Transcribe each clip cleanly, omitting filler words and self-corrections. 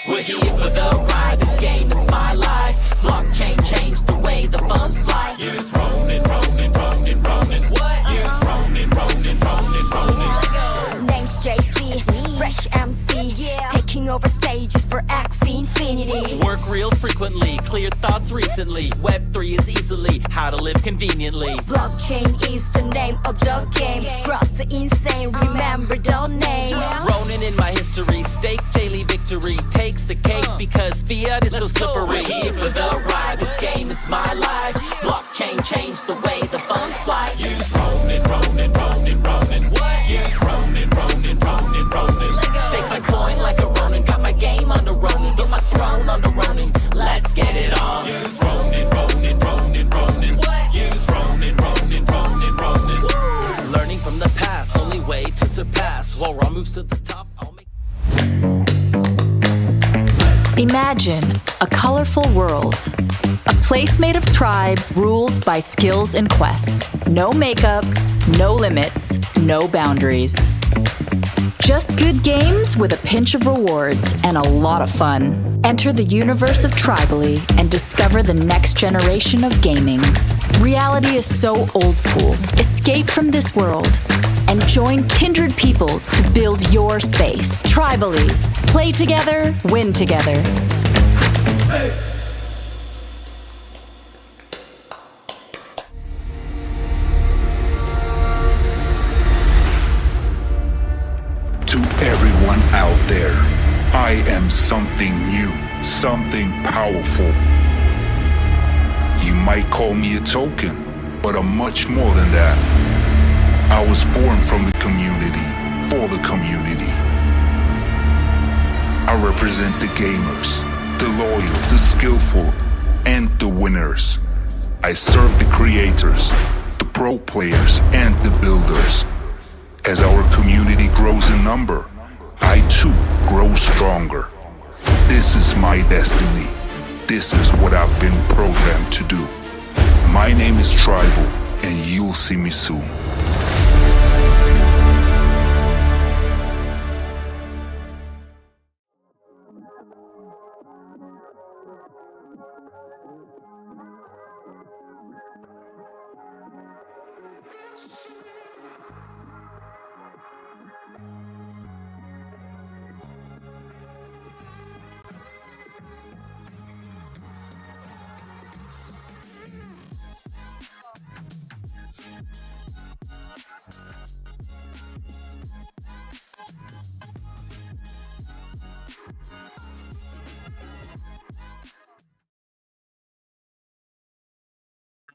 We're here for the ride, this game is my life. Blockchain changed the way the funds fly. Yes, Ronin, Ronin, Ronin, Ronin. What? Yes, Ronin, Ronin, Ronin, Ronin. Name's JC, fresh MC, taking over stages for Axie Infinity. Work real frequently, clear thoughts recently. Web3 is easily how to live conveniently. Blockchain is the name of the game. Cross the insane, remember the name. Ronin in my history, stake daily victory. Takes the cake because fiat is so slippery. We're here for the ride, this game is my life. Blockchain changed the way the funds fly. Use Ronin, Ronin, Ronin, Ronin. What? Use Ronin, Ronin, Ronin, Ronin. Stake my coin like a Ronin. Got my game under Ronin. Built my throne under Ronin. Let's get it on. Use Ronin, Ronin, Ronin, Ronin. What? Use Ronin, Ronin, Ronin, Ronin. Learning from the past, only way to surpass. While Ra moves to the top, I'll make. Imagine a colorful world. A place made of tribes ruled by skills and quests. No makeup, no limits, no boundaries. Just good games with a pinch of rewards and a lot of fun. Enter the universe of Tribally and discover the next generation of gaming. Reality is so old school. Escape from this world and join kindred people to build your space. Tribally. Play together, win together. Hey. To everyone out there, I am something new, something powerful. You might call me a token, but I'm much more than that. I was born from the community, for the community. I represent the gamers, the loyal, the skillful, and the winners. I serve the creators, the pro players, and the builders. As our community grows in number, I too grow stronger. This is my destiny. This is what I've been programmed to do. My name is Tribal, and you'll see me soon.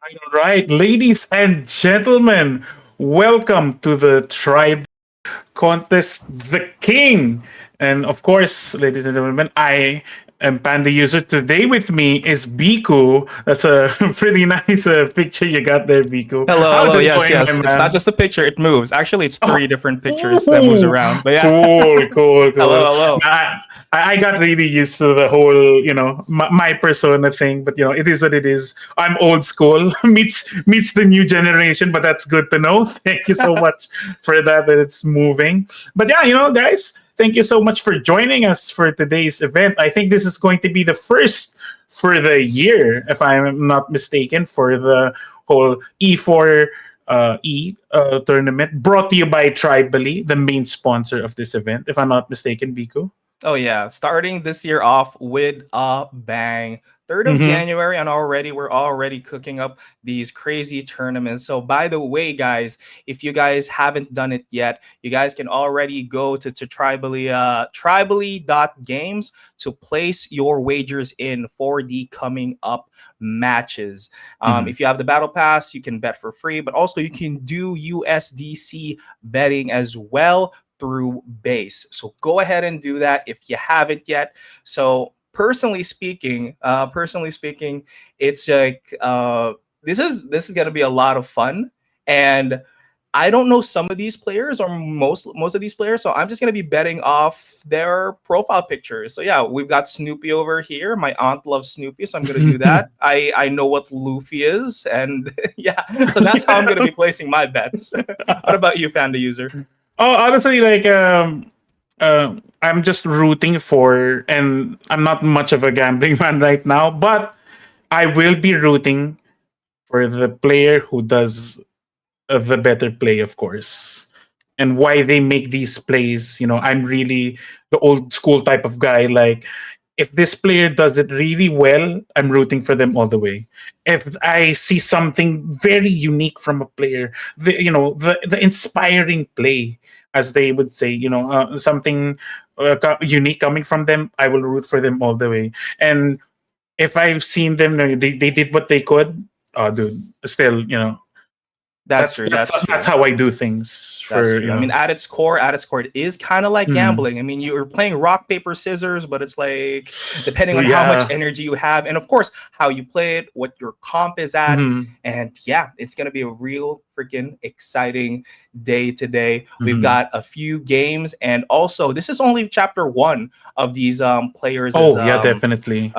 All right, ladies and gentlemen, welcome to the Tribe Contest The King. And of course, ladies and gentlemen, I am Panda User. Today with me is Biku. That's a pretty nice picture you got there, Biku. Hello, How's hello. it Yes, going, my yes. It's not man? just a picture; it moves. Actually, it's three Oh, different pictures that moves ooh, around. But yeah. cool, cool, cool. Hello, hello. I got really used to the whole, my persona thing, but it is what it is. I'm old school, meets the new generation, but that's good to know. Thank you so much for that it's moving. But yeah, guys, thank you so much for joining us for today's event. I think this is going to be the first for the year, if I'm not mistaken, for the whole E4 tournament, brought to you by Tribally, the main sponsor of this event, if I'm not mistaken, Biko. Oh yeah, starting this year off with a bang. 3rd of Mm-hmm. January, and we're already cooking up these crazy tournaments. So by the way, guys, if you guys haven't done it yet, you guys can already go to tribally.games to place your wagers in for the coming up matches. Mm-hmm. If you have the battle pass, you can bet for free, but also you can do USDC betting as well through base. So go ahead and do that if you haven't yet. So personally speaking, it's like this is gonna be a lot of fun. And I don't know some of these players or most of these players, so I'm just gonna be betting off their profile pictures. So yeah, we've got Snoopy over here. My aunt loves Snoopy, so I'm gonna do that. I know what Luffy is, and yeah, so that's how I'm gonna be placing my bets. What about you, Panda User? Oh, honestly, I'm just rooting for, and I'm not much of a gambling man right now, but I will be rooting for the player who does the better play, of course. And why they make these plays, I'm really the old school type of guy. Like, if this player does it really well, I'm rooting for them all the way. If I see something very unique from a player, the inspiring play, as they would say, something unique coming from them, I will root for them all the way. And if I've seen them, they did what they could. Oh, dude, still, That's that's true. that's That's that's true. how I do things. That's For true. I mean, at its core, it is kind of like Mhm. gambling. I mean, you're playing rock, paper, scissors, but it's like depending on how much Yeah. energy you have, and of course, how you play it, what your comp is at. Mhm. And yeah, it's going to be a real freaking exciting day today. We've Mhm. got a few games, and also, this is only chapter one of these players' Oh yeah, definitely.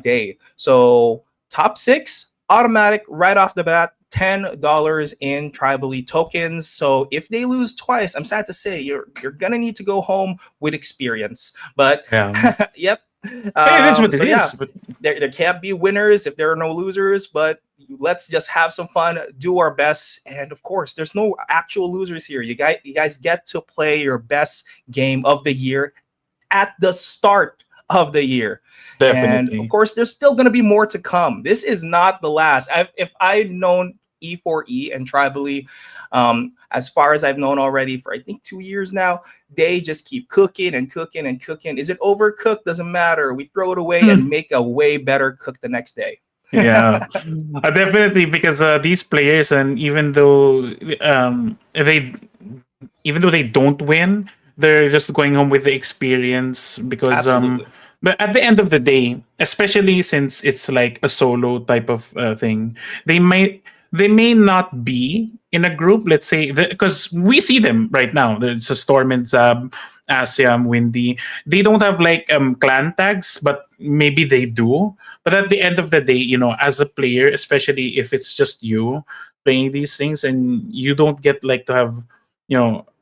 day. So, top six automatic right off the bat, $10 in tribally tokens. So if they lose twice, I'm sad to say you're gonna need to go home with experience. But Yeah. yep. Hey, it is what So it yeah, is. But there can't be winners if there are no losers, but let's just have some fun, do our best, and of course, there's no actual losers here. You guys get to play your best game of the year at the start of the year. And of definitely. course, there's still going to be more to come. This is not the last. If I'd known E4E and Tribally, as far as I've known already for I think 2 years now, they just keep cooking and cooking and cooking. Is it overcooked? Doesn't matter. We throw it away and make a way better cook the next day. Yeah, definitely, because these players, and even though they don't win, they're just going home with the experience. Because Absolutely. but at the end of the day, especially since it's like a solo type of thing, they may not be in a group. Let's say, because we see them right now. There's a Storm and Zab, Asiam, Windy. They don't have like clan tags, but maybe they do. But at the end of the day, as a player, especially if it's just you playing these things, and you don't get like to have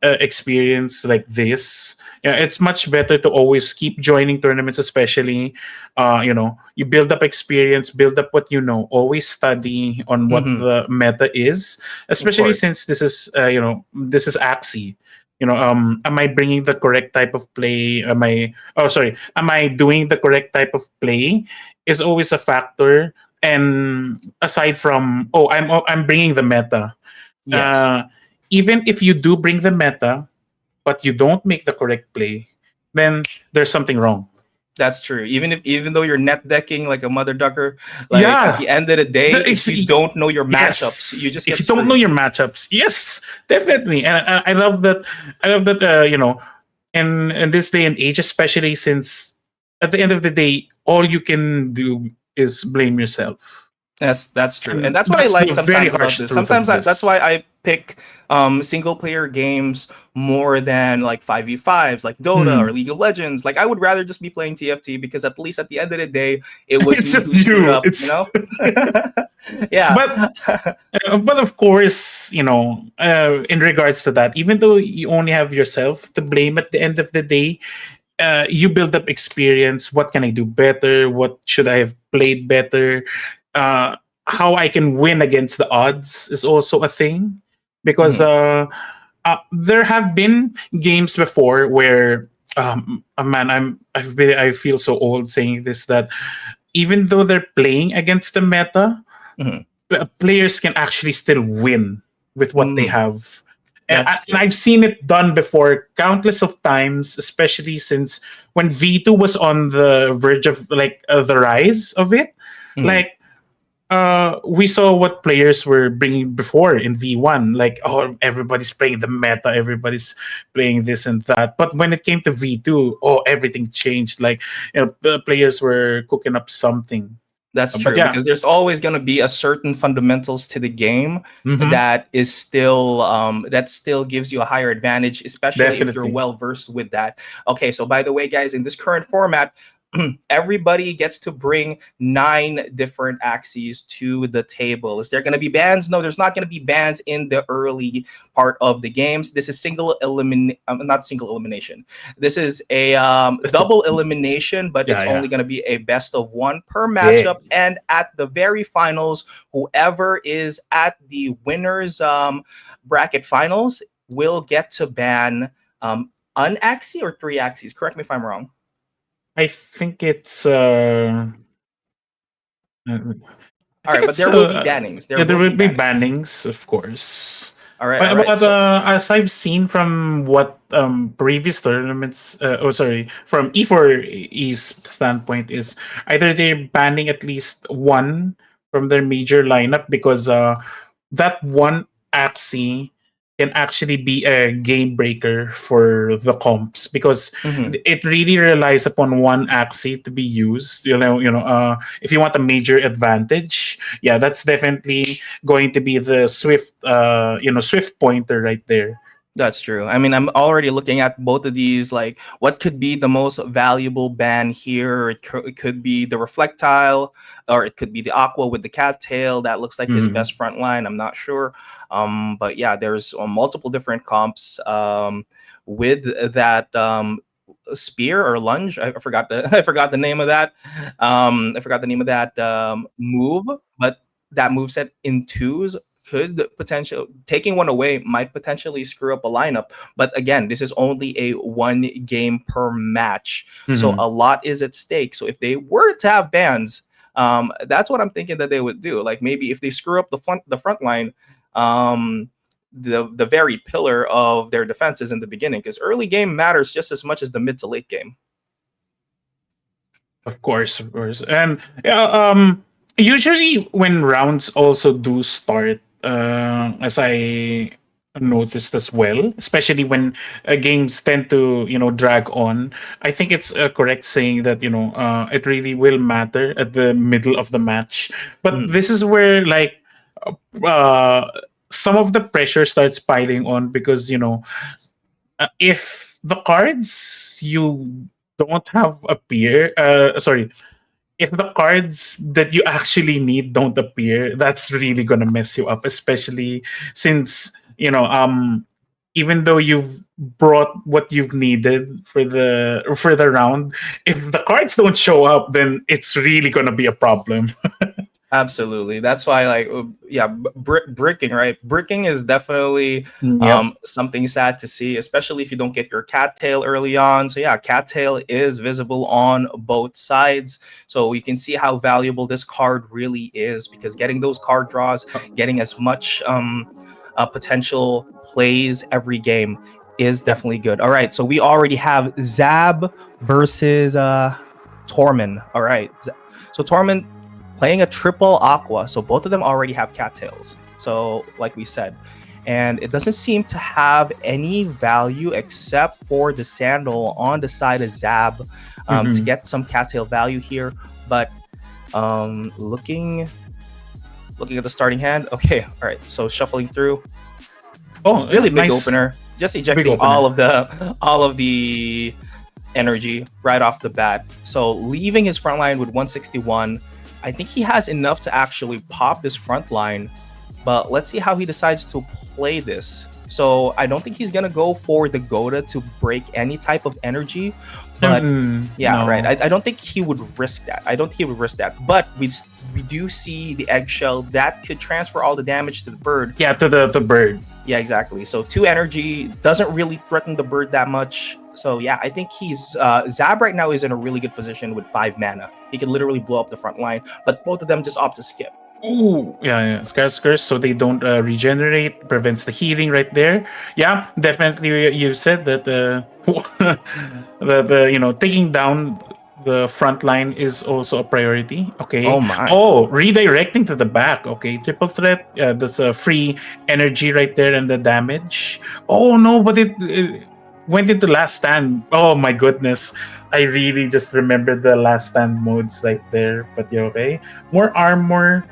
experience like this. Yeah, it's much better to always keep joining tournaments, especially you build up experience, build up what you know, always study on what Hmm. the meta is, Of especially course. since this is Axie. Am I bringing the correct type of play? Am I doing the correct type of play is always a factor. And aside from, I'm bringing the meta. Yes. uh, Even if you do bring the meta, but you don't make the correct play, then there's something wrong. That's true. Even though you're net decking like a mother ducker, like at Yeah, the end of the day, if you don't know your matchups, you yes. just If get you don't know screwed. your matchups, yes, definitely. And I love that. I love that. In this day and age, especially since at the end of the day, all you can do is blame yourself, That's true, and and that's what I that's like the very sometimes about harsh this. truth of Sometimes that's this. why I pick single player games more than like 5v5s, like Dota or Hmm. League of Legends. Like I would rather just be playing TFT because at least at the end of the day, it was It's me just who screwed you. up. You It's know? Yeah. but but of course, in regards to that, even though you only have yourself to blame at the end of the day, you build up experience. What can I do better? What should I have played better? Uh, how I can win against the odds is also a thing, because Mhm. there have been games before where, man, I feel so old saying this, that even though they're playing against the meta, Mhm. players can actually still win with what they Mm, have. that's And true. I've seen it done before countless of times, especially since when V2 was on the verge of like the rise of it. Mhm. Like, we saw what players were bringing before in V1. Like, oh, everybody's playing the meta, everybody's playing this and that. But when it came to V2, oh, everything changed. Like, the players were cooking up something. That's But true yeah, because there's always going to be a certain fundamentals to the game hmm, that is still that still gives you a higher advantage, especially if you're definitely. well versed with that. Okay, so by the way, guys, in this current format, everybody gets to bring 9 different axes to the table. Is there going to be bans? No, there's not going to be bans in the early part of the games. This is not single elimination. This is a Best of, double elimination, but yeah, it's yeah. only going to be a best of one per Yeah. matchup. And at the very finals, whoever is at the winners bracket finals will get to ban an axis or 3 axes. Correct me if I'm wrong. I think it's I All think right, but it's there will be bannings. There yeah, there will will be be bannings. bannings, of course. All right, all But, right. So as I've seen from what previous tournaments, from E4E's standpoint, is either they're banning at least one from their major lineup, because that one axie can actually be a game breaker for the comps, because mhm, it really relies upon one axie to be used. If you want a major advantage, yeah, that's definitely going to be the swift pointer right there. that's true. I mean, I'm already looking at both of these. Like, what could be the most valuable ban here? It could be the Reflectile, or it could be the Aqua with the cattail. That looks like his Mhm. best front line. I'm not sure. But yeah, there's multiple different comps with that spear or lunge. I forgot the I forgot the name of that. I forgot the name of that move, but that move set in twos could potential taking one away might potentially screw up a lineup. But again, this is only a 1 game per match, so Mhm. a lot is at stake. So if they were to have bans, that's what I'm thinking that they would do. Like maybe if they screw up the front line, um, the very pillar of their defenses in the beginning, because early game matters just as much as the mid to late game. Of course, and yeah, usually when rounds also do start, as I noticed as well, especially when games tend to drag on. I think it's correct saying that it really will matter at the middle of the match, but Mhm. this is where like uh, some of the pressure starts piling on, because if the cards you don't have appear sorry if the cards that you actually need don't appear, that's really gonna mess you up, especially since even though you've brought what you've needed for the round, if the cards don't show up, then it's really gonna be a problem. Absolutely. That's why, like, yeah, bricking, right? Bricking is definitely Yep. something sad to see, especially if you don't get your cattail early on. So yeah, cattail is visible on both sides, so we can see how valuable this card really is, because getting those card draws, getting as much potential plays every game is Yep. definitely good. All right, so we already have Zab versus Tormin. All right, so Tormin playing a triple aqua, so both of them already have cattails. So, like we said, and it doesn't seem to have any value except for the sandal on the side of Zab to Mhm. get some cattail value here. But looking at the starting hand, okay, all right. So shuffling through, Oh, really yeah, big nice. opener, just Big ejecting opener. all of the energy right off the bat. So leaving his front line with 161. I think he has enough to actually pop this front line, but let's see how he decides to play this. So I don't think he's gonna go for the Goda to break any type of energy, but yeah, No. right. I don't think he would risk that. I don't think he would risk that. But we do see the eggshell that could transfer all the damage to the bird. Yeah, to the bird. Yeah, exactly. So 2 energy doesn't really threaten the bird that much. So yeah, I think he's Zab right now is in a really good position with 5 mana. He can literally blow up the front line, but both of them just opt to skip. Ooh, yeah. Scar's Curse, so they don't regenerate, prevents the healing right there. Yeah, definitely. You said that the taking down the front line is also a priority. Okay. Oh my. Oh, redirecting to the back. Okay, triple threat. That's a free energy right there and the damage. Oh no, but it went into last stand. Oh my goodness. I really just remembered the last stand modes right there. But yeah, okay. More armor.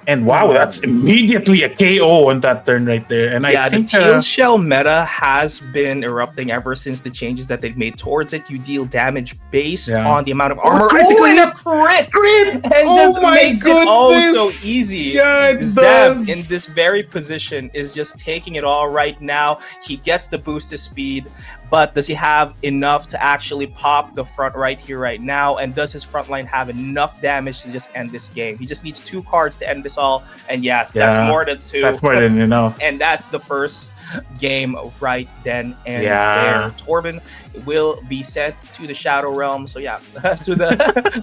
And wow, that's immediately a KO on that turn right there. And I Yeah, the think teal shell meta has been erupting ever since the changes that they've made towards it. You deal damage based Yeah. on the amount of armor. critically and a hit! crit! Crit! And Oh just my makes it all so goodness! easy. Yeah, it Zeb does. in this very position is just taking it all right now. He gets the boost to speed, but does he have enough to actually pop the front right here right now? And does his front line have enough damage to just end this game? He just needs 2 cards to end this all. And yes, that's Yeah, more than 2. That's more than enough. And that's the first game right then and Yeah. there. Torben will be sent to the Shadow Realm. So yeah, to the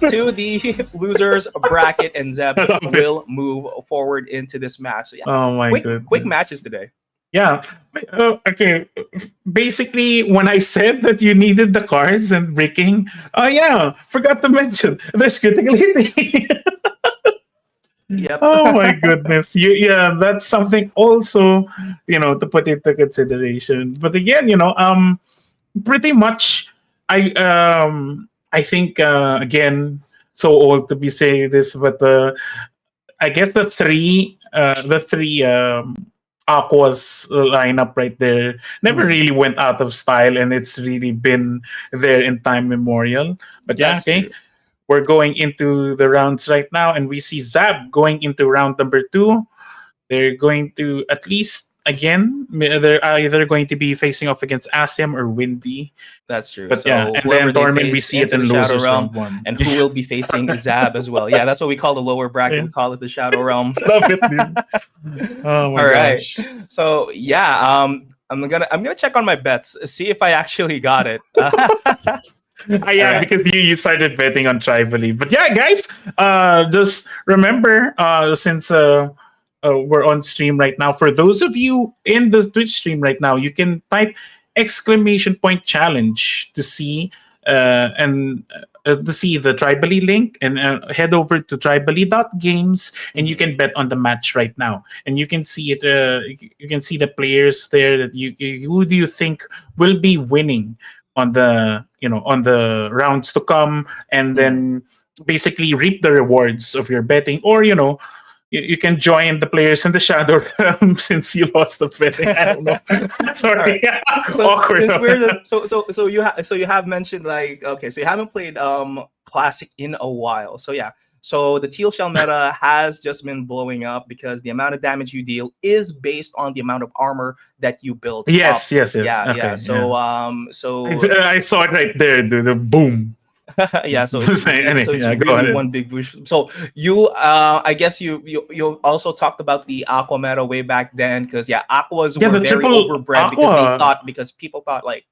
to the losers bracket, and Zeb Love it. will move forward into this match. So yeah, Oh my quick goodness. matches today. Yeah. Okay. Basically, when I said that you needed the cards and breaking, oh yeah, forgot to mention there's critical hitting. Yep. Oh my goodness. Yeah, that's something also, to put into consideration. But again, pretty much I think again, so old to be saying this, but I guess the three Aqua's lineup right there never really went out of style, and it's really been there in time memorial. But yeah, That's okay. true. We're going into the rounds right now, and we see Zab going into round number 2. They're going to at least again. They're either going to be facing off against Asim or Windy. That's true. But So yeah, and whoever then they Dorman, we face see it into in the Shadow losers Realm, round 1. and who will be facing Zab as well. Yeah, that's what we call the lower bracket. Yeah. We call it the Shadow Realm. Love it, dude. Oh my All right. gosh. So yeah, I'm gonna check on my bets, see if I actually got it. Yeah, Alright. because you started betting on Tribally. But yeah, guys, just remember, since we're on stream right now, for those of you in the Twitch stream right now, you can type !challenge to see and to see the Tribally link, and head over to tribally.games, and you can bet on the match right now, and you can see it. You can see the players there that who do you think will be winning on the rounds to come, and then basically reap the rewards of your betting, or you can join the players in the Shadow Realm since you lost the betting. I don't know. Sorry. So Awkward. since we're so you have mentioned, like, okay, so you haven't played classic in a while. So yeah, So the teal shell meta has just been blowing up because the amount of damage you deal is based on the amount of armor that you build up. Yes, yes, yes. Yeah. Okay, yeah. So I saw it right there, dude. The boom. yeah, so it's Anyway, so it's yeah, go really ahead. one big boost. So you I guess you also talked about the aqua meta way back then, because yeah, aquas Yeah, were the very triple overbred aqua. because people thought like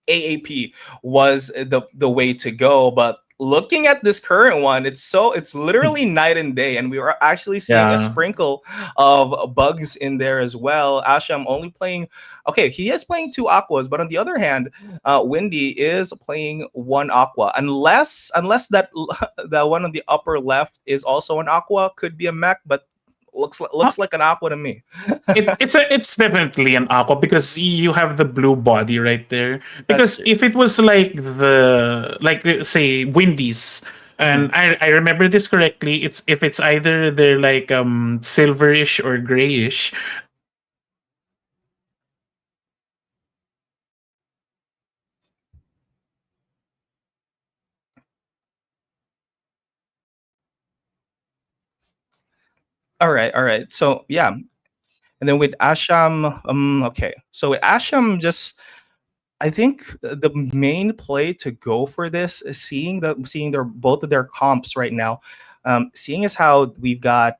AAP was the way to go. But looking at this current one, it's literally night and day, and we are actually seeing a Yeah. sprinkle of bugs in there as well. Asham only playing, okay, he is playing two aquas, but on the other hand, Windy is playing one aqua, unless that that one on the upper left is also an aqua, could be a mech, but Uh, looks like an aqua to me. it's definitely an aqua because you have the blue body right there. That's Because true. if it was like say Windies, and Mhm. I remember this correctly, it's if it's either they're like silverish or grayish. All right. So yeah, and then with Asham, okay. So with Asham, just I think the main play to go for this is seeing their both of their comps right now. Seeing as how we've got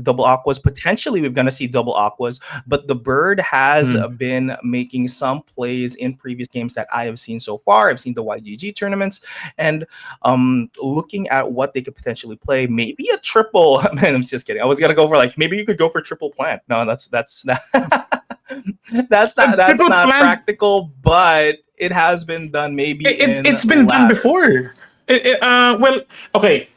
double aquas, potentially we're gonna see double aquas, but the bird has Hmm. been making some plays in previous games that I have seen so far. I've seen the YGG tournaments, and looking at what they could potentially play, maybe a triple. Man, I'm just kidding. I was gonna go for like maybe you could go for triple plant. No, that's that's Triple not plant. practical, but it has been done maybe in It's been done ladder. before. Well, okay.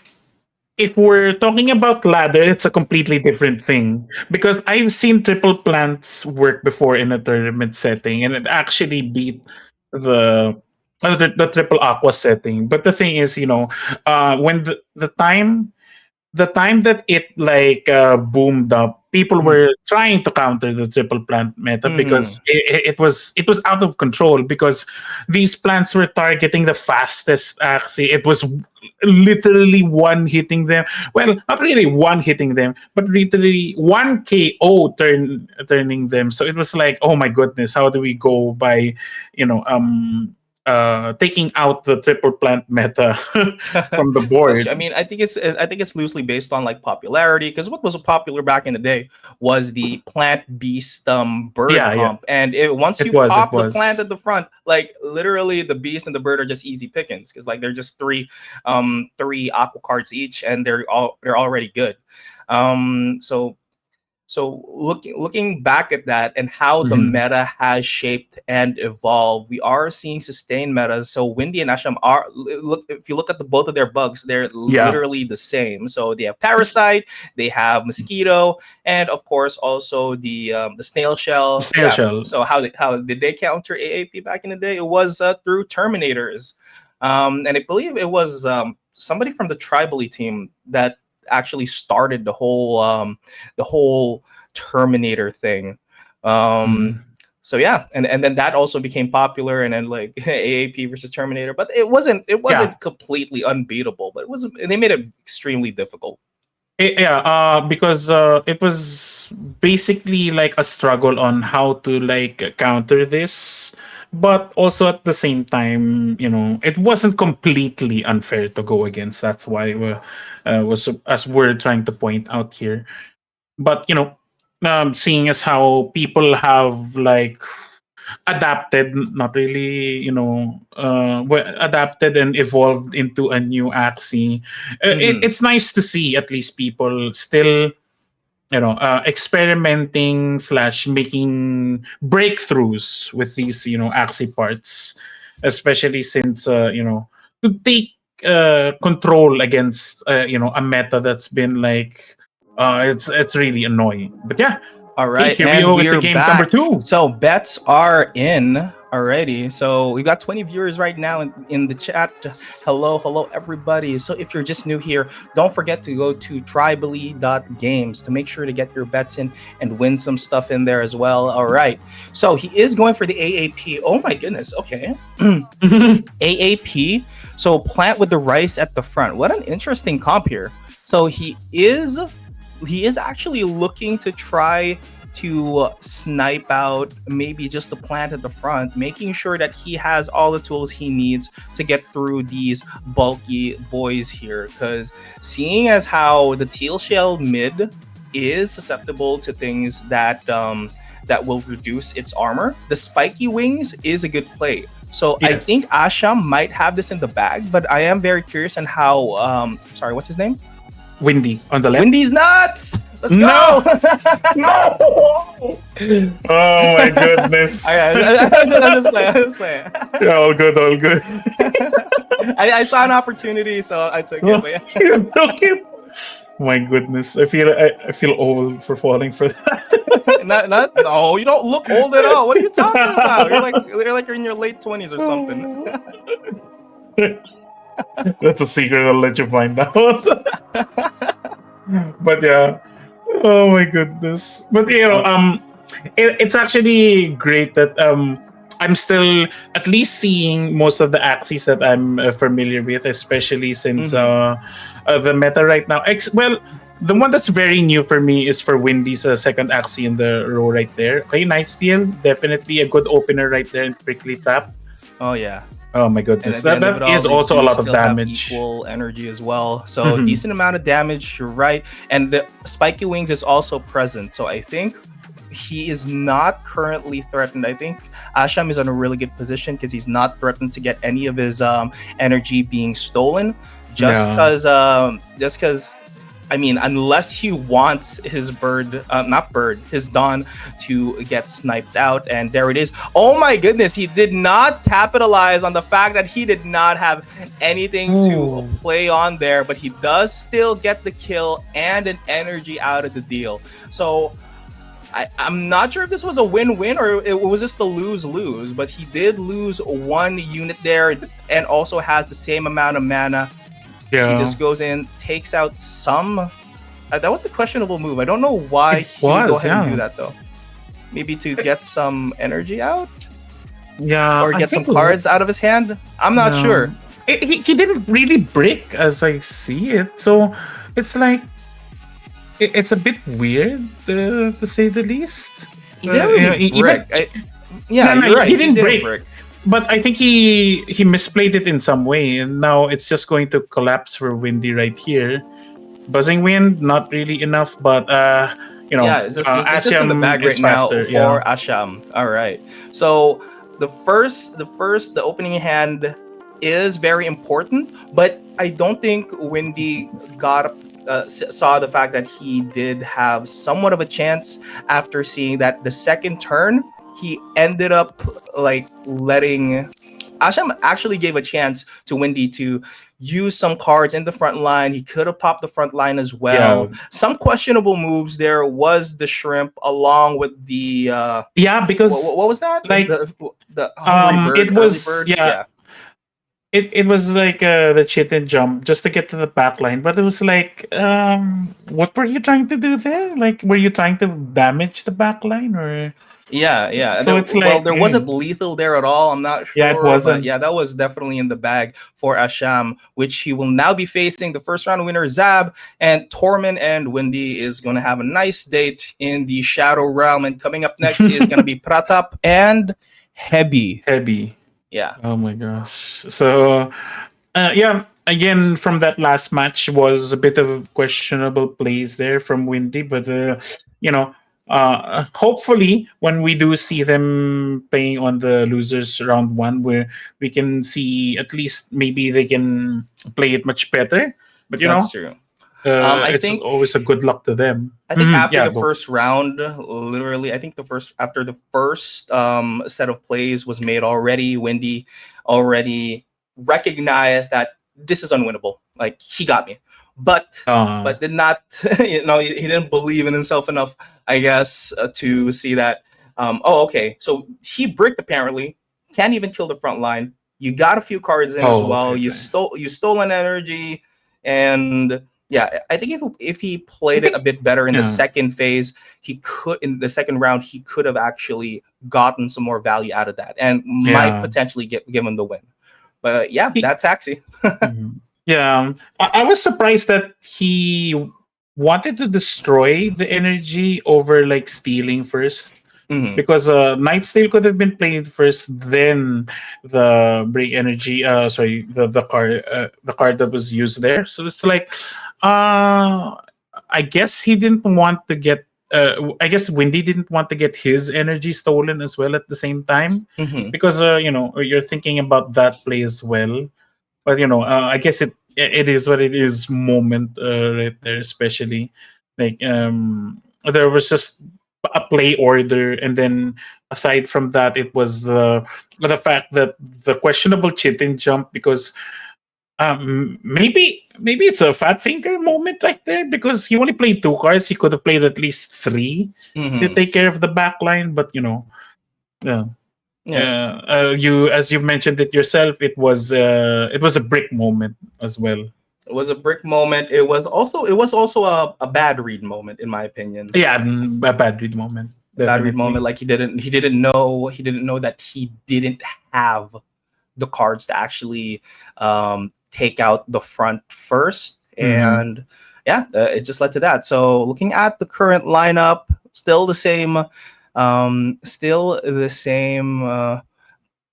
If we're talking about ladder, it's a completely different thing because I've seen triple plants work before in a tournament setting, and it actually beat the the triple aqua setting. But the thing is, when the time that it like boomed up, people Mhm. were trying to counter the triple plant meta Mhm. because it was out of control because these plants were targeting the fastest axis. It was literally one hitting them. Well, not really one hitting them, but literally one KO turning them. So it was like, oh my goodness, how do we go by, you know, taking out the triple plant meta from the That's true. I board? mean, I think it's loosely based on like popularity, because what was popular back in the day was the plant beast bird Yeah, yeah. comp, and once It you was. It pop the plant was. at the front, like literally the beast and the bird are just easy pickings, because like they're just three aqua cards each, and they're already good. So looking back at that and how the Mhm. meta has shaped and evolved, we are seeing sustained metas. So Windy and Asham are look if you look at the both of their bugs, they're Yeah. literally the same. So they have It's parasite, they have mosquito, and of course also the snail shell. snail Yeah. shell. So how did they counter AAP back in the day? It was through Terminators, and I believe it was somebody from the Tribally team that actually started the whole Terminator thing. Um, Mhm. so yeah, and then that also became popular, and then like AAP versus Terminator, but it Yeah. wasn't completely unbeatable, but it was they made it extremely difficult. Yeah, because it was basically like a struggle on how to like counter this, but also at the same time, it wasn't completely unfair to go against. That's why was as we're trying to point out here. But seeing as how people have like adapted, not really, adapted and evolved into a new axie. Hmm. It's nice to see at least people still, experimenting slash making breakthroughs with these, axie parts, especially since, to take control against, a meta that's been like, it's really annoying. But yeah, All okay, right, here we and go with the we're game number back. two. So bets are in already. So we've got 20 viewers right now in the chat. Hello, everybody. So if you're just new here, don't forget to go to tribally.games to make sure to get your bets in and win some stuff in there as well. All right. So he is going for the AAP. Oh my goodness. Okay. AAP. So plant with the rice at the front. What an interesting comp here. So he is actually looking to try to snipe out maybe just the plant at the front, making sure that he has all the tools he needs to get through these bulky boys here. Because seeing as how the teal shell mid is susceptible to things that that will reduce its armor, the spiky wings is a good play. So I Yes. think Asham might have this in the bag, but I am very curious on how sorry, what's his name? Windy on the left. Wendy's nuts. Let's No! go. No! Oh my goodness. I'm just playing. Yeah, all good, all good. I saw an opportunity, so I took it. But yeah. You took it. My goodness, I feel old for falling for that. No, you don't look old at all. What are you talking about? You're in your late 20s or something. That's a secret I'll let you find out. But yeah, oh my goodness. But it's actually great that I'm still at least seeing most of the axes that I'm familiar with, especially since the meta right now. Well, the one that's very new for me is for Windy's second axis in the row right there. Okay, Night Steal, definitely a good opener right there in Prickly Trap. Oh yeah. Oh my And goodness, at the end of that it all, is they also a do lot of still have damage. equal energy as well. So Mhm. decent amount of damage. You're right. And the spiky wings is also present. So I think he is not currently threatened. I think Asham is in a really good position because he's not threatened to get any of his energy being stolen. Just Yeah. because I mean, unless he wants his his Dawn to get sniped out. And there it is. Oh my goodness, he did not capitalize on the fact that he did not have anything to Ooh. play on there, but he does still get the kill and an energy out of the deal. So I'm not sure if this was a win-win or it was just a lose-lose, but he did lose one unit there and also has the same amount of mana. Yeah. He just goes in, takes out some. That was a questionable move. I don't know why It he would go was, ahead and yeah. do that though. Maybe to get some energy out Yeah, or I get some think cards out of his hand. I'm not No. sure. He didn't really break as I see it, so it's like it's a bit weird to say the least. He didn't really even- break. Yeah, No, you're right. he didn't break. break. But I think he misplayed it in some way, and now it's just going to collapse for Windy right here. Buzzing Wind, not really enough, but Yeah, it's just in the Asiam bag is right now faster. for Yeah. Asham. All right. So the opening hand is very important, but I don't think Windy saw the fact that he did have somewhat of a chance after seeing that the second turn he ended up like letting Asham actually gave a chance to Windy to use some cards in the front line. He could have popped the front line as well. Yeah. Some questionable moves. There was the shrimp along with the Yeah, because what was that? like, the hungry bird, it early was bird? yeah. It was like the cheat and jump just to get to the back line, but it was like, what were you trying to do there? Like, were you trying to damage the back line or? Yeah. So it's Well, like, there wasn't lethal there at all. I'm not sure. Yeah, it But wasn't. yeah, that was definitely in the bag for Asham, which he will now be facing the first round winner, Zab, and Tormund and Windy is going to have a nice date in the Shadow Realm. And coming up next is going to be Pratap and Hebi. Heavy. Yeah. Oh my gosh. So, yeah, again, from that last match was a bit of questionable plays there from Windy, but, hopefully when we do see them playing on the losers round one, where we can see at least maybe they can play it much better. But, That's true. I it's think- always a good luck to them. I think after Yeah, the go. first round, literally, I think after the first set of plays was made already, Wendy already recognized that this is unwinnable. Like he got me, but did not, he didn't believe in himself enough, I guess, to see that. Okay, so he bricked apparently, can't even kill the front line. You got a few cards in as well. Okay. You stole an energy, and yeah, I think if he played it a bit better in the second phase, in the second round, he could have actually gotten some more value out of that and might Yeah. potentially give him the win. But yeah, He, that's Axie. Mhm. Yeah, I was surprised that he wanted to destroy the energy over like stealing first, Hmm. because Night Steal could have been played first, then the break energy. Sorry, the card that was used there. So it's like, uh, I guess he didn't want to get. I guess Windy didn't want to get his energy stolen as well at the same time, Hmm. because you're thinking about that play as well. But I guess it is what it is moment right there, especially like there was just a play order, and then aside from that, it was the fact that the questionable chitin jump, because maybe it's a fat finger moment right there, because he only played two cards. He could have played at least three to Hmm. take care of the back line, but yeah. Yeah. You, as you mentioned it yourself, it was a brick moment as well. It was a brick moment. It was also a bad read moment, in my opinion. Yeah, a bad read moment, A bad read definitely. moment. Like he didn't know that he didn't have the cards to actually take out the front first, Mm-hmm. and yeah, it just led to that. So looking at the current lineup, still the same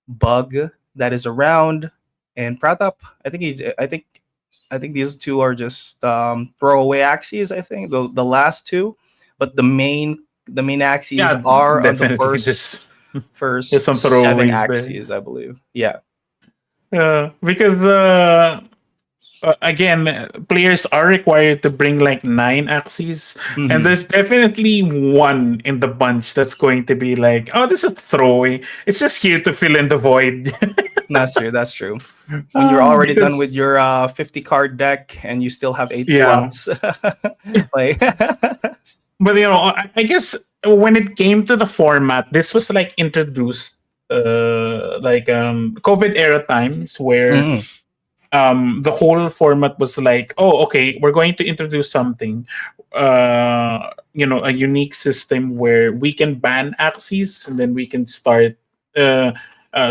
bug that is around, and Pratap. I think these two are just throwaway axes. I think the last two, but the main axes Yeah, are on the definitely. first There's first some seven throwaways there. axes, I believe. Yeah. Because again, players are required to bring like nine axes, and Hmm. there's definitely one in the bunch that's going to be like, oh, this is throwaway. It's just here to fill in the void. That's true. That's true. When you're already done with Because your 50 card deck and you still have eight yeah, slots, like but I guess when it came to the format, this was like introduced like COVID era times, where mm, the whole format was like, oh, okay, we're going to introduce something, a unique system where we can ban axes, and then we can uh,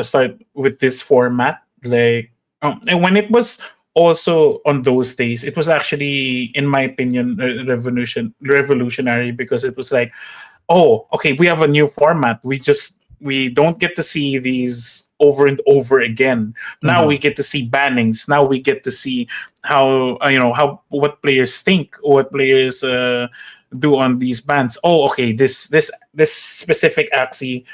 start with this format. Like, and when it was also on those days, it was actually, in my opinion, revolutionary, because it was like, oh, okay, we have a new format. We don't get to see these over and over again. Now we mhm. get to see bannings. Now we get to see how how what players think, what players do on these bans. Oh, okay, this specific axie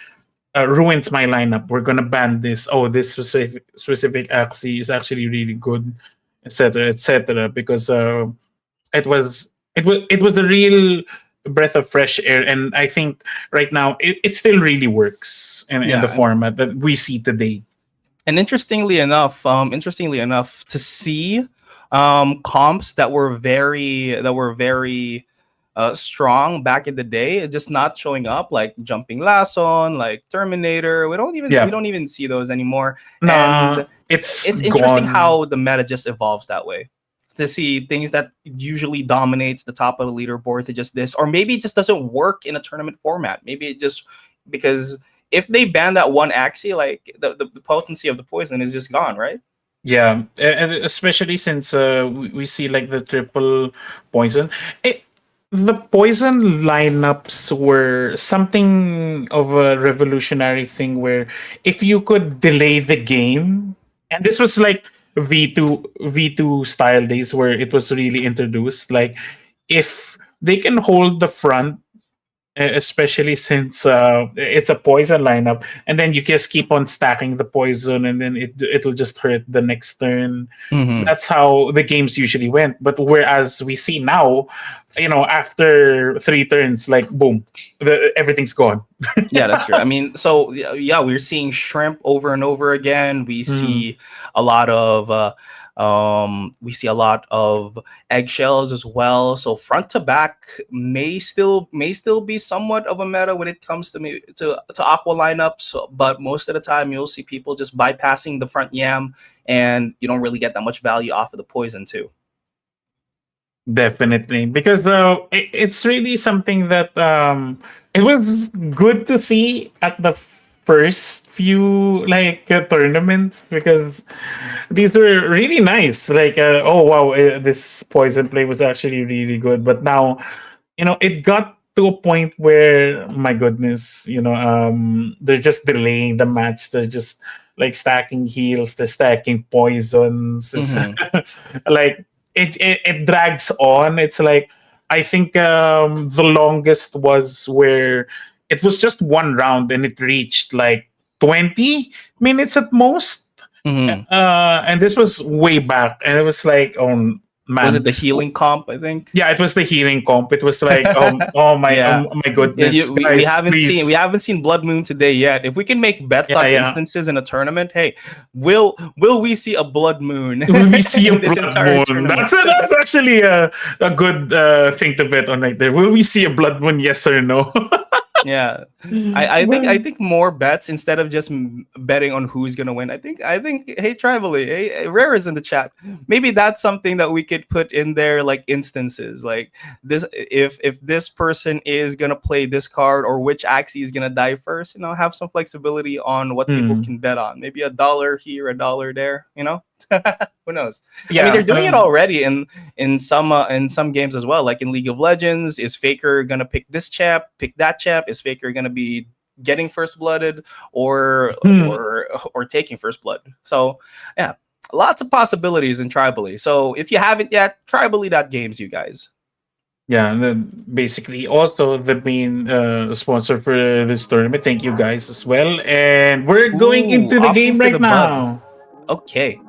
ruins my lineup. We're gonna ban this. Oh, this specific axie is actually really good, etc., etc. Because it was the real breath of fresh air, and I think right now it still really works in the Yeah, and, format that we see today. and interestingly enough, to see comps that were very strong back in the day, just not showing up, like Jumping Lasson, like Terminator. We Yeah, don't even see those anymore, nah, and it's it's interesting gone. how the meta just evolves that way. To see things that usually dominates the top of the leaderboard to just this, or maybe it just doesn't work in a tournament format. Maybe it just because if they ban that one axie, like the potency of the poison is just gone, right? Yeah, and especially since we see like the triple poison. It, the poison lineups were something of a revolutionary thing, where if you could delay the game, and this was like V2 style days where it was really introduced. Like, if they can hold the front, especially since it's a poison lineup, and then you just keep on stacking the poison, and then it'll just hurt the next turn. Hmm. That's how the games usually went. But whereas we see now, after three turns, like boom, everything's gone. Yeah, that's true. I mean, so yeah, we're seeing shrimp over and over again. Mhm. We see a lot of eggshells as well. So front to back may still be somewhat of a meta when it comes to aqua lineups, but most of the time you'll see people just bypassing the front yam, and you don't really get that much value off of the poison too. Definitely, because it's really something that it was good to see at the first few like tournaments because these were really nice. Like, oh wow, this poison play was actually really good. But now, it got to a point where, my goodness, they're just delaying the match. They're just like stacking heals. They're stacking poisons. It's Hmm. like it drags on. It's like I think the longest was where it was just one round and it reached like 20 minutes at most. Hmm. And this was way back, and it was like, oh Was it man, the healing comp? I think. yeah, it was the healing comp. It was like, Yeah. oh my Yeah, goodness, we guys, haven't please, seen Blood Moon today yet. If we can make bets yeah, on yeah. instances in a tournament, hey, will we see a Blood Moon Will we see a in this blood entire moon? tournament? That's actually a good thing to bet on right there. Will we see a blood moon? Yes or no? Yeah, I think more bets instead of just betting on who's gonna win. I think hey Tribally, hey Rare is in the chat. Maybe that's something that we could put in there, like instances like this. If this person is gonna play this card or which Axie is gonna die first, have some flexibility on what people Hmm. can bet on. Maybe $1 here, $1 there. Who knows? I mean, they're Yeah. doing it already in some games as well. Like in League of Legends, is Faker gonna pick this champ, pick that champ? Is Faker gonna be getting first blooded or Hmm. or taking first blood? So yeah, lots of possibilities in Tribally. So if you haven't yet, Tribally.games, you guys. Yeah, and then basically also the main sponsor for this tournament. Thank you guys as well. And we're going Ooh, into the opting game for right the bug. now. Okay.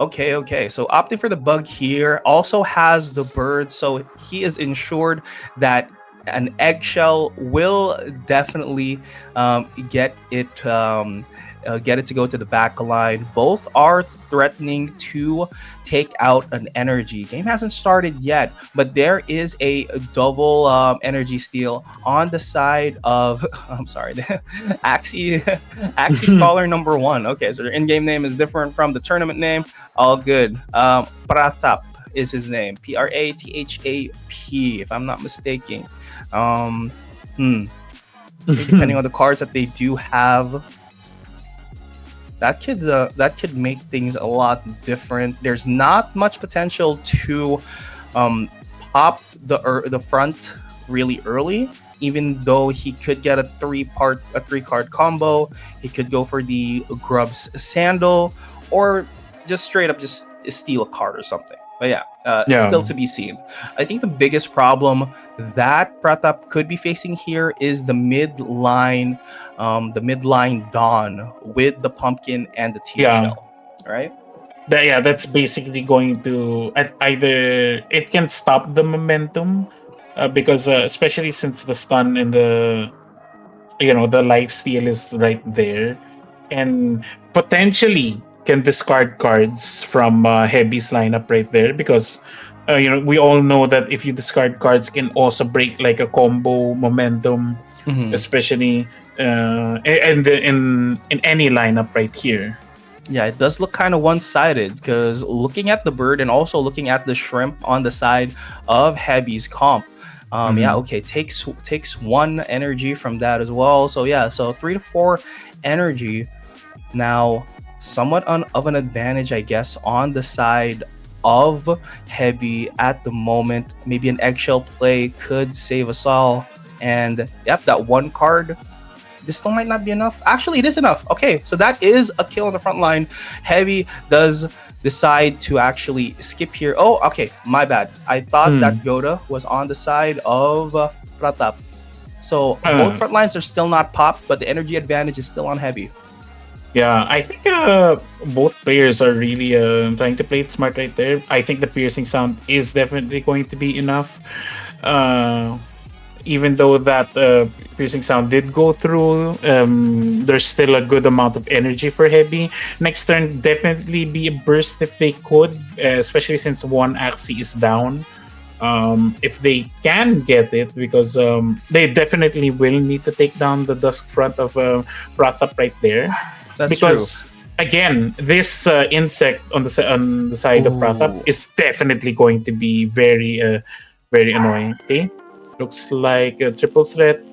Okay. So opting for the bug here also has the bird, so he is ensured that an eggshell will definitely get it to go to the back line. Both are threatening to take out an energy. Game hasn't started yet, but there is a double energy steal on the side of I'm sorry, Axie Axie Scholar number one. Okay, so their in-game name is different from the tournament name. All good. Pratap is his name. Prathap, if I'm not mistaken. Um, depending on the cards that they do have, that could make things a lot different. There's not much potential to pop the front really early. Even though he could get a three card combo, he could go for the Grub's Sandal, or just straight up just steal a card or something. But yeah, it's Yeah. still to be seen. I think the biggest problem that Pratap could be facing here is the midline Dawn with the pumpkin and the Tia Yeah. shell, right? That's basically going to either it can stop the momentum because especially since the stun and the life steal is right there, and potentially can discard cards from Heavy's lineup right there because we all know that if you discard cards can also break like a combo momentum, Mhm. especially in any lineup right here. Yeah, it does look kind of one-sided because looking at the bird and also looking at the shrimp on the side of Heavy's comp. Yeah, okay, takes one energy from that as well. So yeah, so 3 to 4 energy. Now, somewhat of an advantage, I guess, on the side of Heavy at the moment. Maybe an eggshell play could save us all. And yep, that one card, this still might not be enough. Actually, it is enough. Okay, so that is a kill on the front line. Heavy does decide to actually skip here. Oh, okay, my bad. I thought that Yoda was on the side of Pratap. So both front lines are still not popped, but the energy advantage is still on Heavy. Yeah, I think both players are really trying to play it smart right there. I think the piercing sound is definitely going to be enough. Even though that piercing sound did go through, there's still a good amount of energy for Heavy. Next turn, definitely be a burst if they could, especially since one Axie is down. If they can get it, because they definitely will need to take down the Dusk front of Prathap right there. That's because true. again, this insect on the side of Pratap is definitely going to be very very annoying. Okay, looks like a triple threat.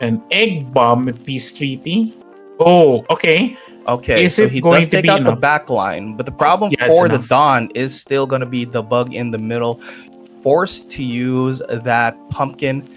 An egg bomb with peace treaty. Oh, okay. Okay, Is so it he going does to take be out the enough? back line, but the problem Yeah, it's for the enough. Dawn is still going to be the bug in the middle. Forced to use that pumpkin.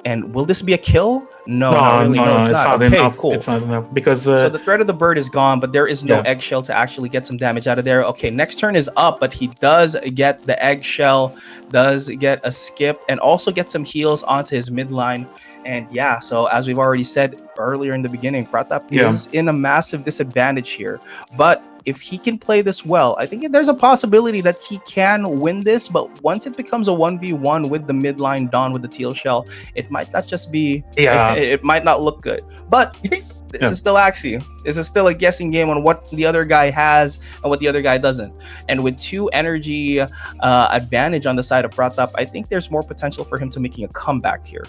And will this be a kill? No, not No, really. no, No, no. it's It's not. not Okay, enough. cool. It's not enough because So the threat of the bird is gone, but there is no yeah, eggshell to actually get some damage out of there. Okay, next turn is up, but he does get the eggshell, does get a skip, and also get some heals onto his midline. And yeah, so as we've already said earlier in the beginning, Pratap yeah, is in a massive disadvantage here. But if he can play this well, I think there's a possibility that he can win this. But once it becomes a 1v1 with the midline Dawn with the teal shell, it might not just be, yeah. it might not look good. But I think this yeah, is still Axie. This is still a guessing game on what the other guy has and what the other guy doesn't. And with 2 energy advantage on the side of Pratap, I think there's more potential for him to making a comeback here.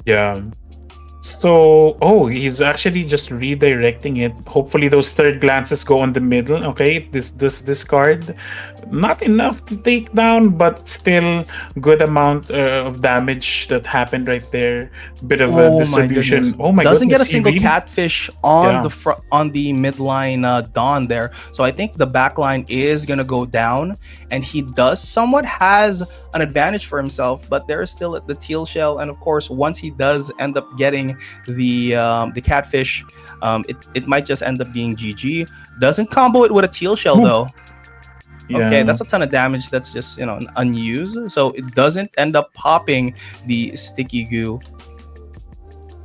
yeah. So, oh, he's actually just redirecting it. Hopefully, those third glances go on the middle. Okay, this card, not enough to take down, but still good amount of damage that happened right there. Bit of a Oh my distribution. goodness! Oh my Doesn't get a goodness, he single really, catfish on yeah, the front on the midline Dawn there. So I think the back line is gonna go down, and he does somewhat has an advantage for himself. But there is still the teal shell, and of course, once he does end up getting the catfish, it might just end up being GG. Doesn't combo it with a teal shell Ooh, though. Okay, yeah, that's a ton of damage that's just unused. So it doesn't end up popping the sticky goo,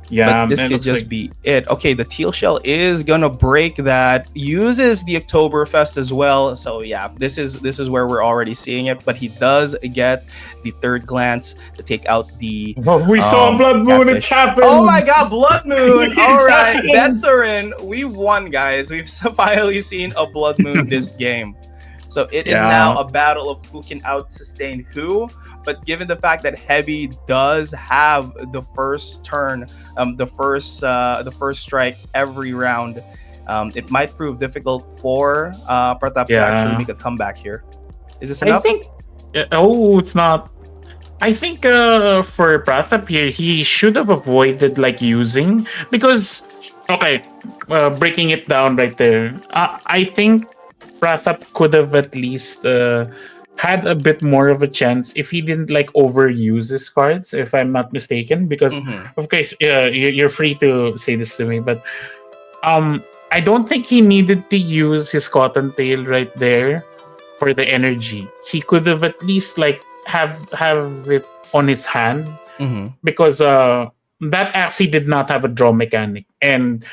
yeah. but this It could looks just like be it. Okay, the teal shell is gonna break that. Uses the Oktoberfest as well. So yeah, this is where we're already seeing it. But he does get the third glance to take out the oh, we saw a blood moon. It's catfish. happened. Oh my god, blood moon! All It's right, happened. bets are in. We won, guys. We've finally seen a blood moon this game. So it is now Yeah, a battle of who can out sustain who. But given the fact that Heavy does have the first turn, the first strike every round, it might prove difficult for Pratap to actually yeah. make a comeback here. Is this I enough? think. Oh, it's not. I think for Pratap here, he should have avoided like using because okay, breaking it down right there. I think Pratap could have at least had a bit more of a chance if he didn't like overuse his cards, if I'm not mistaken. Because Mm-hmm. of course, you're free to say this to me, but um, I don't think he needed to use his cottontail right there for the energy. He could have at least like have it on his hand Mm-hmm. because that actually did not have a draw mechanic. And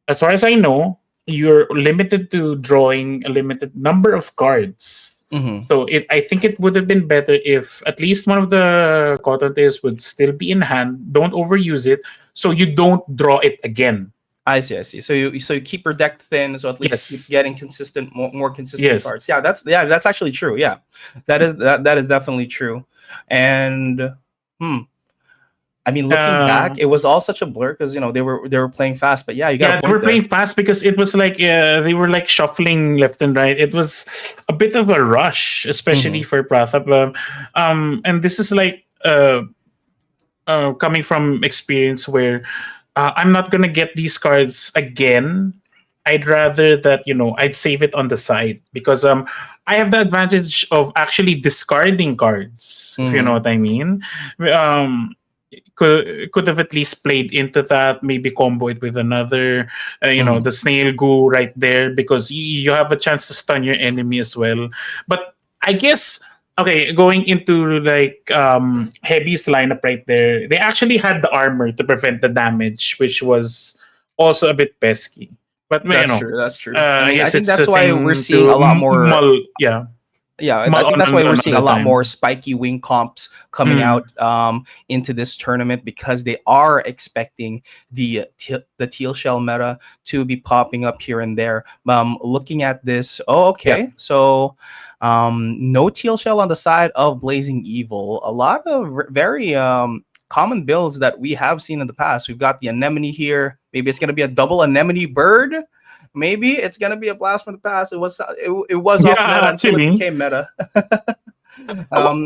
as far as I know, you're limited to drawing a limited number of cards. Mm-hmm. So I think it would have been better if at least one of the cottontails would still be in hand. Don't overuse it, so you don't draw it again. I see, I see. So you keep your deck thin, so at least keep Yes, getting consistent, more consistent yes. cards. Yeah, that's actually true. Yeah, that is definitely true. And hmm, I mean, looking back, Uh, it was all such a blur because they were playing fast. But yeah, you got a yeah, they were point there. playing fast because it was like they were like shuffling left and right. It was a bit of a rush, especially Hmm. for Pratap. And this is like coming from experience where I'm not gonna get these cards again. I'd rather that I'd save it on the side because I have the advantage of actually discarding cards, if you know Hmm. what I mean. Um, could have at least played into that, maybe combo it with another, Hmm. the snail goo right there because you have a chance to stun your enemy as well. But I guess okay, going into like Heavy's lineup right there, they actually had the armor to prevent the damage, which was also a bit pesky. But That's true. That's true. I I mean, I guess think it's a that's why we're thing seeing to a lot more. mull, yeah, Yeah, I mull think on that's why we're seeing a another lot more time. spiky wing comps coming Mm, out into this tournament because they are expecting the teal shell meta to be popping up here and there. Looking at this, oh, yeah, okay, so no teal shell on the side of Blazing Evil. A lot of very common builds that we have seen in the past. We've got the anemone here. Maybe it's gonna be a double anemone bird. Maybe it's gonna be a blast from the past. It was off yeah. meta until it Actually, became meta.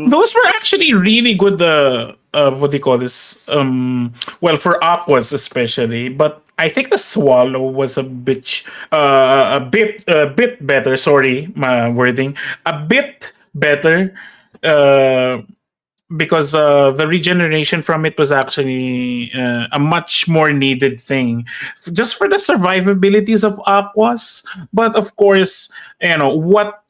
Those were actually really good. What do you call this? Well, for aquas especially, but I think the swallow was a bit better. Sorry, my wording. A bit better. Uh, because the regeneration from it was actually a much more needed thing just for the survivabilities of aquas. But of course, what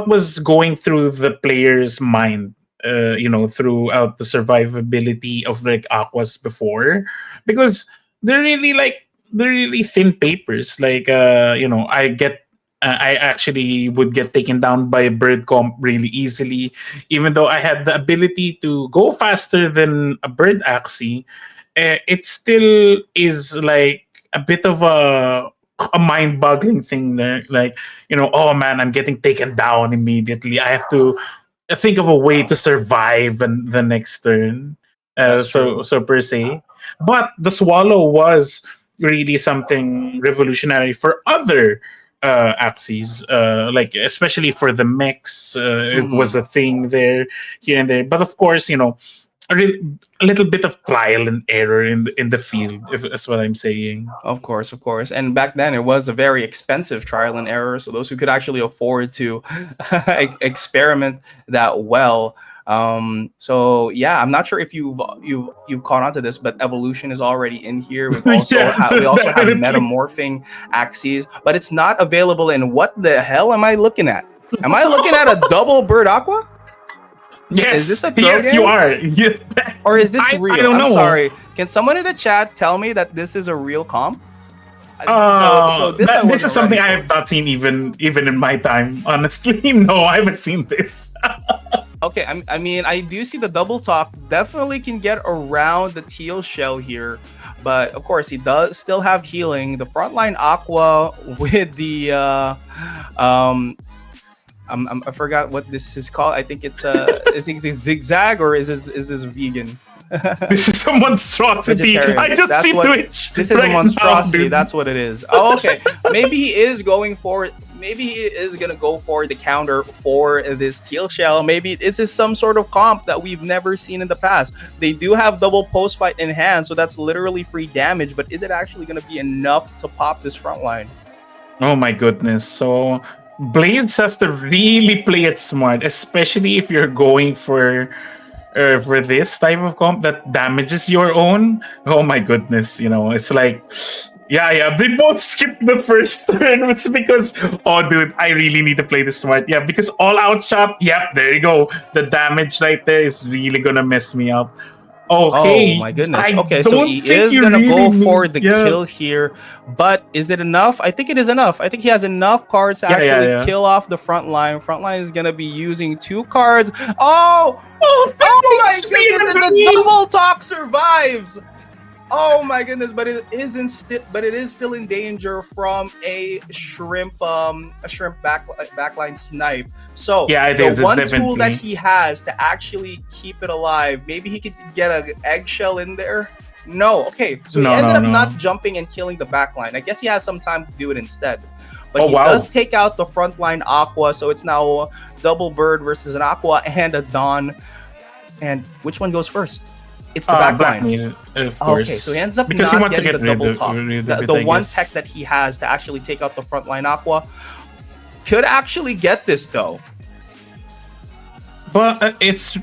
was going through the player's mind, throughout the survivability of like aquas before, because they're really like they're really thin papers. Like I actually would get taken down by a bird comp really easily, even though I had the ability to go faster than a bird axie. It still is like a bit of a mind-boggling thing there. Like, oh man, I'm getting taken down immediately. I have to think of a way to survive and the next turn. That's So per se, but the swallow was really something revolutionary for other axes, like especially for the mechs. It true. was a thing there, here and there. But of course, a little bit of trial and error in the field, if that's what I'm saying. Of course, of course. And back then it was a very expensive trial and error. So those who could actually afford to experiment that well. So yeah, I'm not sure if you've caught on to this, but evolution is already in here. Yeah, We also have definitely. metamorphing axes, but it's not available in what the hell am I looking at? Am I looking at a double bird aqua? Is this Yes, a throw yes, you game? are. Yeah. Or is this I real? don't I'm know. sorry. Can someone in the chat tell me that this is a real comp? So this I This is wasn't something ready I for. have not seen even in my time. Honestly, no, I haven't seen this. Okay, I mean, I do see the double top. Definitely can get around the teal shell here, but of course he does still have healing. The frontline aqua with the I forgot what this is called. I think it's is it zigzag or is this vegan? This is a monstrosity. Vegetarian. I just That's see what Twitch this is, a right now, monstrosity. dude. That's what it is. Oh, okay. Maybe he is going for. Maybe he is gonna go for the counter for this teal shell. Maybe this is some sort of comp that we've never seen in the past. They do have double post fight in hand, so that's literally free damage. But is it actually gonna be enough to pop this front line? Oh my goodness. So Blaze has to really play it smart, especially if you're going for this type of comp that damages your own. Oh my goodness, it's like, yeah, they both skipped the first turn. It's because, oh dude, I really need to play this smart. Yeah, because all out shot, yep, there you go. The damage right there is really gonna mess me up. Oh Okay, my goodness. I Okay, so don't he think is you gonna really go for need, the yeah, kill here, but is it enough? I think it is enough. I think he has enough cards to yeah, actually yeah. kill off the front line. Front line is gonna be using 2 cards. Oh, Oh, oh my XP goodness! And the underneath. double talk survives. Oh my goodness! But it isn't still. But it is still in danger from a shrimp backline snipe. So Yeah, it the is. It's one tool that definitely. he has to actually keep it alive, maybe he could get an eggshell in there. No, okay. So he No, ended no, up no. not jumping and killing the backline. I guess he has some time to do it instead. But Oh he does wow. take out the frontline aqua, so it's now double bird versus an aqua and a dawn. And which one goes first? It's the Black backline. Meat, of Okay, course. so he ends up Because he not wants to getting get the double top. rid The, of it, the I one guess. tech that he has to actually take out the frontline aqua could actually get this though. But it's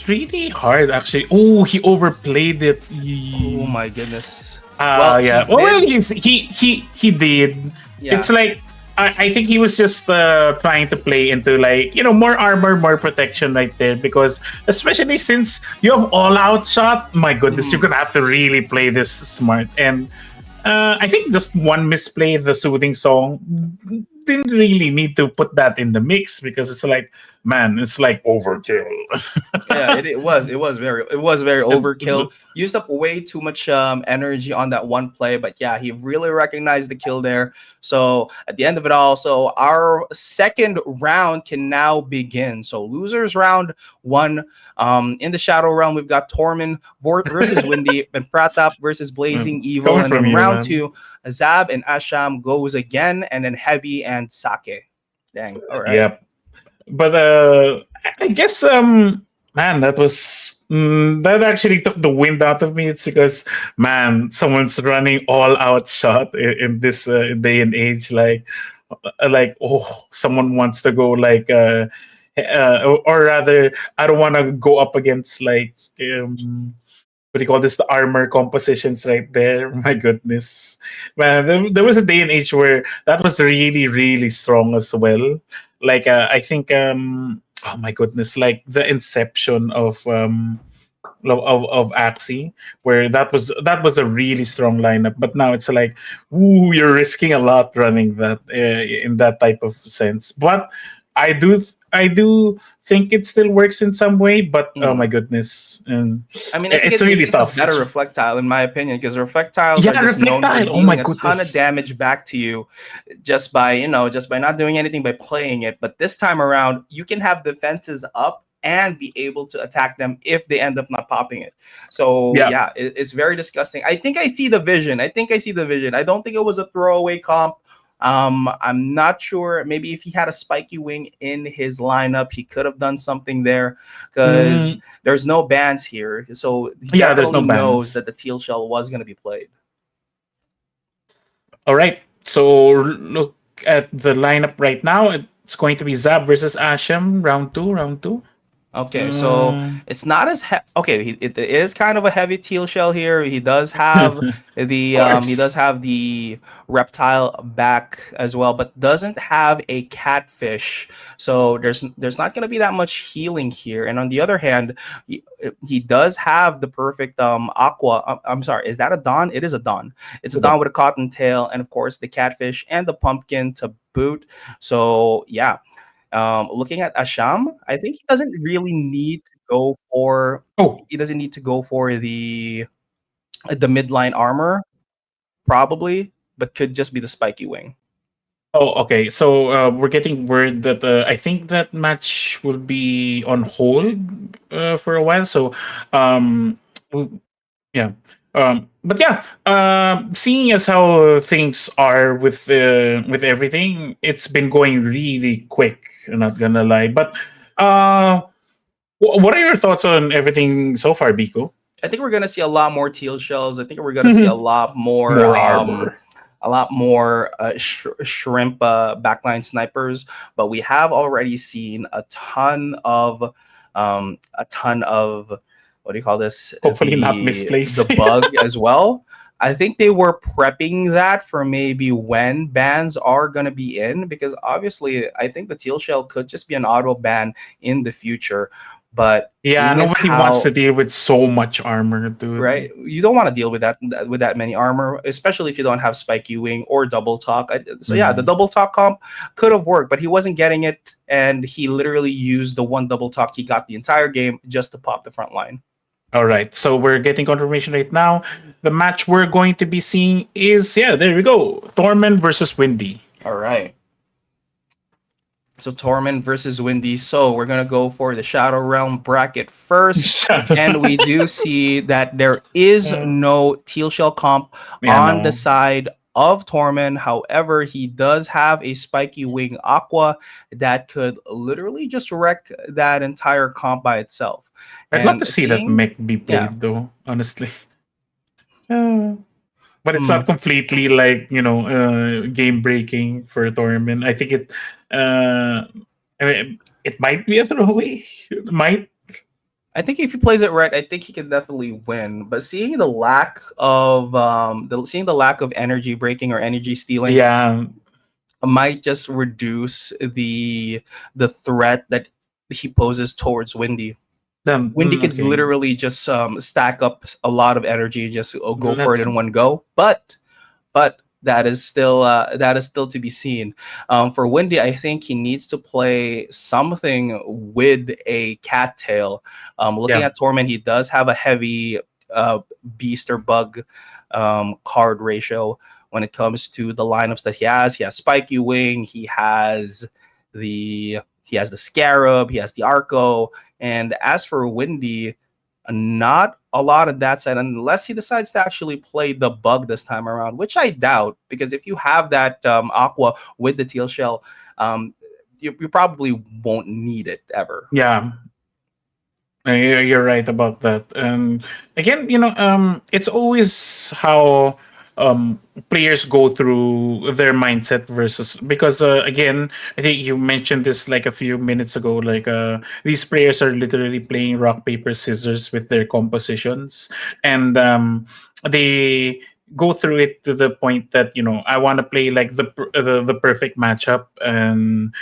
really hard actually. Oh, he overplayed it. Oh my goodness. Yeah. He Well, did. he did. Yeah. It's like I think he was just trying to play into like more armor, more protection right there, because especially since you have all out shot. My goodness, you're Mhm. gonna have to really play this smart. And I think just one misplay, the soothing song, didn't really need to put that in the mix, because it's like, man, it's like overkill. Yeah, it was very overkill. Used up way too much energy on that one play, but yeah, he really recognized the kill there. So at the end of it all, so our second round can now begin. So losers round one. In the shadow realm, we've got Tormund versus Windy, and Pratap versus Blazing Evil, Coming and from in you, round man. two, Azab and Asham goes again, and then Heavy and Sake. Dang. All right. Yep. But I guess man, that actually took the wind out of me. It's because man, someone's running all out shot in this day and age. Like oh, someone wants to go or rather, I don't want to go up against what do you call this, the armor compositions right there. My goodness, man, there was a day and age where that was really really strong as well. I think oh my goodness, like the inception of Axie, where that was a really strong lineup. But now it's like, ooh, you're risking a lot running that in that type of sense. But I do think it still works in some way. But oh Mm. my goodness, and I mean, I think it's it's really just a tough. better Reflectile, in my opinion, because Reflectiles are Yeah, just known for Reflectile. Oh my dealing a ton of goodness. damage back to you just by, just by not doing anything by playing it. But this time around, you can have defenses up and be able to attack them if they end up not popping it. So Yeah. yeah, it's very disgusting. I think I see the vision. I think I see the vision. I don't think it was a throwaway comp. I'm not sure. Maybe if he had a spiky wing in his lineup, he could have done something there because Mm, there's no bans here. So he yeah, there's no definitely knows bans. that the teal shell was going to be played. All right. So look at the lineup right now. It's going to be Zab versus Asham, round two. Round two. Okay, so Mm. it's not as okay. It is kind of a heavy teal shell here. He Course. does have the reptile back as well, but doesn't have a catfish. So there's not going to be that much healing here. And on the other hand, he does have the perfect aqua. I'm sorry, is that a Dawn? It is a Dawn. It's a Good. Dawn with a cotton tail, and of course the catfish and the pumpkin to boot. So yeah, looking at Asham, I think he doesn't really need to go for Oh, he doesn't need to go for the midline armor, probably, but could just be the spiky wing. oh, okay. So we're getting word that I think that match will be on hold for a while. So, um, w- yeah. But yeah, seeing as how things are with everything, it's been going really quick. I'm not gonna lie. But uh, what are your thoughts on everything so far, Biko? I think we're gonna see a lot more teal shells. I think we're gonna see More armor. a lot more shrimp backline snipers. But we have already seen a ton of what do you call this? Hopefully not The misplaced. bug as well. I think they were prepping that for maybe when bans are gonna be in, because obviously I think the teal shell could just be an auto ban in the future. But Yeah, seeing as nobody wants to how deal with so much armor, dude. right? You don't want to deal with that many armor, especially if you don't have spiky wing or double talk. So yeah, the Mhm. double talk comp could have worked, but he wasn't getting it, and he literally used the one double talk he got the entire game just to pop the front line. All right, so we're getting confirmation right now. The match we're going to be seeing is, yeah, there we go, Torment versus Windy. All right. So Torment versus Windy. So we're gonna go for the Shadow Realm bracket first, and we do see that there is no Teal Shell comp Yeah, on the no. side of Torment. However, he does have a Spiky Wing Aqua that could literally just wreck that entire comp by itself. I'd love And to see that seeing, mech be yeah, played, though, honestly. Uh, but it's hmm, not completely game breaking for Torment. I think I mean, it might be a throwaway. It might. I think if he plays it right, I think he can definitely win. But seeing the lack of seeing the lack of energy breaking or energy stealing Yeah. might just reduce the threat that he poses towards Windy. Windy could Okay. literally just stack up a lot of energy, just go for it Let's. in one go. But that is still to be seen. For Windy, I think he needs to play something with a cattail. Looking Yeah. at Torment, he does have a heavy beast or bug card ratio when it comes to the lineups that he has. He has Spiky Wing, he has the Scarab, he has the Arco, and as for Windy, not a lot of that side unless he decides to actually play the bug this time around, which I doubt, because if you have that Aqua with the teal shell, um, you probably won't need it ever. Yeah, you're right about that. And again, it's always how players go through their mindset versus because again, I think you mentioned this like a few minutes ago. Like these players are literally playing rock paper scissors with their compositions, and they go through it to the point that I want to play like the perfect matchup and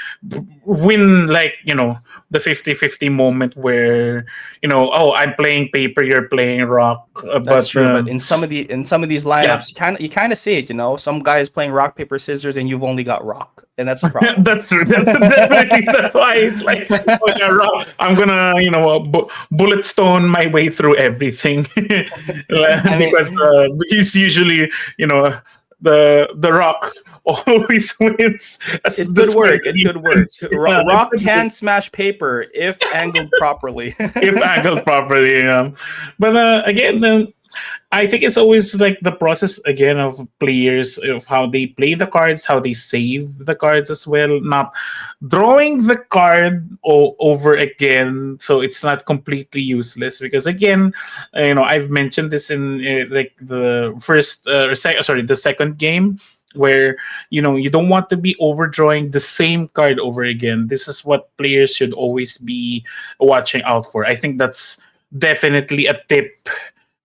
win like the 50-50 moment where oh, I'm playing paper, you're playing rock, That's but true, but in some of these yeah. lineups, you kind of see it. Some guys playing rock paper scissors, and you've only got rock, and that's a problem. That's true. Definitely, that's why it's like, oh yeah, rock. I'm gonna, bullet stone my way through everything I because mean, he's usually, the rock always wins. it could Despite work. It could work. defense. Yeah, it Rock could work. can smash paper if angled properly. If angled properly. But again, I think it's always like the process again of players of how they play the cards, how they save the cards as well, not drawing the card over again, so it's not completely useless. Because again, I've mentioned this in like the first the second game where you don't want to be overdrawing the same card over again. This is what players should always be watching out for. I think that's definitely a tip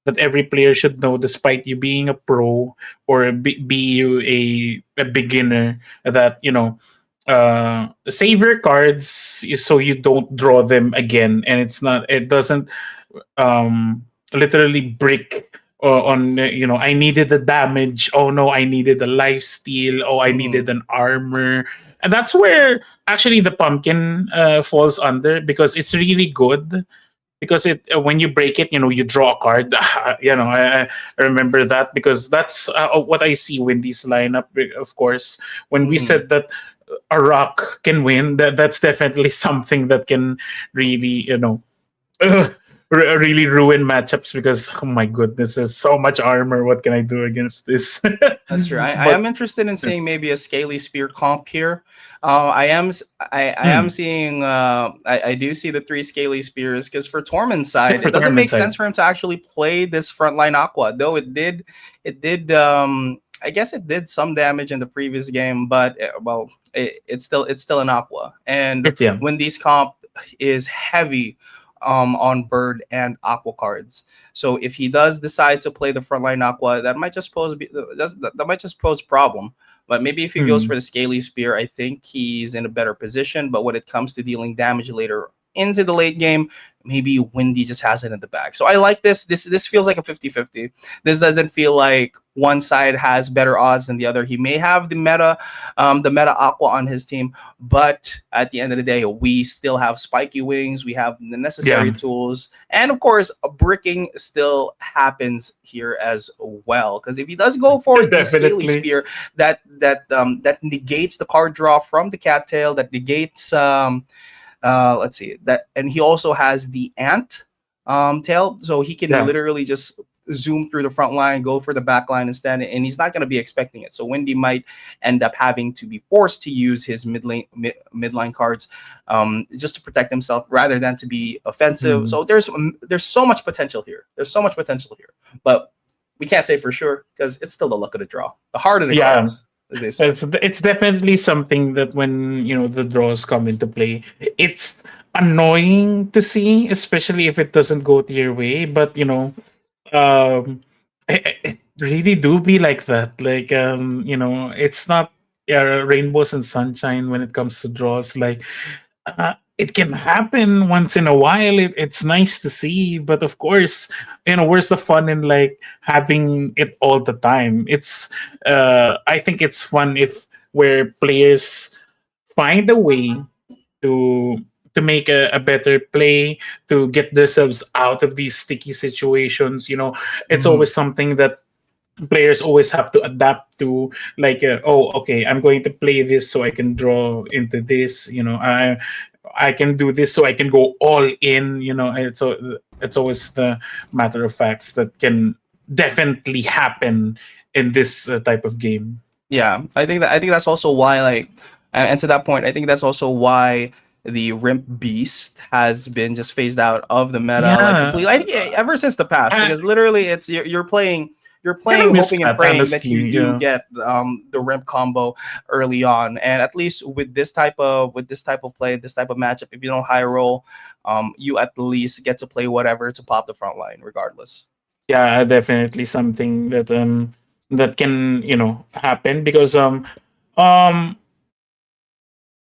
that every player should know, despite you being a pro or be you a beginner. That save your cards so you don't draw them again, and it doesn't literally break on I needed the damage. Oh no, I needed a life steal. Oh, I Mhm. needed an armor, and that's where actually the pumpkin falls under, because it's really good because it when you break it, you draw a card. I remember that because that's what I see when these lineup. Of course, when we Mhm. said that a rock can win, that's definitely something that can really uh, really ruin matchups, because oh my goodness, there's so much armor. What can I do against this? That's true. I But am interested in seeing maybe a scaly spear comp here. I am mm, seeing I do see the three scaly spears because for Tormund's side, for it doesn't tournament make sense side, for him to actually play this frontline Aqua, though it did I guess it did some damage in the previous game, but well, it's still an Aqua. And it's yeah, when these comp is heavy on bird and aqua cards. So if he does decide to play the frontline aqua, that might just that might just pose a problem. But maybe if he goes for mm, the scaly spear, I think he's in a better position. But when it comes to dealing damage later into the late game, maybe Windy just has it in the bag. So I like this. This feels like a 50-50. This doesn't feel like one side has better odds than the other. He may have the meta aqua on his team, but at the end of the day, we still have spiky wings. We have the necessary yeah, tools, and of course, a bricking still happens here as well. Because if he does go for the scaly definitely, spear, that negates the card draw from the cattail. That negates let's see that, and he also has the ant tail, so he can yeah. literally just zoom through the front line, go for the back line instead, and he's not going to be expecting it. So Windy might end up having to be forced to use his midline cards just to protect himself rather than to be offensive. Mm. So there's so much potential here. There's so much potential here, but we can't say for sure because it's still the luck of the draw, the heart of the Yeah, cards, as they say. it's definitely something that when the draws come into play, it's annoying to see, especially if it doesn't go to your way. But it really do be like that. Like it's not rainbows and sunshine when it comes to draws. Like it can happen once in a while. It's nice to see, but of course, where's the fun in like having it all the time? I think it's fun if where players find a way to make a better play, to get themselves out of these sticky situations. It's Mhm. always something that players always have to adapt to, like oh, okay, I'm going to play this so I can draw into this. I can do this so I can go all in. It's always the matter of facts that can definitely happen in this type of game. Yeah, I think that's also why, like, And to that point, I think that's also why the Rimp Beast has been just phased out of the meta like Yeah, completely. I think ever since the past, I because literally it's you're kind of playing miss hoping and that, praying that you honestly. do Yeah. get the Rimp combo early on, and at least with this type of play, this type of matchup, if you don't high roll, you at least get to play whatever to pop the front line regardless. Yeah, definitely something that can, happen, because um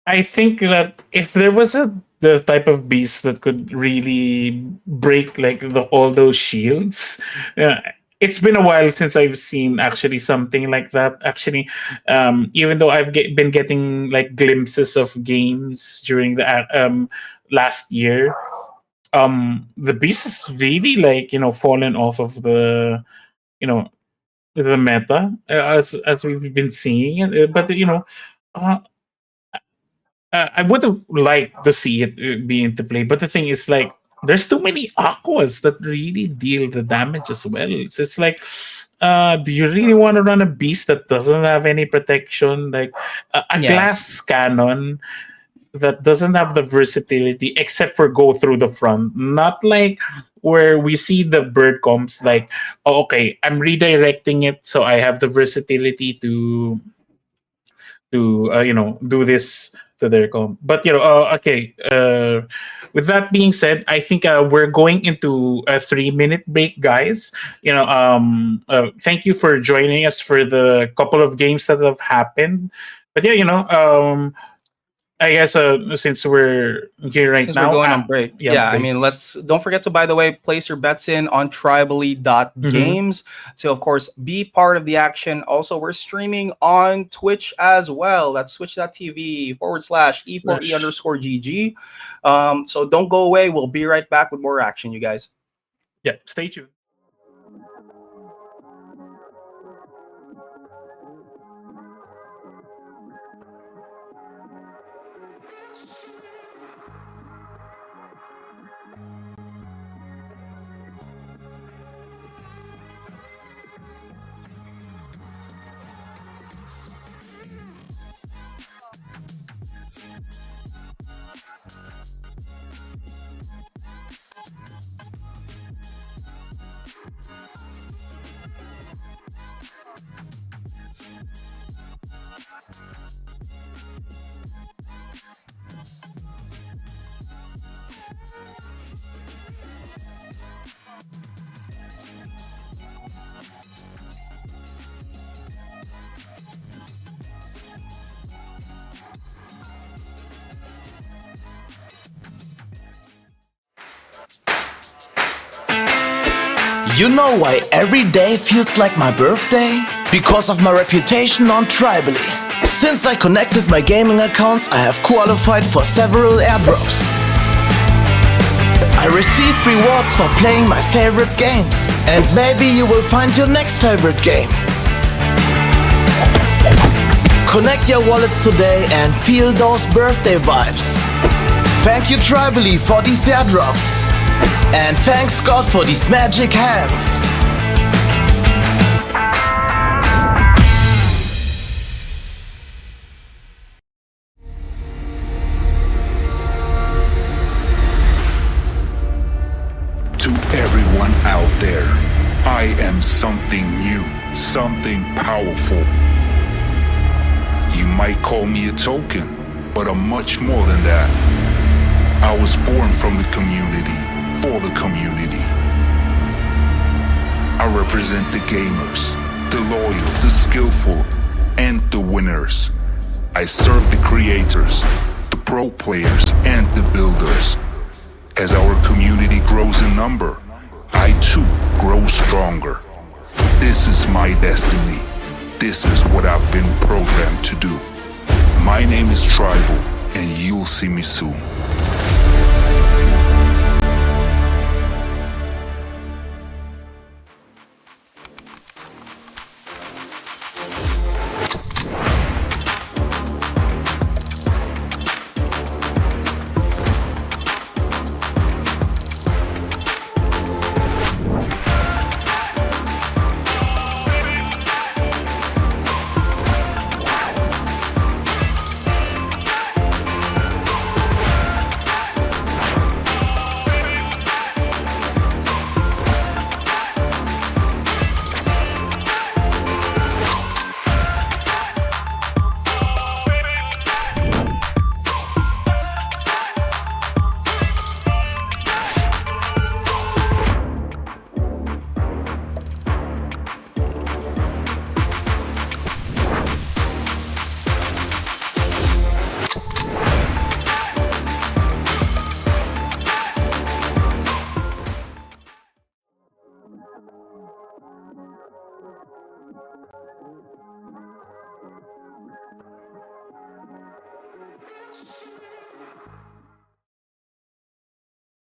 I think that if there was the type of beast that could really break like all those shields, it's been a while since I've seen actually something like that. Actually, even though been getting like glimpses of games during the last year, the beast is really like fallen off of you know the meta, as we've been seeing it. But uh, I would have liked to see it be into play, but the thing is, like, there's too many aquas that really deal the damage as well. It's like, do you really want to run a beast that doesn't have any protection, like a Yeah, glass cannon that doesn't have the versatility except for go through the front? Not like where we see the bird comps, like, oh, okay, I'm redirecting it, so I have the versatility to do this to their comp. But okay, with that being said, I think we're going into a 3-minute break, guys. Thank you for joining us for the couple of games that have happened. But yeah, I guess since we're here right since we're now, going on break, yeah, yeah, I break. mean, let's don't forget to, by the way, place your bets in on Mm-hmm. tribally.games to, of course, be part of the action. Also, we're streaming on Twitch as well. That's twitch.tv/E4E underscore GG. So don't go away. We'll be right back with more action, you guys. Yeah, stay tuned. You know why every day feels like my birthday? Because of my reputation on Tribally. Since I connected my gaming accounts, I have qualified for several airdrops. I received rewards for playing my favorite games. And maybe you will find your next favorite game. Connect your wallets today and feel those birthday vibes. Thank you Tribally for these airdrops. And thanks God for these magic hands. To everyone out there, I am something new, something powerful. You might call me a token, but I'm much more than that. I was born from the community, for the community. I represent the gamers, the loyal, the skillful, and the winners. I serve the creators, the pro players, and the builders. As our community grows in number, I too grow stronger. This is my destiny. This is what I've been programmed to do. My name is Tribal, and you'll see me soon.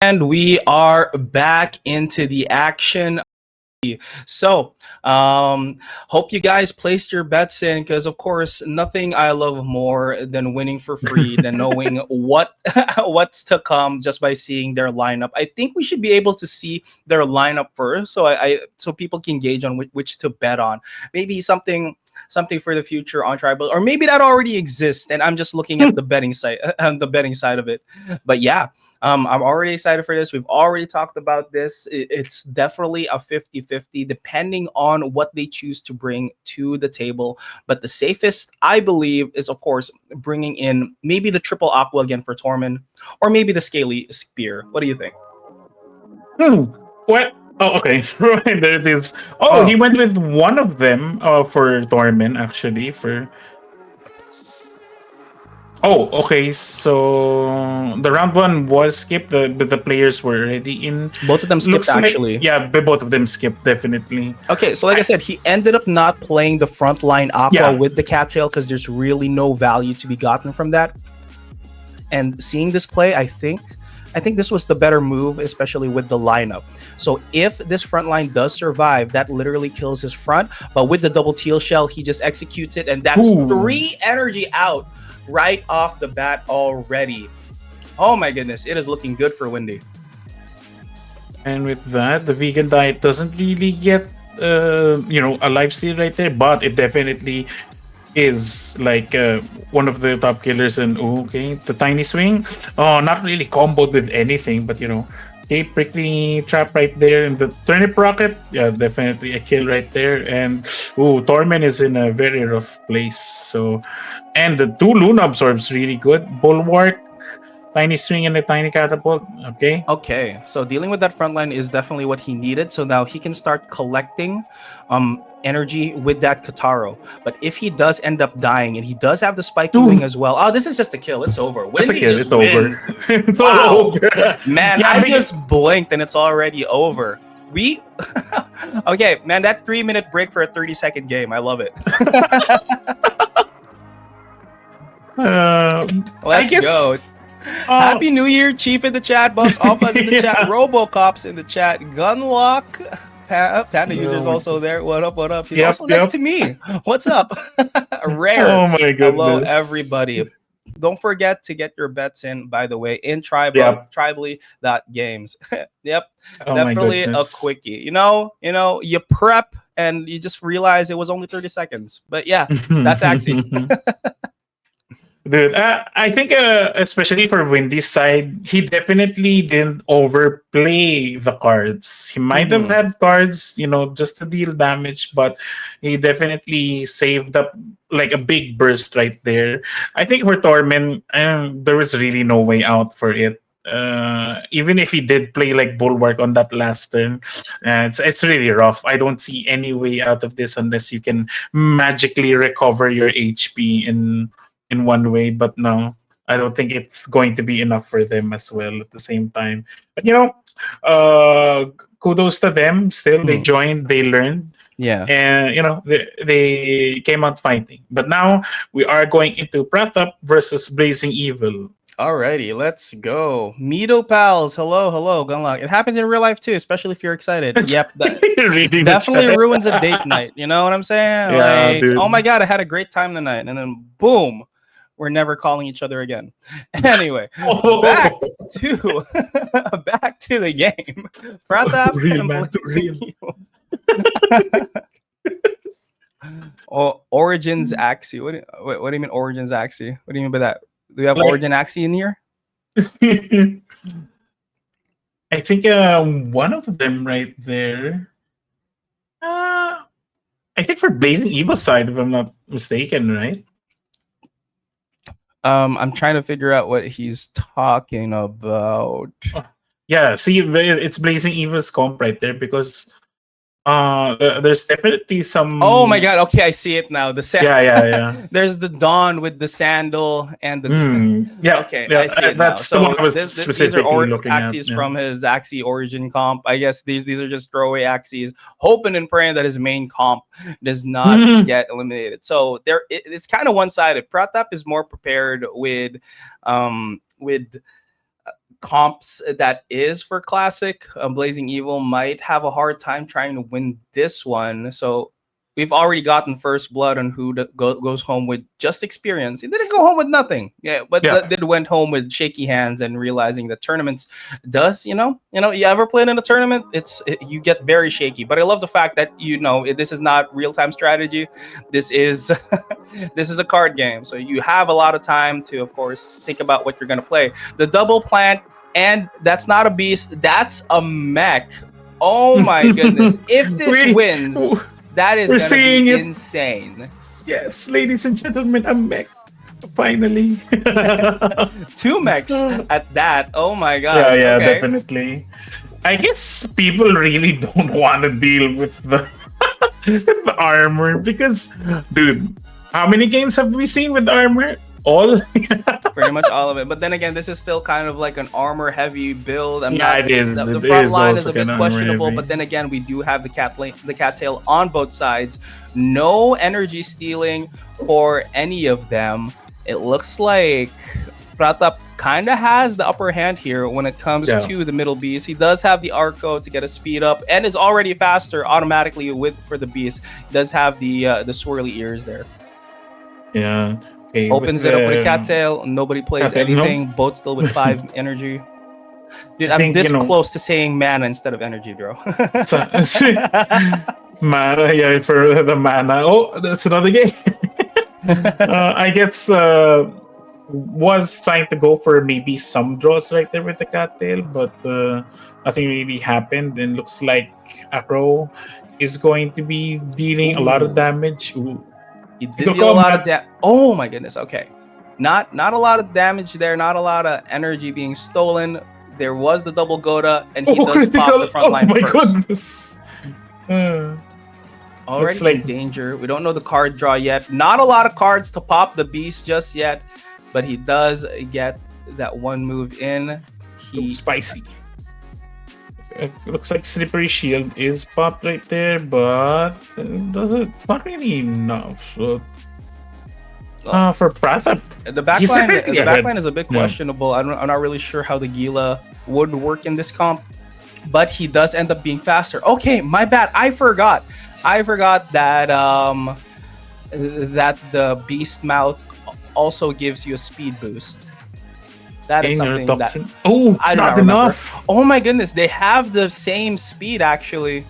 And we are back into the action. So, hope you guys placed your bets in because, of course, nothing I love more than winning for free than knowing what's to come just by seeing their lineup. I think we should be able to see their lineup first, so people can gauge on which to bet on. Maybe something for the future on Tribal, or maybe that already exists, and I'm just looking at the betting side of it. But yeah. I'm already excited for this. We've already talked about this. It's definitely a 50-50 depending on what they choose to bring to the table. But the safest, I believe, is, of course, bringing in maybe the triple Aqua again for Tormund, or maybe the Scaly Spear. What do you think? What? Oh, okay. There it is. Oh, he went with one of them for Torment, actually. Oh, okay. So the round one was skipped, but the players were already in. Both of them skipped, Looks like, actually. yeah, both of them skipped, definitely. Okay, so like I said, he ended up not playing the frontline Aqua Yeah. with the Cattail because there's really no value to be gotten from that. And seeing this play, I think this was the better move, especially with the lineup. So if this front line does survive, that literally kills his front. But with the double teal shell, he just executes it, and that's 3 energy out right off the bat already. Oh my goodness, it is looking good for Windy. And with that, the vegan diet doesn't really get a lifesteal right there, but it definitely is like one of the top killers. And okay, the tiny swing, not really comboed with anything, but okay, prickly trap right there, and the turnip rocket, yeah, definitely a kill right there. And Torment is in a very rough place. So, and the 2 Luna absorbs really good. Bulwark, tiny swing, and a tiny catapult. Okay, so dealing with that front line is definitely what he needed. So now he can start collecting energy with that Kataro. But if he does end up dying, and he does have the spiky wing as well, this is just a kill. It's over. It's a Windy kill. just It's wins. over. It's Wow. all over. Man, Yeah, I just blinked and it's already over. Okay, man, that 3-minute break for a 30-second game. I love it. Let's go. Happy New Year, Chief in the chat, Boss Alphas in the chat, Robocops in the chat, Gunlock, Panda users also there. What up, what up? He's also next to me. What's up? Rare. Oh my goodness. Hello, everybody. Don't forget to get your bets in, by the way, in tribally.games. Yep. Oh my Definitely a goodness. quickie. You prep and you just realize it was only 30 seconds. But yeah, that's Axie. Dude, I think especially for Windy's side, he definitely didn't overplay the cards. He might have had cards, just to deal damage, but he definitely saved up like a big burst right there. I think for Torment, there was really no way out for it. Even if he did play like Bulwark on that last turn, it's really rough. I don't see any way out of this unless you can magically recover your HP in one way. But no, I don't think it's going to be enough for them as well at the same time. But kudos to them. Still, they joined, they learned. Yeah. And they came out fighting. But now we are going into Pratap versus Blazing Evil. Alrighty, let's go. Mido pals, hello, Gunlock. It happens in real life too, especially if you're excited. Yep, that definitely ruins a date night. You know what I'm saying? Yeah, dude. Oh my god, I had a great time tonight, and then boom, we're never calling each other again. Anyway, back to the game. Pratap and Blazing Evil. Origins Axie. What do you mean Origins Axie? What do you mean by that? Do we have Origin Axie in here? I think one of them right there. I think for Blazing Evil side, if I'm not mistaken, right? I'm trying to figure out what he's talking about. Yeah, see, it's Blazing Evil's comp right there because there's definitely some. Oh my god! Okay, I see it now. The Yeah. There's the Dawn with the sandal and the. Yeah. Okay, yeah, I see it that's now. the one I was these specifically are looking at. Axies from his Axie Origin comp. I guess these are just throwaway Axies, hoping and praying that his main comp does not get eliminated. So it's kind of one-sided. Pratap is more prepared with comps that is for Classic, Blazing Evil might have a hard time trying to win this one. So we've already gotten first blood on who goes home with just experience. He didn't go home with nothing. Yeah, but Yeah. did went home with shaky hands and realizing that tournaments does, you ever played in a tournament? You get very shaky. But I love the fact that this is not real time strategy. This is this is a card game, so you have a lot of time to, of course, think about what you're gonna play. The double plant, and that's not a beast. That's a mech. Oh my goodness! If this wins. That is going to be insane. Yes, ladies and gentlemen, a mech. Finally. 2 mechs at that. Oh my god. Yeah, okay. definitely. I guess people really don't want to deal with the, the armor because, dude, how many games have we seen with armor? All? Pretty much all of it. But then again, this is still kind of like an armor heavy build. It is. The It front is line is also a bit kinda questionable, armor-heavy. but then again, we do have the cattail on both sides. No energy stealing for any of them. It looks like Pratap kind of has the upper hand here when it comes to the middle beast. He does have the Arco to get a speed up and is already faster automatically for the beast. He does have the swirly ears there. Yeah. Okay, Opens it up with a cattail. Nobody plays cattail, anything. Boat still with 5 energy. Dude, I'm think, this close to saying mana instead of energy, bro. Mana, yeah, for the mana. Oh, that's another game. I guess was trying to go for maybe some draws right there with the cattail, but nothing really happened. And looks like Acro is going to be dealing a lot of damage. Ooh. He did deal a lot of damage. Oh my goodness. Okay, not a lot of damage there. Not a lot of energy being stolen. There was the double Goda, and he does pop the front line first. Goodness. Already in danger. We don't know the card draw yet. Not a lot of cards to pop the beast just yet, but he does get that one move in. Spicy. It looks like Slippery Shield is popped right there, but it's not really enough. So, for Pratap, the backline is a bit questionable. I'm not really sure how the Gila would work in this comp, but he does end up being faster. Okay, my bad. I forgot that that the Beast Mouth also gives you a speed boost. That is something that it's not enough. Oh my goodness, they have the same speed actually,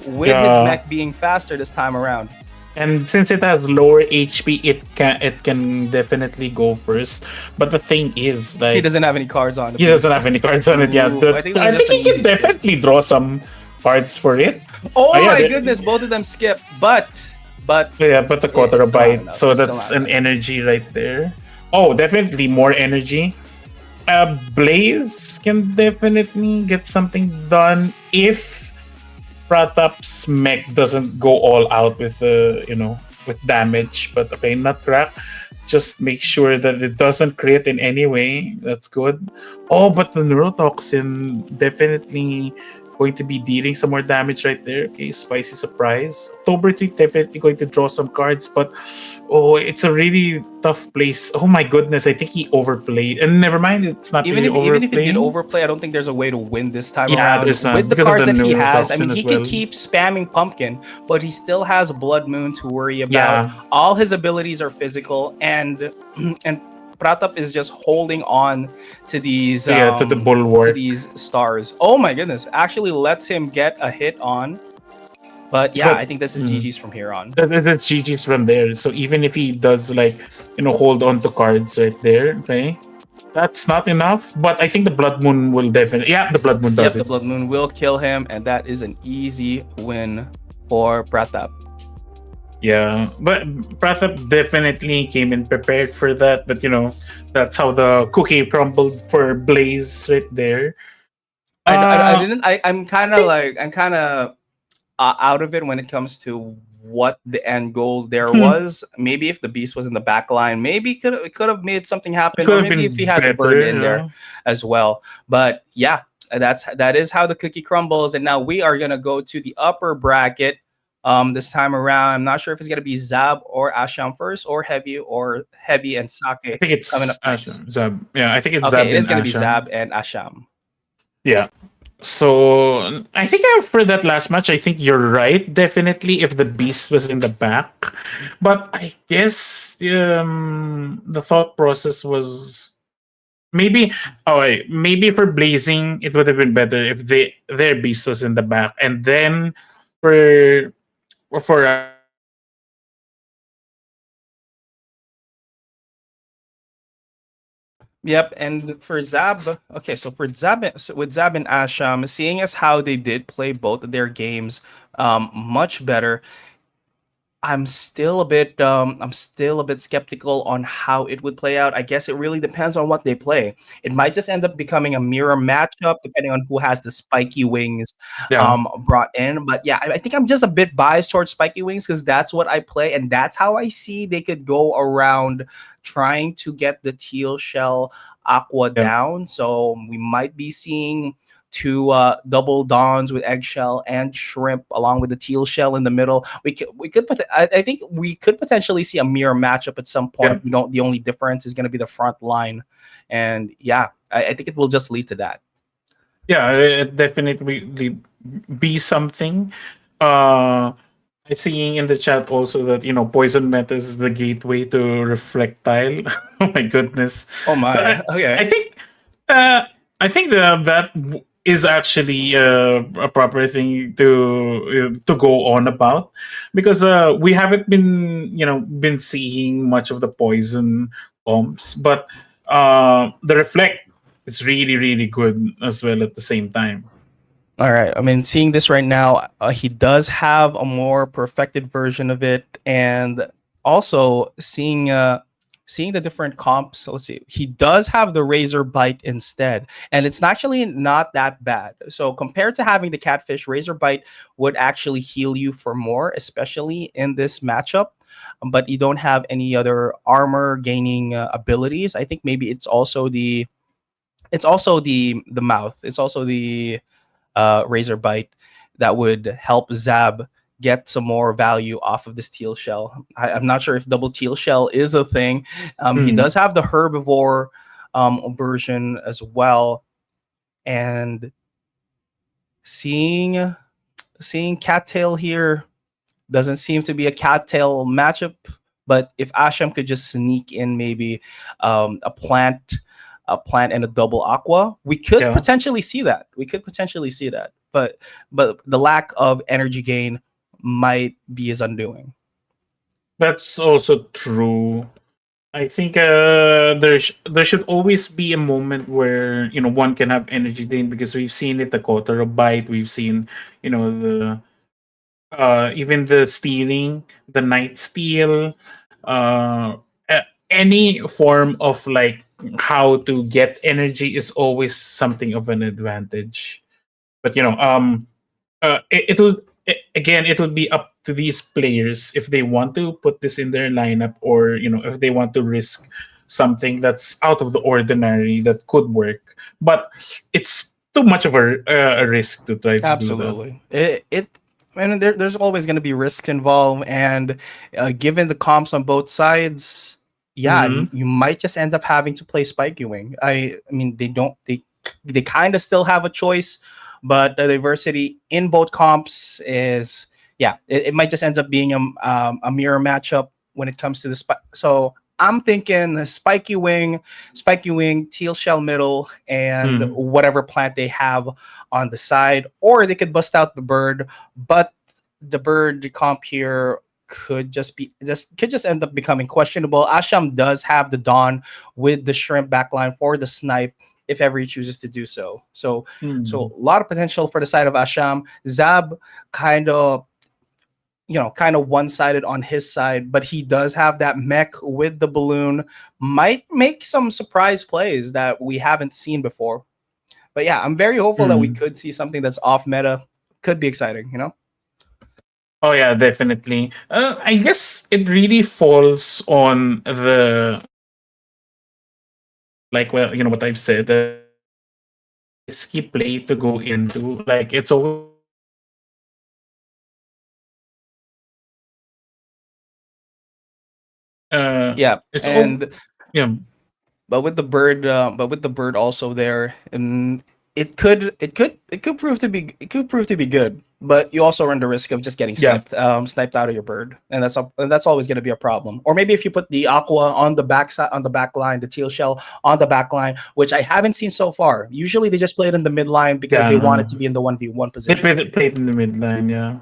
with his mech being faster this time around. And since it has lower HP, it can definitely go first. But the thing is, like, he doesn't have any cards on. He doesn't have any cards on it. Yeah, I think he can definitely draw some cards for it. Oh my goodness, both of them skip, but the quarter bite. So that's an energy right there. Oh, definitely more energy. Blaze can definitely get something done if Pratap's mech doesn't go all out with with damage. But okay, Nutcrack, just make sure that it doesn't crit in any way. That's good. Oh, but the Neurotoxin definitely going to be dealing some more damage right there. Okay, Spicy Surprise. October 3 definitely going to draw some cards, but it's a really tough place. Oh my goodness, I think he overplayed. And never mind, it's not even if he did overplay, I don't think there's a way to win this time around. There's not. With the cards that he has, I mean, he can keep spamming Pumpkin, but he still has Blood Moon to worry about. All his abilities are physical, and Pratap is just holding on to these to the bulwark, to these stars. Oh my goodness! Actually, lets him get a hit on. But I think this is GG's from here on. That's GG's from there. So even if he does hold on to cards right there, okay, that's not enough. But I think the Blood Moon will definitely. Yeah, the Blood Moon does it. The Blood Moon will kill him, and that is an easy win for Pratap. Yeah, but Pratap definitely came in prepared for that. But that's how the cookie crumbled for Blaze right there. I'm kind of out of it when it comes to what the end goal there was. Maybe if the beast was in the back line, maybe it could have made something happen, or maybe if he had the bird in there as well. But that is how the cookie crumbles. And now we are gonna go to the upper bracket. this time around. I'm not sure if it's gonna be Zab or Asham first, or Heavy and I Sake think coming it's up next. Zab. Yeah, I think it's Okay, Zab it is and gonna be Asham. Zab and Asham. Yeah. So I think for that last match, I think you're right. Definitely, if the Beast was in the back, but I guess the thought process was maybe. Oh, wait, maybe for Blazing, it would have been better if their Beast was in the back, and then for for Yep, and for Zab, okay, so for with Zab and Asham, seeing as how they did play both of their games much better, I'm still a bit skeptical on how it would play out. I guess it really depends on what they play. It might just end up becoming a mirror matchup depending on who has the spiky wings yeah, brought in. But yeah, I think I'm just a bit biased towards spiky wings because that's what I play, and that's how I see they could go around trying to get the teal shell aqua yeah, down. So we might be seeing two double dawns with eggshell and shrimp along with the teal shell in the middle. I think we could potentially see a mirror matchup at some yeah. point. We don't. The only difference is going to be the front line, and yeah, I think it will just lead to that. Yeah, it definitely be something. Uh, I seeing in the chat also that poison meta is the gateway to reflectile. Oh my goodness! Oh But my. I Okay. think uh, I think is actually a proper thing to go on about because we haven't been seeing much of the poison bombs, but the reflect is really good as well at the same time. All right. I mean, seeing this right now, he does have a more perfected version of it, and also seeing the different comps. So let's see. He does have the razor bite instead, and it's actually not that bad. So compared to having the catfish, razor bite would actually heal you for more, especially in this matchup. But you don't have any other armor gaining abilities. I think maybe it's also the mouth. It's also the razor bite that would help Zab get some more value off of this teal shell. I'm not sure if double teal shell is a thing. He Mm, does have the herbivore version as well, and seeing seeing cattail here doesn't seem to be a cattail matchup. But if Asham could just sneak in maybe um, a plant, a plant and a double aqua, we could yeah. potentially see that. We could potentially see that. But the lack of energy gain might be his undoing. That's also true. I think there should always be a moment where one can have energy drain because we've seen it the Kotaro bite, we've seen the even the stealing, the night steal, any form of like how to get energy is always something of an advantage. But again, it will be up to these players if they want to put this in their lineup, or if they want to risk something that's out of the ordinary that could work, but it's too much of a risk to try to do that. Absolutely. It and there's always going to be risks involved, and given the comps on both sides, yeah, Hmm. you might just end up having to play Spiky Wing. I mean, they kind of still have a choice, but the diversity in both comps is, yeah, it might just end up being a mirror matchup when it comes to the so I'm thinking Spiky Wing, Teal Shell middle, and Mm. whatever plant they have on the side, or they could bust out the bird. But the bird comp here could just end up becoming questionable. Asham does have the Dawn with the shrimp backline for the snipe if ever he chooses to do so. So Mm. a lot of potential for the side of Asham. Zab kind of kind of one-sided on his side, but he does have that mech with the balloon. Might make some surprise plays that we haven't seen before. But yeah, I'm very hopeful that we Mm. could see something that's off meta. Could be exciting. Oh yeah, definitely. I guess it really falls on the, like, well, what I've said, risky play to go into. Like, it's always Yeah, It's all and yeah. but with the bird also there, and it could prove to be good. But you also run the risk of just getting Yeah. sniped out of your bird, and that's always going to be a problem. Or maybe if you put the aqua on the back side, on the back line, the teal shell on the back line, which I haven't seen so far. Usually they just play it in the mid line because Yeah, they want it no. to be in the 1v1 They position. played in the mid line, yeah.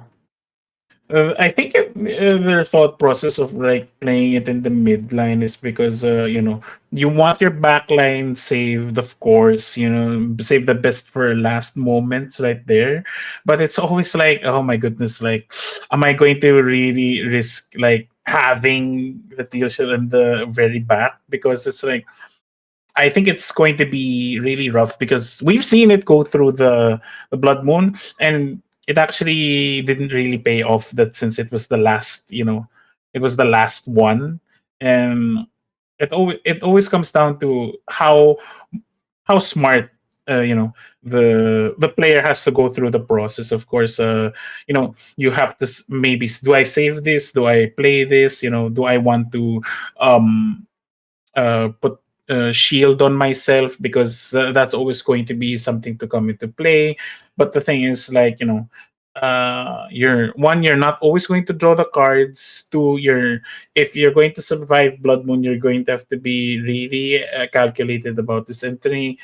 I think their thought process of like playing it in the mid line is because you want your back line saved, of course. Save the best for last moments right there. But it's always like, oh my goodness, like, am I going to really risk like having the teal shell in the very back? Because it's like I think it's going to be really rough because we've seen it go through the Blood Moon, and it actually didn't really pay off. That since it was the last, it was the last one, and it always comes down to how smart the player has to go through the process. Of course, you have to maybe do I save this? Do I play this? Do I want to um put shield on myself because that's always going to be something to come into play. But the thing is, like you're not always going to draw the cards. Two, if you're going to survive Blood Moon, you're going to have to be really calculated about this. And three,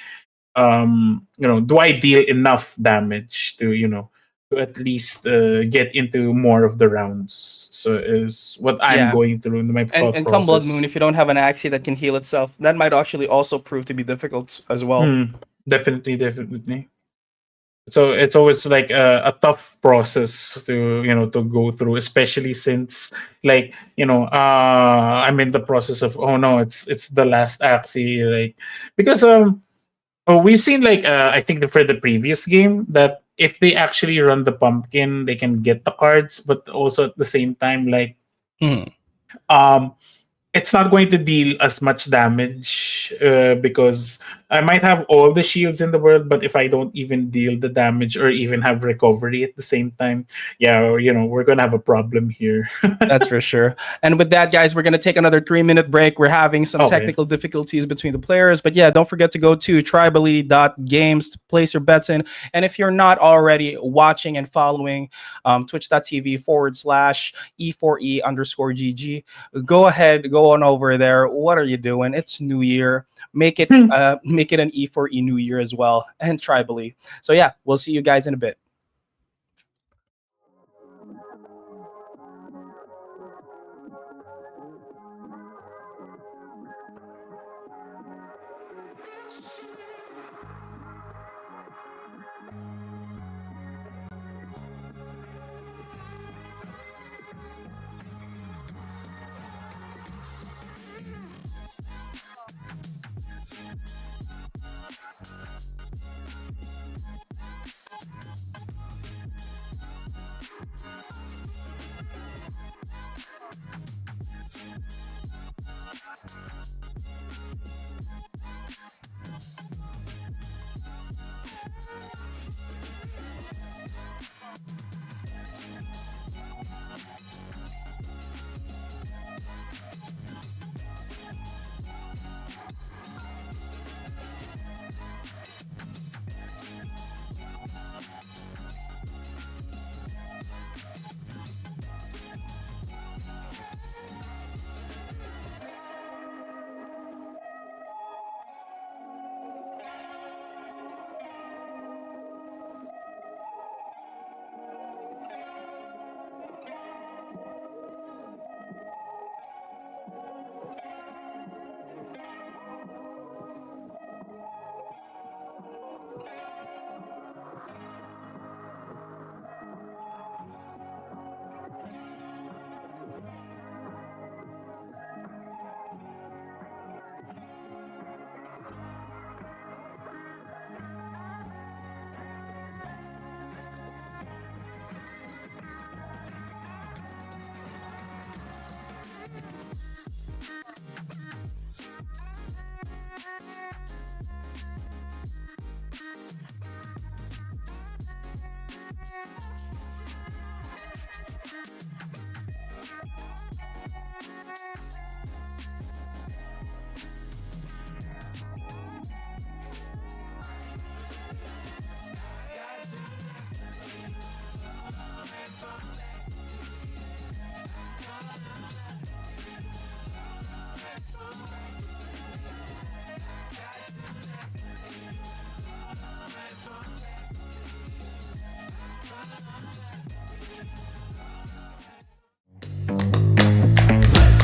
do I deal enough damage to at least get into more of the rounds? So is what I'm Yeah, going through in my thought and come Blood Moon, process. if you don't have an Axie that can heal itself, that might actually also prove to be difficult as well. Definitely, definitely. So it's always like a tough process to go through, especially since like I'm in the process of, oh no, it's the last axie, like because we've seen like I think for the previous game that if they actually run the pumpkin, they can get the cards, but also at the same time like Hmm. um it's not going to deal as much damage because I might have all the shields in the world, but if I don't even deal the damage or even have recovery at the same time, yeah, we're gonna have a problem here. That's for sure. And with that, guys, we're going to take another 3-minute break. We're having some Okay. technical difficulties between the players. But yeah, don't forget to go to tribally.games to place your bets in. And if you're not already watching and following twitch.tv/E4E_GG, go ahead, go on over there. What are you doing? It's New Year. Make it an E4E New Year as well. And tribally. So yeah, we'll see you guys in a bit.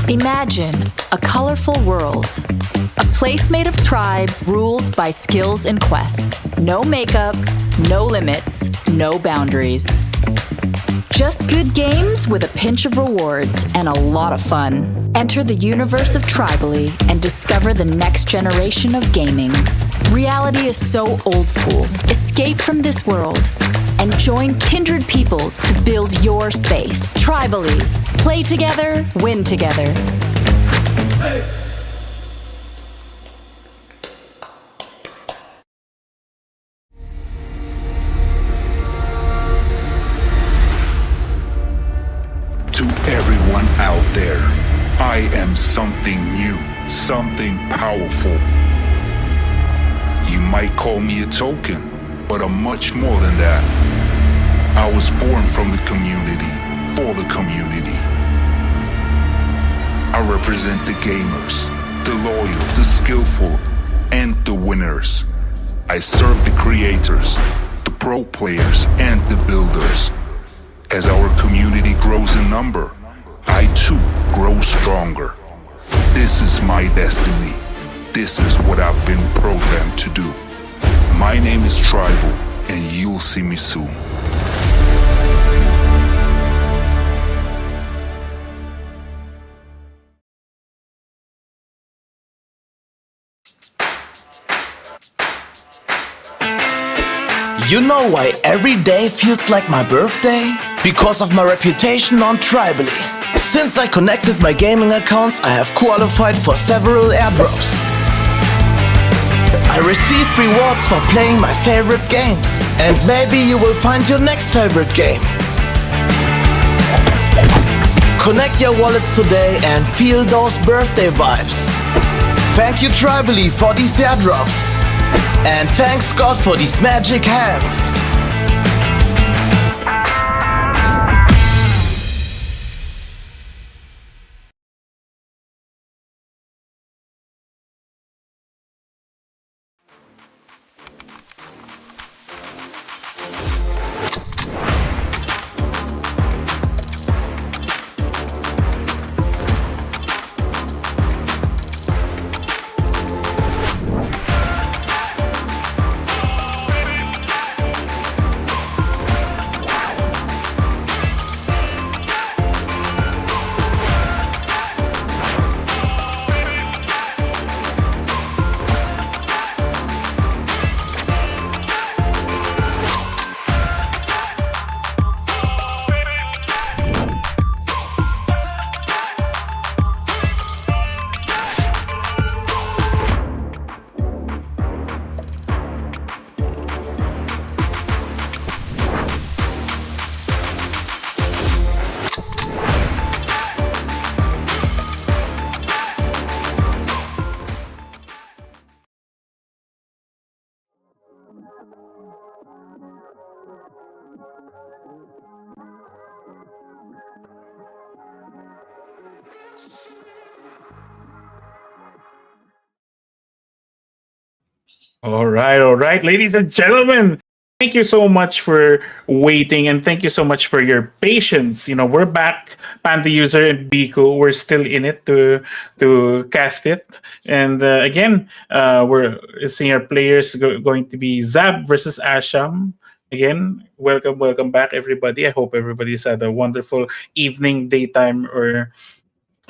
Imagine a colorful world. A place made of tribes ruled by skills and quests. No makeup, no limits, no boundaries. Just good games with a pinch of rewards and a lot of fun. Enter the universe of Tribally and discover the next generation of gaming. Reality is so old school. Escape from this world and join kindred people to build your space. Tribally. Play together, win together. To everyone out there, I am something new, something powerful. You might call me a token, but I'm much more than that. I was born from the community, for the community. I represent the gamers, the loyal, the skillful, and the winners. I serve the creators, the pro players, and the builders. As our community grows in number, I too grow stronger. This is my destiny. This is what I've been programmed to do. My name is Tribal, and you'll see me soon. You know why every day feels like my birthday? Because of my reputation on Tribally. Since I connected my gaming accounts, I have qualified for several airdrops. I receive rewards for playing my favorite games. And maybe you will find your next favorite game. Connect your wallets today and feel those birthday vibes. Thank you Tribally for these airdrops. And thanks God for these magic hands. All right, ladies and gentlemen. Thank you so much for waiting and thank you so much for your patience. You know, we're back, Panda User and Biku. We're still in it to cast it. And again, we're seeing our players going to be Zab versus Asham. Again, welcome back, everybody. I hope everybody's had a wonderful evening, daytime, or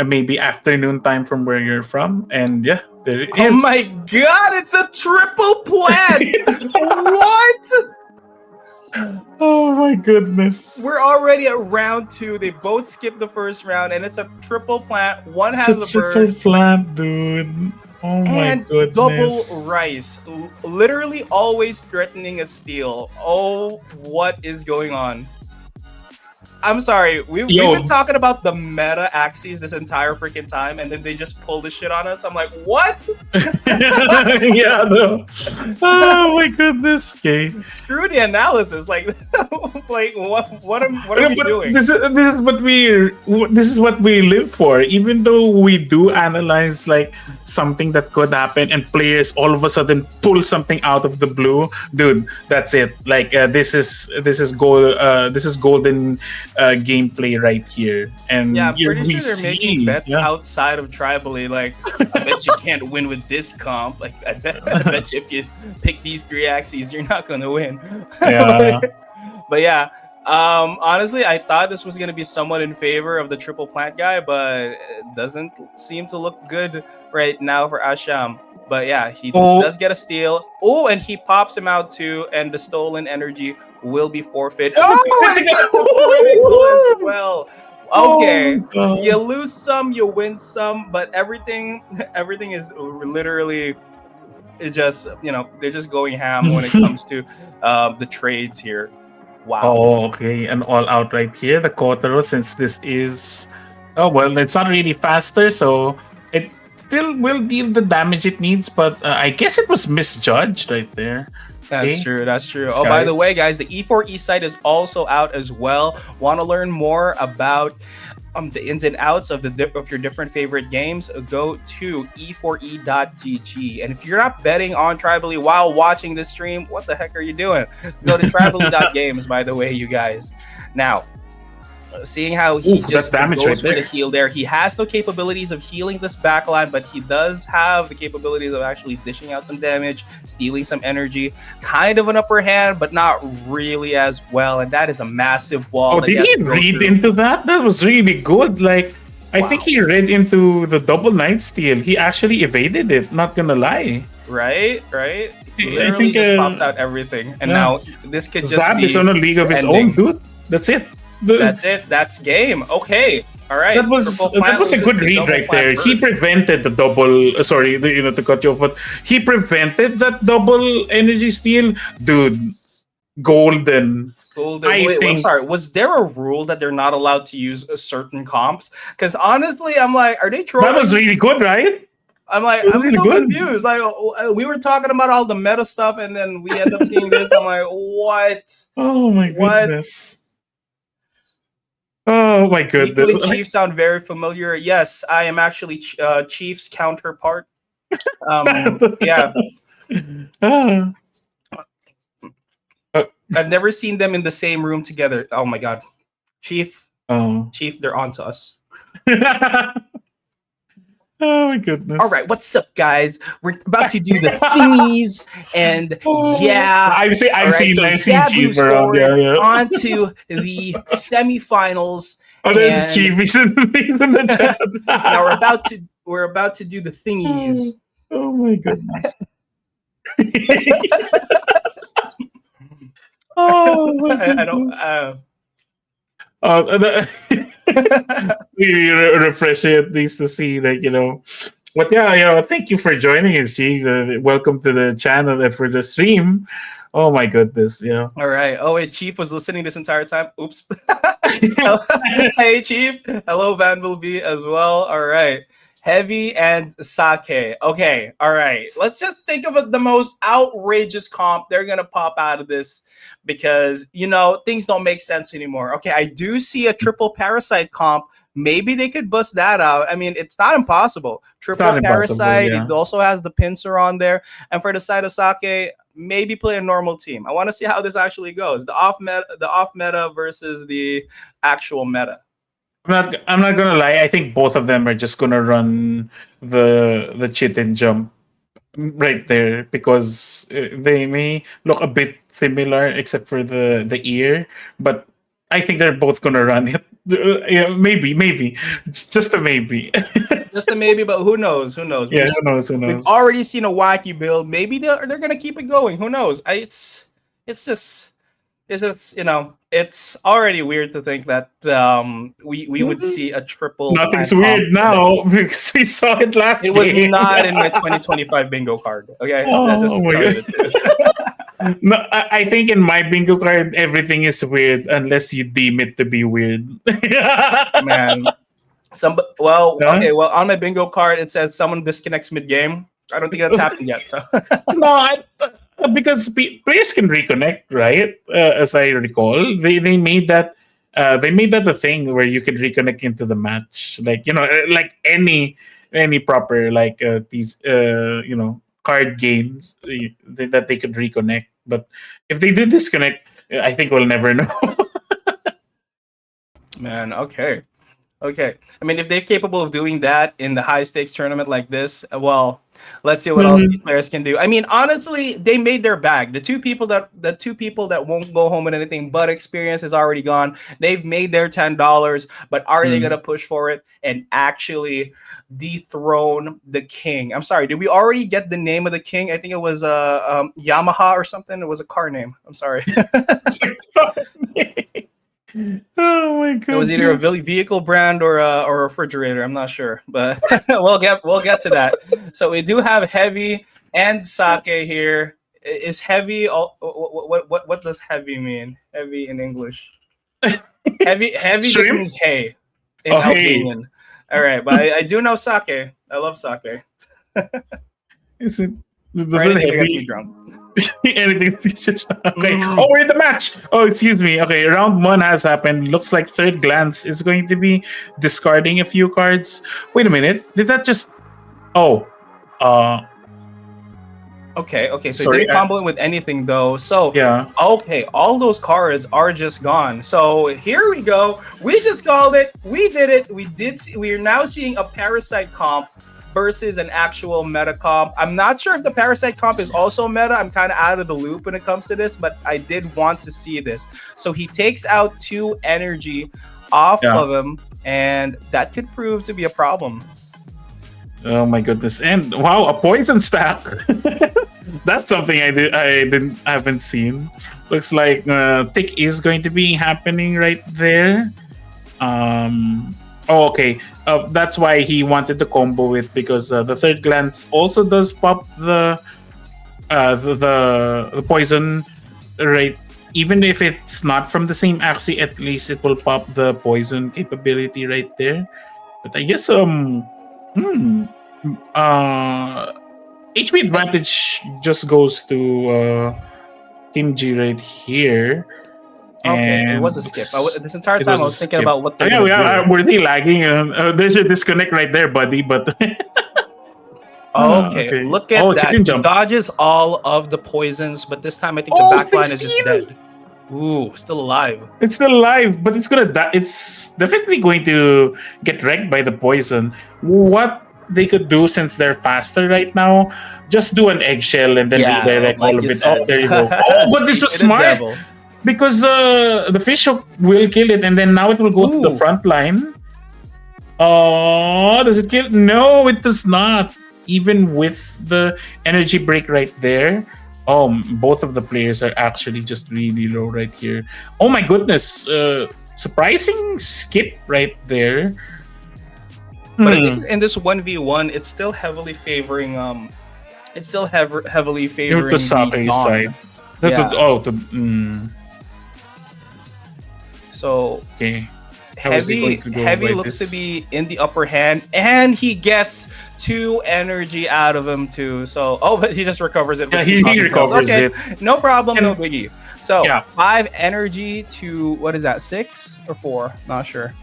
maybe afternoon time from where you're from. And yeah, there it is. Oh my god, it's a triple plant! What? Oh my goodness. We're already at round 2. They both skipped the first round, and it's a triple plant. One has It's a a triple bird plant, dude. Oh my and goodness. double rice. Literally always threatening a steal. Oh, what is going on? I'm sorry. We've been talking about the meta axes this entire freaking time, and then they just pull the shit on us. I'm like, what? Yeah, no. Oh my goodness. Okay. Screw the analysis. Like, like what are we doing? This is what we live for. Even though we do analyze like something that could happen, and players all of a sudden pull something out of the blue, dude. That's it. Like this is golden gameplay right here, and Yeah, I'm pretty we sure they're making see, bets yeah. outside of Tribally. Like, I bet you can't win with this comp. Like, I bet you if you pick these three axes, you're not gonna win. Yeah. But yeah, honestly, I thought this was gonna be somewhat in favor of the triple plant guy, but it doesn't seem to look good right now for Asham. But yeah, he Oh, does get a steal. Oh, and he pops him out too, and the stolen energy will be forfeit. oh, Oh, and he critical! gets a critical as well. Oh Okay, god. you lose some, you win some, but everything, everything is literally it just they're just going ham when it comes to the trades here. Wow. Oh, okay. And all out right here. The Kotaro, since this is. Oh, well, it's not really faster, so it still will deal the damage it needs, but I guess it was misjudged right there. That's Okay. true. That's true. This Oh, by the way, guy's. guys, the E4 East side is also out as well. Want to learn more about the ins and outs of of your different favorite games? Go to e4e.gg. And if you're not betting on Tribally while watching this stream, what the heck are you doing? Go to tribally.games, by the way, you guys. Now, seeing how he Ooh, just that damage goes right for the there. heal there. He has no capabilities of healing this backline, but he does have the capabilities of actually dishing out some damage, stealing some energy. Kind of an upper hand, but not really as well. And that is a massive wall Oh, that he did has he to go read through. into that? That was really good. Like, I think Wow. he read into the double night steal. He actually evaded it, not gonna lie. Right? Right? I Literally think, just pops out everything. And yeah. now this could just Zab is be on a league of the his own, ending. dude. That's it. That's it. That's game. Okay. All right. That was Triple plant a loses good the read double right plant there. He bird. prevented the double. Sorry, to cut you off, but he prevented that double energy steal, dude. Golden. Golden. I Wait, I'm think sorry. Was there a rule that they're not allowed to use a certain comps? Because honestly, I'm like, are they that was trolling? really good, right? I'm like, It was I'm really so good. confused. Like, we were talking about all the meta stuff, and then we end up seeing this. I'm like, what? Oh my What? goodness. Oh my goodness. Weekly Chiefs sound very familiar. Yes, I am actually Chiefs counterpart. Yeah, Ah. I've never seen them in the same room together. Oh my god, Chief, Oh. Chief, they're on to us. Oh my goodness. All right, what's up, guys? We're about to do the thingies, and yeah, I've seen all right. So I've seen Zab Chief moves around. forward Yeah, yeah. on to the semifinals, Oh, there's and Chief. He's in the chat. now we're about to do the thingies. Oh my goodness. Oh my goodness. I don't. We refresh it at least to see, like, But yeah, thank you for joining us, Chief. Welcome to the channel and for the stream. Oh my goodness, yeah. All right. Oh wait, Chief was listening this entire time. Oops. Hey, Chief. Hello, Vanville B as well. All right. Heavy and Sake. Okay. All right. Let's just think of the most outrageous comp they're gonna pop out of this, because things don't make sense anymore. Okay, I do see a triple parasite comp. Maybe they could bust that out. I mean, it's not impossible. Triple not impossible, parasite. yeah. It also has the pincer on there. And for the side of Sake, maybe play a normal team. I want to see how this actually goes. The off meta versus the actual meta. I'm not gonna lie. I think both of them are just gonna run the chit and jump right there, because they may look a bit similar except for the ear, but I think they're both gonna run it. Yeah, maybe, just a maybe. Just a maybe, but who knows? Who knows? Yeah, who knows? Who knows? We've already seen a wacky build. Maybe they're gonna keep it going. Who knows? It's just it's already weird to think that we would see a triple. Nothing's plant comp weird now because we saw it last. It was game. not in my 2025 bingo card. Okay, Oh, that's just my tell you God. the truth. No, I think in my bingo card everything is weird unless you deem it to be weird. Man, Huh? okay, well, on my bingo card it says someone disconnects mid game. I don't think that's happened yet. So No, because players can reconnect, right? As I recall, they made that a thing where you can reconnect into the match, like like any proper like these card games that they could reconnect. But if they do disconnect, I think we'll never know. Man, okay. Okay. I mean, if they're capable of doing that in the high stakes tournament like this, well, let's see what else these Mhm. players can do. I mean, honestly, they made their bag. The two people that won't go home with anything but experience is already gone. They've made their $10, but are they gonna Mm. push for it and actually dethrone the king? I'm sorry, did we already get the name of the king? I think it was Yamaha or something. It was a car name. I'm sorry. Oh my It was either a goodness. vehicle brand or a refrigerator. I'm not sure, but we'll get to that. So we do have heavy and sake here. Is heavy? What does heavy mean? Heavy in English. Heavy just Shrimp? means hay in Oh, hey. Albanian. All right, but I do know sake. I love sake Is it? or Does it anything that gets me heavy? drunk. Anything? Okay. Mm. Oh, we're in the match. Oh, excuse me. Okay, round one has happened. Looks like third glance is going to be discarding a few cards. Wait a minute. Did that just? Oh, uh, Okay, so it sorry. didn't combo it with anything though. So, Yeah. okay, all those cards are just gone. So here we go. We just called it. We did it. We are now seeing a parasite comp versus an actual meta comp. I'm not sure if the parasite comp is also meta. I'm kind of out of the loop when it comes to this, but I did want to see this. So he takes out 2 energy off Yeah. of him, and that could prove to be a problem. Oh my goodness! And wow, a poison stack. That's something I haven't seen. Looks like tick is going to be happening right there. Oh, okay. That's why he wanted to combo it because the third glance also does pop the poison, right? Even if it's not from the same axis, at least it will pop the poison capability right there. But I guess hmm, uh HP advantage just goes to Team G right here. Okay, it was And a skip. This entire it time was I a was thinking skip. about what Oh, they're yeah, gonna yeah, do. were they lagging? There's a disconnect right there, buddy. But Okay, okay. look at Oh, that. chicken He jump. dodges all of the poisons, but this time I think the Oh, back line is just 16! dead. Ooh, still alive. It's still alive, but it's gonna die. It's definitely going to get wrecked by the poison. What they could do, since they're faster right now, just do an eggshell and then Yeah, redirect all like of you it. Oh, said. there you go. Oh, but this Speak was to the smart devil. because the fish hook will kill it, and then now it will go to the Ooh, front line. Oh, does it kill? No, it does not. Even with the energy break right there. Oh, both of the players are actually just really low right here. Oh my goodness. Surprising skip right there. but I think Hmm. in this 1v1, it's still heavily favoring heavily You're to favoring the Sake's Dawn. side. Yeah. So Okay. How is he going to go Heavy by looks to this? be in the upper hand, and he gets 2 energy out of him too. So but he just recovers it Yeah, with he 2 Falcon Tails. recovers Okay, it. no problem, no And biggie. So yeah, 5 energy to what is that? 6 or 4? Not sure.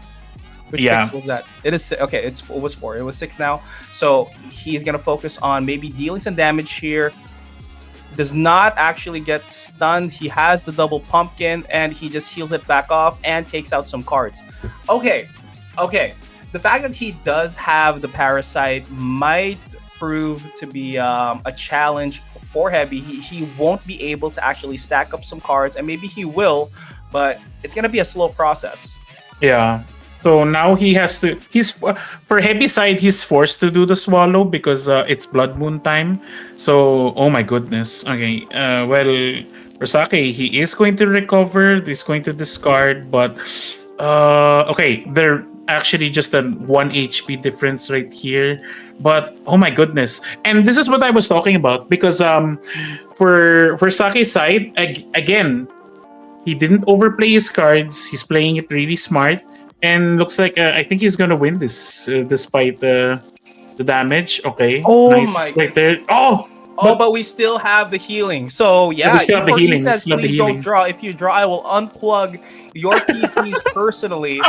Which yeah. pixel was that? It is okay. It was 4. It was 6 now. So he's gonna focus on maybe dealing some damage here. Does not actually get stunned. He has the double pumpkin and he just heals it back off and takes out some cards. Okay. The fact that he does have the parasite might prove to be a challenge for Heavy. He won't be able to actually stack up some cards, and maybe he will, but it's gonna be a slow process. Yeah. So now he has to. For heavy side. He's forced to do the swallow because it's blood moon time. So oh my goodness. Okay. Well, for Sake, he is going to recover. He's going to discard, but okay. They're actually just a 1 HP difference right here. But oh my goodness. And this is what I was talking about because for Sake's side again, he didn't overplay his cards. He's playing it really smart, and looks like I think he's gonna win this despite the damage. Okay, Oh nice my right god. there. Oh, Oh, but but we still have the healing. So yeah, we yeah, still have the he healing. We says, still have the please don't healing. draw. If you draw, I will unplug your PCs personally.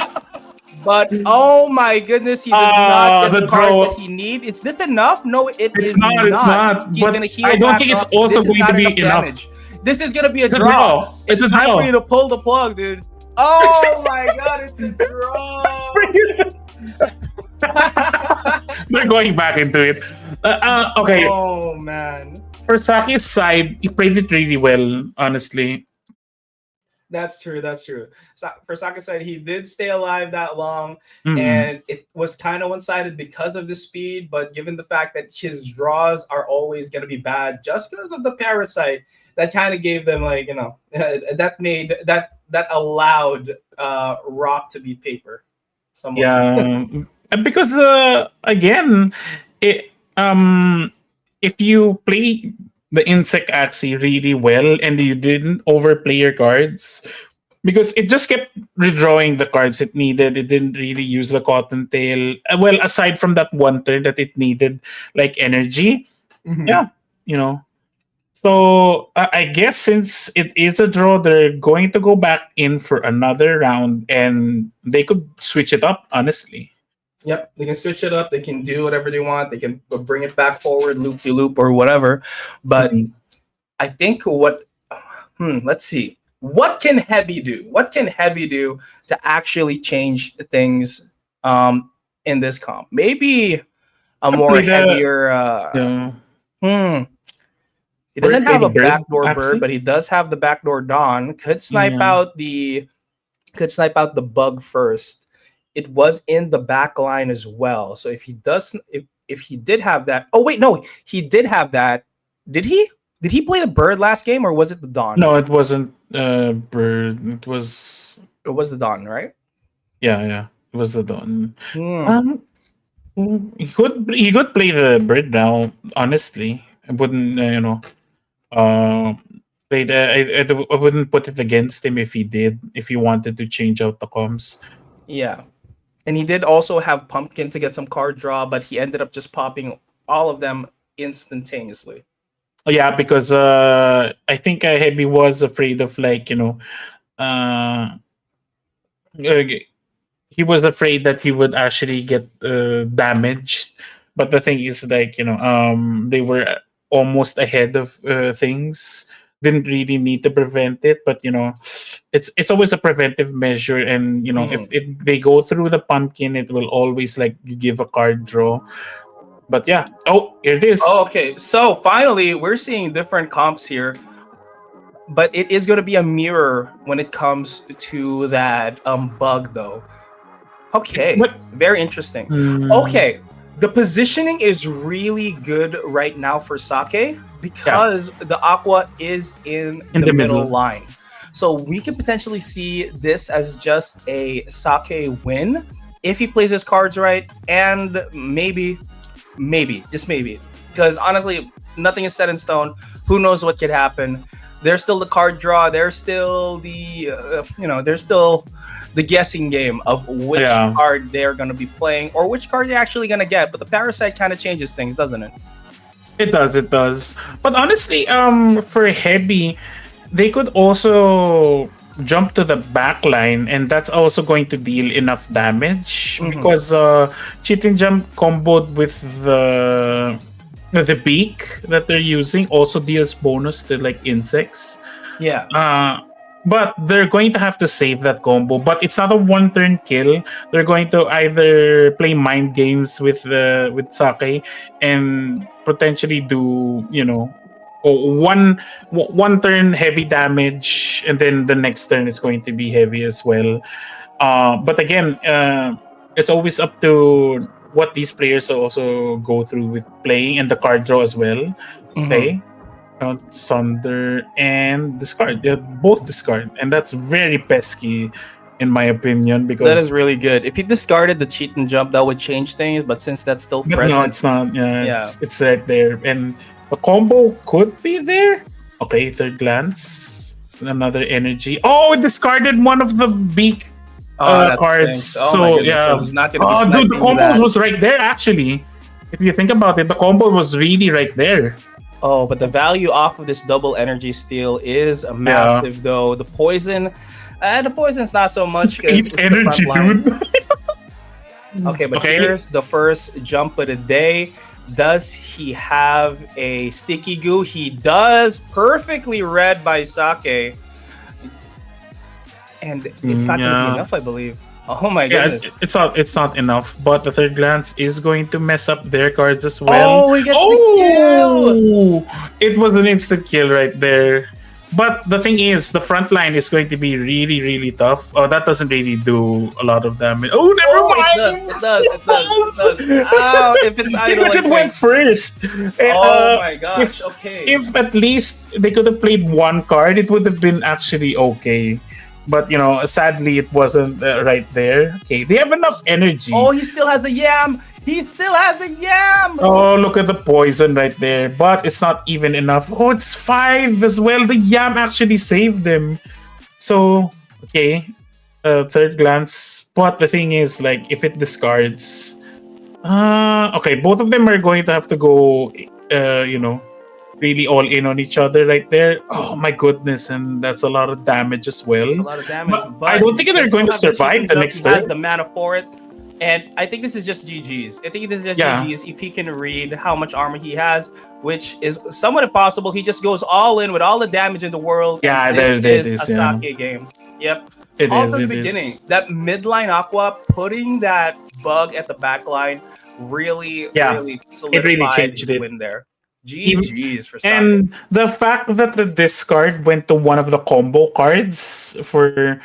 But oh my goodness, he does not get The the cards that draw. he needs. Is this enough? No, it It's is not. It's not. not. He's But gonna I heal don't back think it's up. also This is going to not enough be enough. damage. This is gonna be a It's a draw. draw. It's It's a time for you draw. to pull the plug, dude. Oh my god, it's a draw. They're going back into it. Okay, Oh man. for Saki's side, he played it really well, honestly. That's true. That's true. For Saka said he did stay alive that long, Mhm. and it was kind of one-sided because of the speed. But given the fact that his draws are always going to be bad, just because of the parasite, that kind of gave them like that made that allowed rock to be paper, somewhat. Yeah, because again, it if you play the insect axis really well and you didn't overplay your cards, because it just kept redrawing the cards it needed. It didn't really use the cottontail. Well, aside from that one turn that it needed, like energy. Mhm. Yeah, you know. So I guess since it is a draw, they're going to go back in for another round, and they could switch it up. Honestly, Yep, they can switch it up. They can do whatever they want. They can bring it back forward, loop de loop, or whatever. But Mhm. I think let's see. What can Heavy do? What can Heavy do to actually change things in this comp? Maybe a more play the heavier. uh, Hmm. He doesn't play have the a bird backdoor bird, axis. but he does have the backdoor Dawn. Yeah. Could snipe out the bug first. It was in the back line as well. So if he did have that. Oh wait, no, he did have that. Did he? Did he play the bird last game or was it the Dawn? No, it wasn't bird. It was It was the Dawn, right? yeah. It was the dawn. Hmm. Um, he could play the bird now. Honestly, I wouldn't uh play the I wouldn't put it against him if he did, if he wanted to change out the comms. Yeah. And he did also have Pumpkin to get some card draw, but he ended up just popping all of them instantaneously. Oh, yeah, because I think Heavy was afraid of uh, uh, he was afraid that he would actually get damaged. But the thing is, they were almost ahead of things. Didn't really need to prevent it, but it's always a preventive measure. And if Mhm. they go through the pumpkin, it will always like give a card draw. But yeah, oh, here it is. Oh, okay. So finally, we're seeing different comps here, but it is going to be a mirror when it comes to that bug, though. Okay, But very interesting. mm, Okay, the positioning is really good right now for Sake yeah, because the Aqua is in in the the middle middle. line. So we could potentially see this as just a Sake win if he plays his cards right, and maybe, just maybe. Because honestly, nothing is set in stone. Who knows what could happen? There's still the card draw. There's still there's still the guessing game of which Yeah. card they're going to be playing or which card they're actually going to get. But the parasite kind of changes things, doesn't it? It does, it does. But honestly, for Heavy, they could also jump to the back line, and that's also going to deal enough damage Mhm. because cheating jump comboed with the beak that they're using also deals bonus to like insects. Yeah. But they're going to have to save that combo. But it's not a one turn kill. They're going to either play mind games with Sake and potentially do one turn heavy damage, and then the next turn is going to be heavy as well. But again, it's always up to what these players also go through with playing and the card draw as well. Mhm. Okay, Sunder and discard. They both discard, and that's very pesky, in my opinion. That is Because, really good. If he discarded the cheat and jump, that would change things. But since that's still but no, present, it's not. Yeah, yeah. it's right there, and the combo could be there. Okay, third glance, another energy. Oh, it discarded one of the beak Oh, that cards. stinks. Oh my So goodness. So yeah, he's not gonna be dude, the sniping you combos that. was right there actually. If you think about it, the combo was really right there. Oh, but the value off of this double energy steal is Yeah. massive, though. The poison's not so much because Eight it's the front energy, line. dude. Okay, but Okay. here's the first jump of the day. Does he have a sticky goo? He does. Perfectly read by Sake. and it's not going to be Yeah. enough, I believe. Oh my Yeah, goodness. it's not enough, but the third glance is going to mess up their cards as well. Oh, he gets the kill. Oh, it was an instant kill right there. But the thing is, the front line is going to be really, really tough. Oh, that doesn't really do a lot of damage. Oh, never Oh, it does. mind. It does. It does. It does. Oh, if it's idle, Because I it went think. first. Oh my gosh. If Okay. if at least they could have played one card, it would have been actually okay. But sadly, it wasn't right there. Okay, they have enough energy. Oh, he still has a yam. He still has a yam. Oh, look at the poison right there. But it's not even enough. Oh, it's 5 as well. The yam actually saved them. So, okay. Third glance. But the thing is, like, if it discards. Okay, both of them are going to have to go, really all in on each other right there. Oh my goodness, and that's a lot of damage as well. It's a lot of damage, But I don't think they're going to survive the next He has turn. the mana for it, and I think this is just GG's. I think this is just Yeah. GG's if he can read how much armor he has, which is somewhat impossible. He just goes all in with all the damage in the world. Yeah, and this that is is, a yeah. sake game. Yep. It All is, from the it is. beginning. That midline Aqua putting that bug at the back line really, Yeah, really solidified changed his it. win there. Even- GG's for Sake. And the fact that the discard went to one of the combo cards for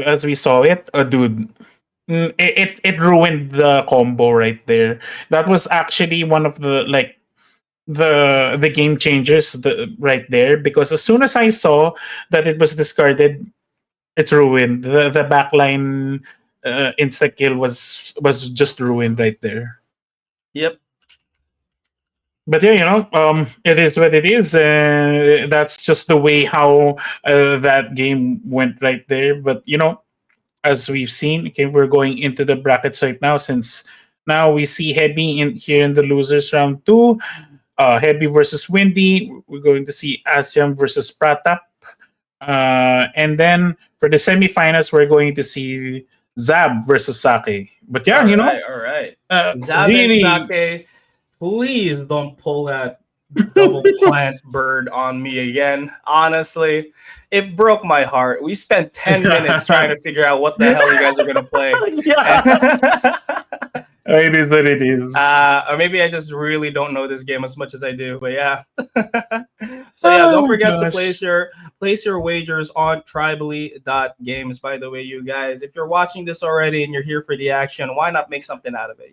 as we saw it, dude, it ruined the combo right there. That was actually one of the the game changers right there, because as soon as I saw that it was discarded, it's ruined. The backline insta kill was just ruined right there. Yep. But yeah, it is what it is. That's just the way how that game went right there. But as we've seen, okay, we're going into the brackets right now, since now we see Heavy in here in the losers round 2. Heavy versus Windy. We're going to see Asiam versus Pratap. And then for the semifinals, we're going to see Zab versus Sake. But yeah, All right. Zab really, and Sake, please don't pull that double plant bird on me again. Honestly, it broke my heart. We spent 10 minutes trying to figure out what the hell you guys are going to play. yeah, it is what it is. Or maybe I just really don't know this game as much as I do. But yeah. So yeah, don't forget to place your wagers on tribally.games. By the way, you guys, if you're watching this already and you're here for the action, why not make something out of it,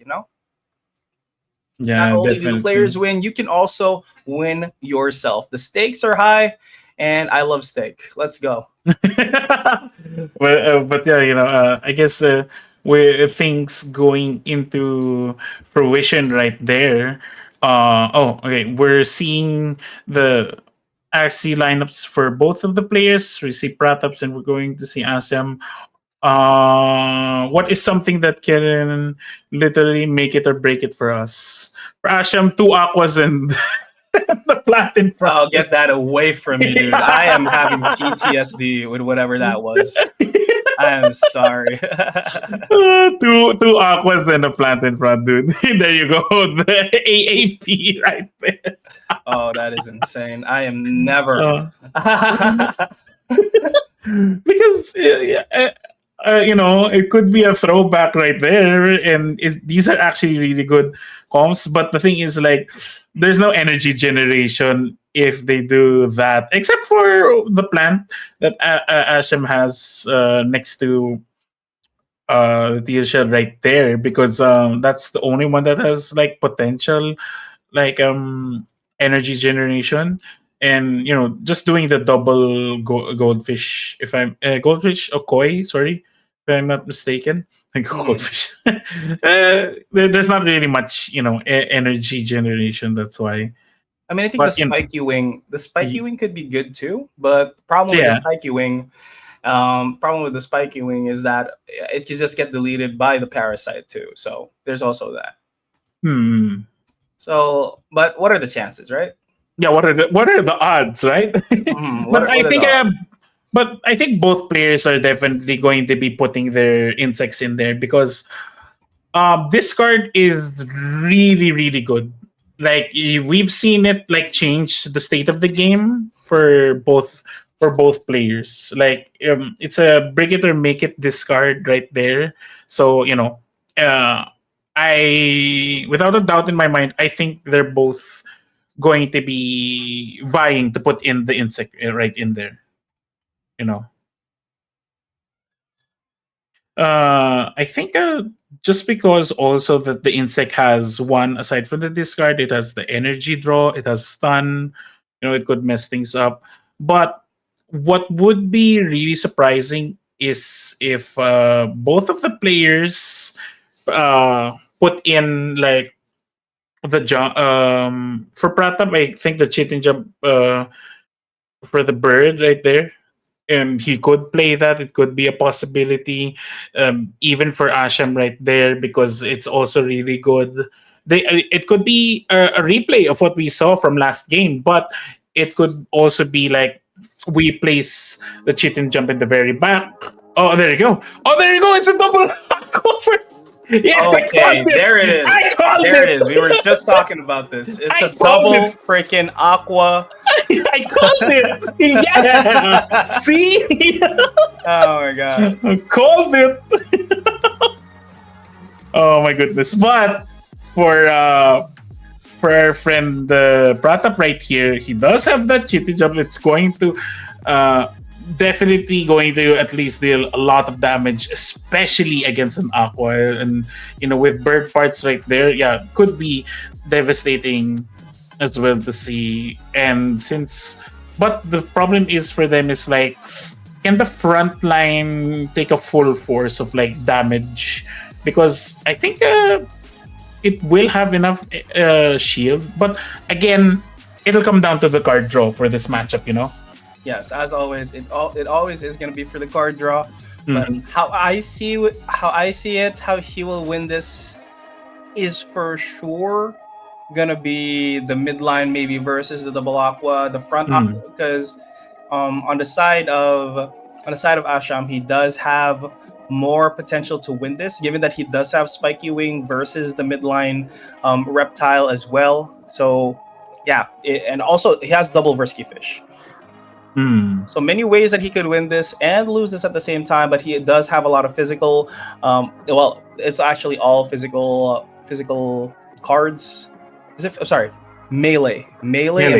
Yeah, Not only do definitely. the players win, you can also win yourself. The stakes are high, and I love steak. Let's go. but yeah, I guess with things going into fruition right there. Okay, we're seeing the Axie lineups for both of the players. We see Prataps, and we're going to see Asam. What is something that can literally make it or break it for us? For Asham, 2 aquas and the plant in front. I'll get that away from me, dude. I am having PTSD with whatever that was. I am sorry. Two aquas and a plant in front, dude. There you go. The AAP right there. Oh, that is insane. I am never. Because it could be a throwback right there, and these are actually really good comps. But the thing is, like, there's no energy generation if they do that, except for the plant that Asham has next to the teal shell right there, because that's the only one that has like potential, like energy generation. And just doing the double goldfish, if I'm goldfish or koi, sorry, if I'm not mistaken, I think goldfish. There's not really much energy generation, that's why. I mean, I think But, the spiky wing could be good too. But the problem with the spiky wing, is that it can just get deleted by the parasite too. So there's also that. So, but what are the chances, right? Yeah, what are the odds, right? But I think both players are definitely going to be putting their insects in there, because this card is really, really good. Like, we've seen it like change the state of the game for both for both players. Like it's a break it or make it discard right there. So uh, I without a doubt in my mind, I think they're both going to be vying to put in the insect right in there. You know, I think just because also that the insect has one aside from the discard, it has the energy draw, it has stun. It could mess things up. But what would be really surprising is if both of the players put in like the jump for Pratap. I think the cheating jump for the bird right there, and he could play that. It could be a possibility, even for Asham right there, because it's also really good. It could be a replay of what we saw from last game, but it could also be like we place the cheat and jump in the very back. Oh, there you go. Oh, there you go. It's a double cover. Yes, I Okay, called it. there it is. I called There it. it is. We were just talking about this. It's I a called double it. freaking aqua. I called it. Yeah. See? Oh my god. I called it. Oh my goodness. But for our friend Pratap right here, he does have that cheaty jump. It's going to definitely going to at least deal a lot of damage, especially against an aqua. And with bird parts right there, yeah, could be devastating as well to see. And but the problem is for them is like, can the front line take a full force of like damage? Because I think it will have enough shield, but again, it'll come down to the card draw for this matchup. Yes, as always, it always is going to be for the card draw. But Mhm. how I see it, how he will win this is for sure gonna be the midline maybe versus the double aqua, the front aqua, because on the side of Asham, he does have more potential to win this, given that he does have spiky wing versus the midline reptile as well. So yeah, and also he has double Versky fish. So many ways that he could win this and lose this at the same time, but he does have a lot of physical. Well, it's actually all physical cards. I'm sorry, melee and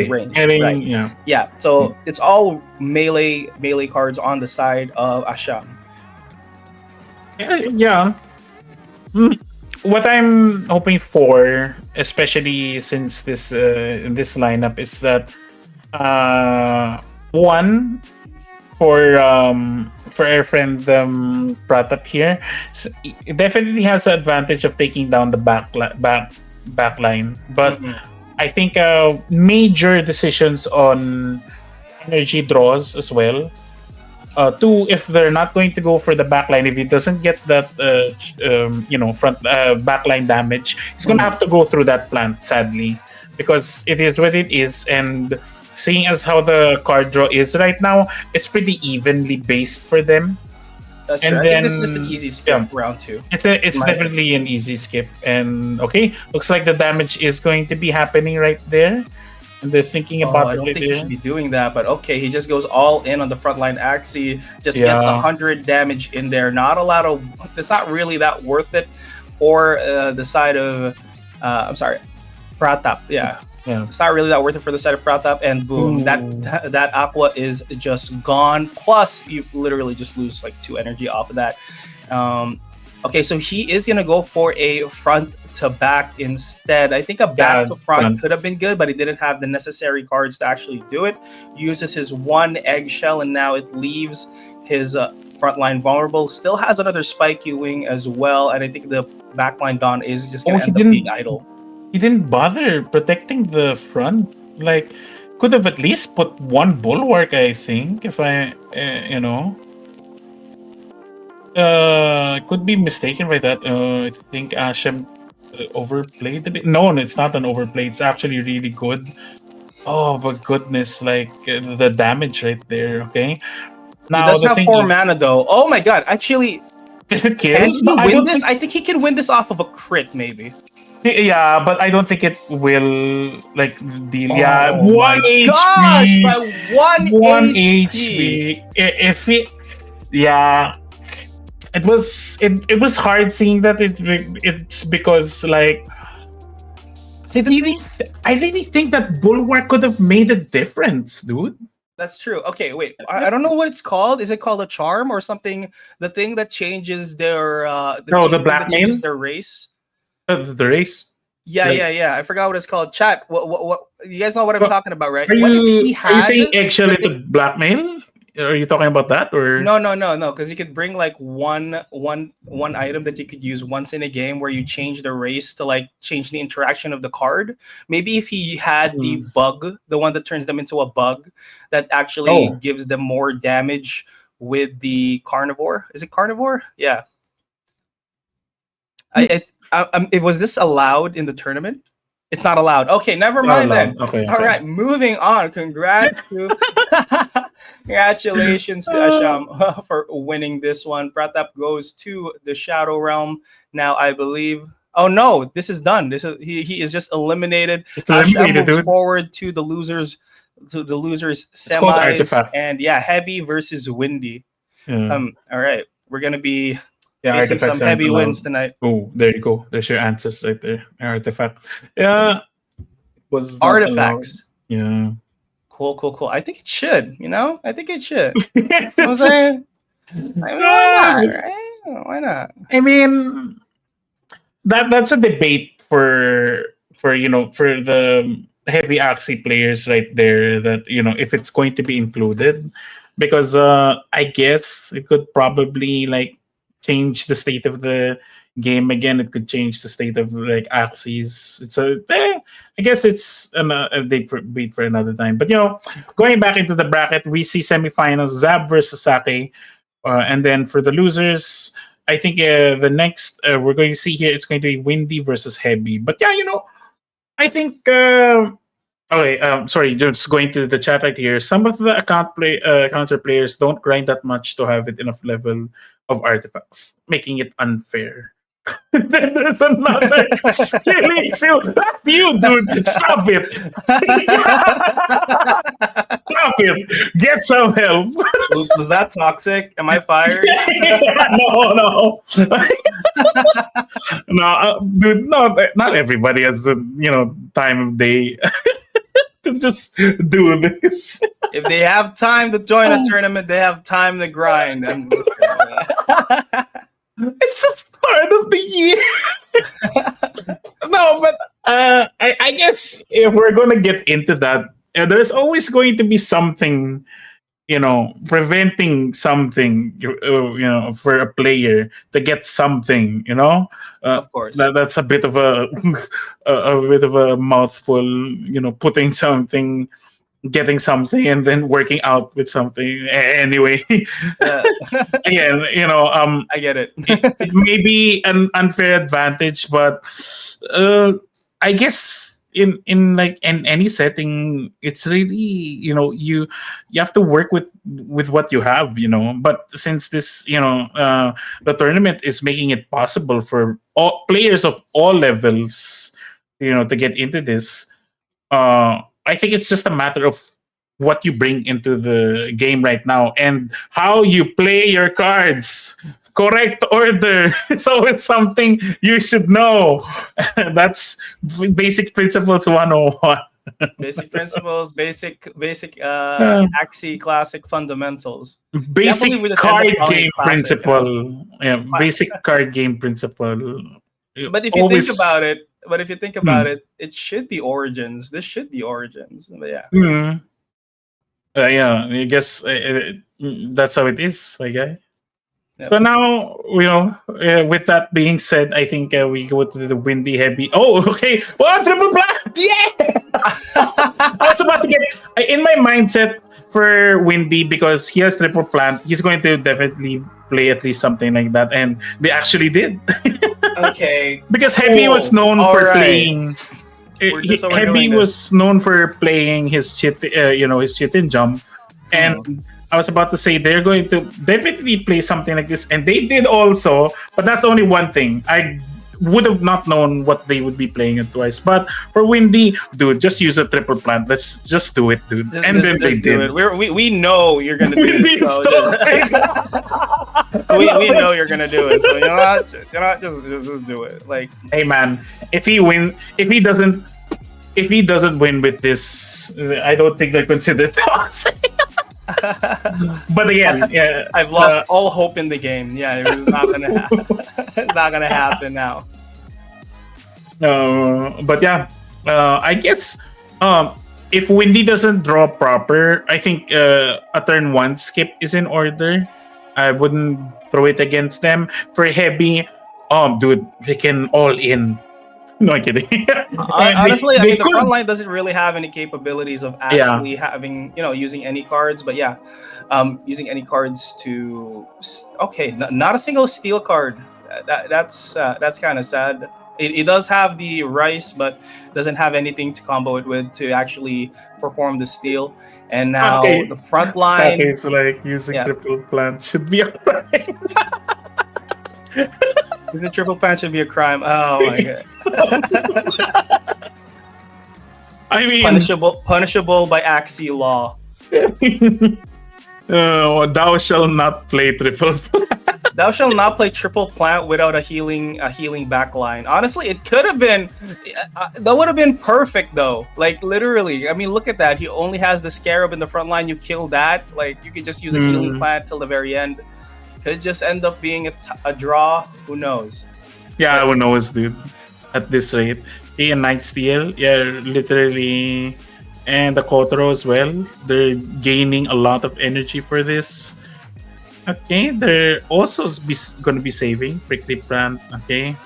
range. Melee, Right. yeah. Yeah. So it's all melee cards on the side of Asham. Yeah. What I'm hoping for, especially since this lineup, is that one for our friend Pratap here, it definitely has the advantage of taking down the back line, but I think major decisions on energy draws as well. Two, if they're not going to go for the backline, if he doesn't get that front backline damage, he's gonna have to go through that plant, sadly, because it is what it is. And seeing as how the card draw is right now, it's pretty evenly based for them. That's And true. I then- think this is just an easy skip round 2. It's My- definitely an easy skip. And okay, looks like the damage is going to be happening right there. And they're thinking about I it don't right think he there. should be doing that, but okay, he just goes all in on the frontline axie, just gets Yeah. 100 damage in there. Not a lot of, it's not really that worth it for the side of, I'm sorry, Pratap. Yeah, Yeah. it's not really that worth it for the side of Pratap, and boom, Ooh. that aqua is just gone. Plus, you literally just lose like 2 energy off of that. Okay, so he is gonna go for a front to back instead. I think a back to front could have been good, but he didn't have the necessary cards to actually do it. Uses his 1 eggshell, and now it leaves his front line vulnerable. Still has another spiky wing as well, and I think the backline Dawn is just gonna end up being idle. He didn't bother protecting the front. Like, could have at least put 1 bulwark, I think, if I, could be mistaken by that. I think Asham overplayed a bit. No, it's not an overplay. It's actually really good. Oh, but goodness, like the damage right there. Okay. He does have 4 mana though. Oh my god! Actually, Is it can kills? he win this? I think he can win this off of a crit, maybe. Yeah, but I don't think it will like deal. Yeah, Oh one my gosh, HP, by one one HP. HP. If it, yeah, it was hard seeing that. It's because like See, the thing, I really think that Bulwark could have made a difference, dude. that's true. Okay, wait. I don't know what it's called. Is it called a charm or something? The thing that changes their No, the thing that changes blackmail, their race. the race. Yeah, Like, yeah, yeah. I forgot what it's called. Chat. What? You guys know what I'm Well, talking about, right? are What if he you had saying eggshell the into thing? blackmail? Are you talking about that or? No, no, no, no. Because you could bring like one item that you could use once in a game where you change the race to like change the interaction of the card. Maybe if he had the Hmm. bug, the one that turns them into a bug, that actually Oh, gives them more damage with the carnivore. Is it carnivore? Yeah. Was this allowed in the tournament? It's not allowed. Okay, never not mind then. allowed. Okay, All okay. right, moving on. Congratulations to Asham for winning this one. Pratap goes to the Shadow Realm. Now I believe. Oh no, this is done. This is he is just eliminated. Just Asham eliminated, moves dude. forward to the losers It's called semis, artifact. and yeah, heavy versus windy. Yeah, All right, we're gonna be yeah. facing some Artifacts aren't heavy wins allowed. tonight. Oh, there you go. There's your answers right there. Artifact. Yeah, was not allowed. Artifacts. Yeah. Cool, cool, cool. I think it should, I think it should. It's You know what I'm just- saying? I mean, why not, right? Why not? I mean, that's a debate for the heavy axi players right there, that if it's going to be included, because I guess it could probably like change the state of the game again. It could change the state of like axes. I guess it's a debate for another time. But going back into the bracket, we see semifinals: Zab versus Sake. And then for the losers, I think the next we're going to see here, it's going to be Windy versus Heavy. But yeah, I think. Okay, sorry, just going to the chat right here. Some of the counter players don't grind that much to have it enough level of artifacts, making it unfair. Then there's another skill issue. That's you, dude. Stop it. Stop it. Get some help. Oops, was that toxic? Am I fired? No, no, dude. Not everybody has the time of day to just do this. If they have time to join a tournament, they have time to grind. I'm just It's the start of the year. No, but I guess if we're gonna get into that, there's always going to be something, preventing something, for a player to get something, of course. that's a bit of a bit of a mouthful, putting something, getting something, and then working out with something. Anyway, again, I get it. it may be an unfair advantage, but I guess in like in any setting, it's really you have to work with what you have, but since this the tournament is making it possible for all players of all levels to get into this. I think it's just a matter of what you bring into the game right now and how you play your cards. Correct order. So it's something you should know. That's basic principles 101. Basic principles, basic Uh, Axie classic fundamentals. Basic believe we just ended card calling it game classic. principle. Yeah, basic card game principle. But if you Always- think about it, it should be Origins. This should be Origins. But yeah. Hmm. Yeah, I guess that's how it is, my guy. Yep. So now, with that being said, I think we go to the Windy Heavy. Oh, okay. Oh, triple black! Yeah! I was about to get in my mindset for Windy, because he has triple plant. He's going to definitely play at least something like that, and they actually did. Okay. Because Heavy was known All for right. playing. That's how we're Heavy doing was known for playing his chit, his chit and jump, and I was about to say they're going to definitely play something like this, and they did also. But that's only one thing. would have not known what they would be playing it twice. But for Windy, dude, just use a triple plant. Let's just do it, dude. And then they Just do did. it. We know you're gonna do Windy it. So we know you're gonna do it. So just do it. Like, Hey man, if he doesn't win with this, I don't think they're considered toxic. But again, yeah, I've lost all hope in the game. Yeah, it was not gonna not gonna happen now. But yeah, I guess if Windy doesn't draw proper, I think a turn one skip is in order. I wouldn't throw it against them. For heavy, dude, they can all in. No, I'm kidding. Honestly, I they mean, the could- front line doesn't really have any capabilities of actually having, using any cards. But yeah, using any cards to not a single steel card. That's kind of sad. It does have the rice, but doesn't have anything to combo it with to actually perform the steal. And now the front line. Sake's like using triple plant should be alright. Is a triple plant should be a crime? Oh my god! I mean, punishable by Axie law. Thou shall not play triple plant. Thou shall not play triple plant without a healing backline. Honestly, it could have been. That would have been perfect though. Like literally, I mean, look at that. He only has the scarab in the front line. You kill that. Like you could just use a healing plant till the very end. Could just end up being a draw. Who knows? Yeah, who knows, dude. At this rate, and Night Steel, yeah, literally, and the Kotaro as well. They're gaining a lot of energy for this. Okay, they're also going to be saving Prickly Plant. Okay,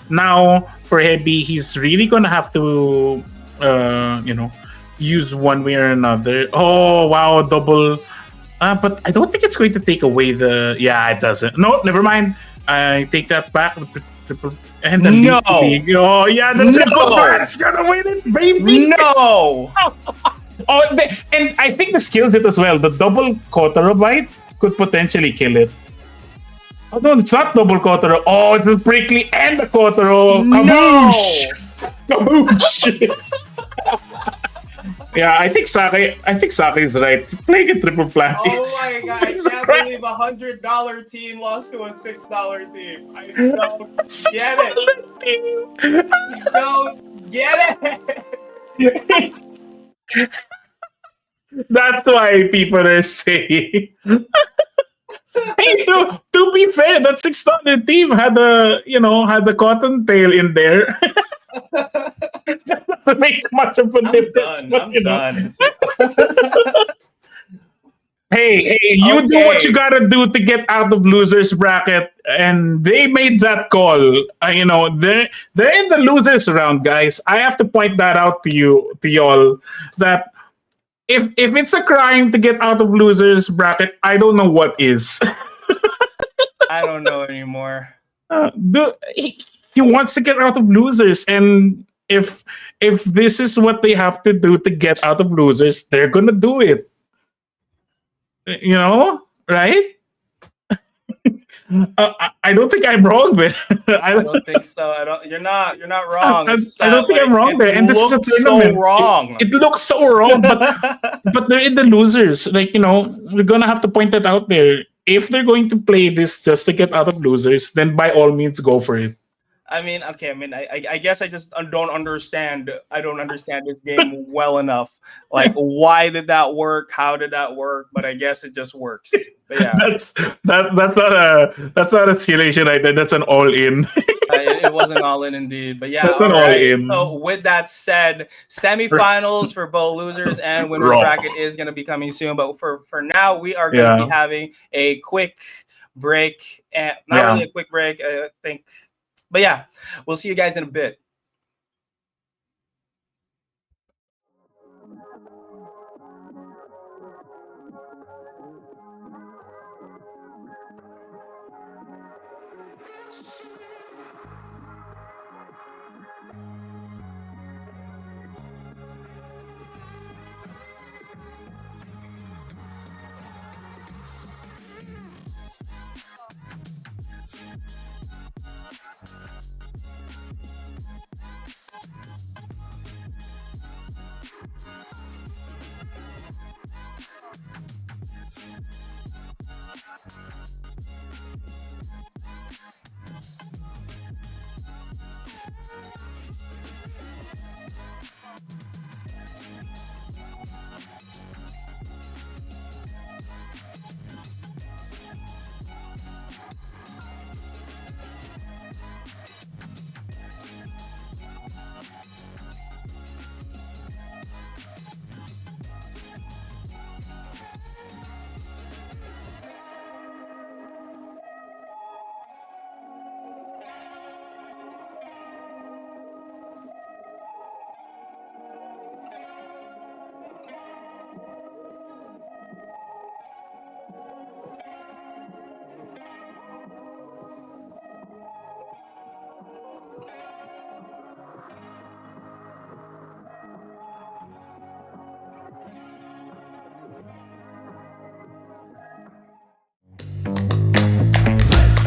now for Heavy, he's really going to have to, use one way or another. Oh wow, double. But I don't think it's going to take away the. Yeah, it doesn't. No, never mind. I take that back. And then oh yeah, the triple plant's gonna win it, baby. No. And I think the skills it as well. The double Kotaro bite could potentially kill it. Oh no, it's not double Kotaro. Oh, it's the Prickly and the Kotaro. Kaboosh! Kaboosh! Yeah, I think Sake is right. Playing a triple plant. Oh my god! I can't believe $100 team lost to a $6 team. I don't get it. I don't get it. That's why people are saying. Hey, to be fair, that $6 team had the cottontail in there. That doesn't make much of a difference. I'm done. Hey, you do what you gotta do to get out of losers bracket, and they made that call. They're in the losers round, guys. I have to point that out to y'all that if it's a crime to get out of losers bracket, I don't know what is. I don't know anymore. He wants to get out of losers, and if this is what they have to do to get out of losers, they're gonna do it. Right? I don't think I'm wrong there. I don't think so. You're not wrong. I don't think I'm wrong there. And this is a tournament. So wrong. It looks so wrong, but they're in the losers. We're gonna have to point that out there. If they're going to play this just to get out of losers, then by all means go for it. I mean, okay. I mean, I guess I just don't understand. I don't understand this game well enough. Like, why did that work? How did that work? But I guess it just works. But yeah, that's not a simulation right there. That's an all in. It wasn't all in indeed. But yeah, that's an all in. So with that said, semifinals for both losers and winners bracket is going to be coming soon. But for now, we are going to be having a quick break, and not really a quick break. I think. But yeah, we'll see you guys in a bit.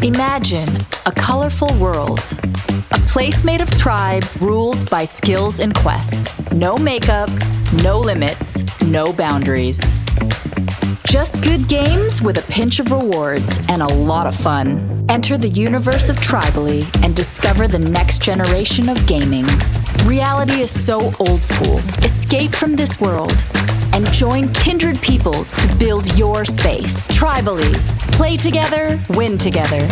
Imagine a colorful world. A place made of tribes ruled by skills and quests. No makeup, no limits, no boundaries. Just good games with a pinch of rewards and a lot of fun. Enter the universe of Tribally and discover the next generation of gaming. Reality is so old school. Escape from this world and join kindred people to build your space. Tribally. Play together, win together.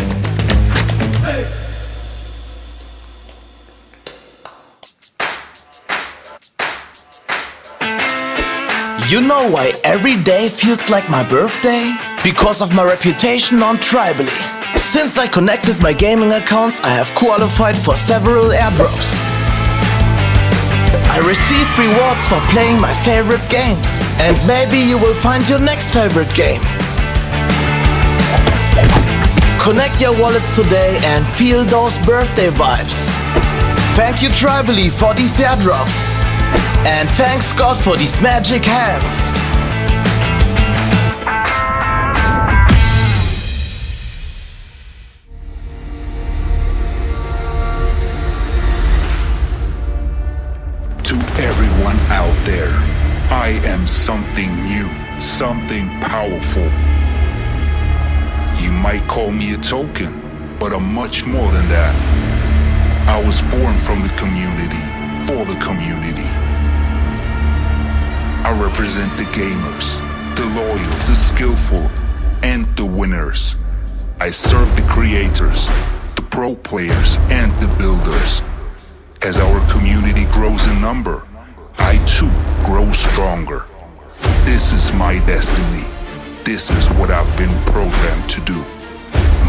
You know why every day feels like my birthday? Because of my reputation on Tribally. Since I connected my gaming accounts, I have qualified for several airdrops. I receive rewards for playing my favorite games. And maybe you will find your next favorite game. Connect your wallets today and feel those birthday vibes. Thank you Tribally for these airdrops. And thanks God for these magic hands. To everyone out there, I am something new, something powerful. You might call me a token, but I'm much more than that. I was born from the community, for the community. I represent the gamers, the loyal, the skillful, and the winners. I serve the creators, the pro players, and the builders. As our community grows in number, I too grow stronger. This is my destiny. This is what I've been programmed to do.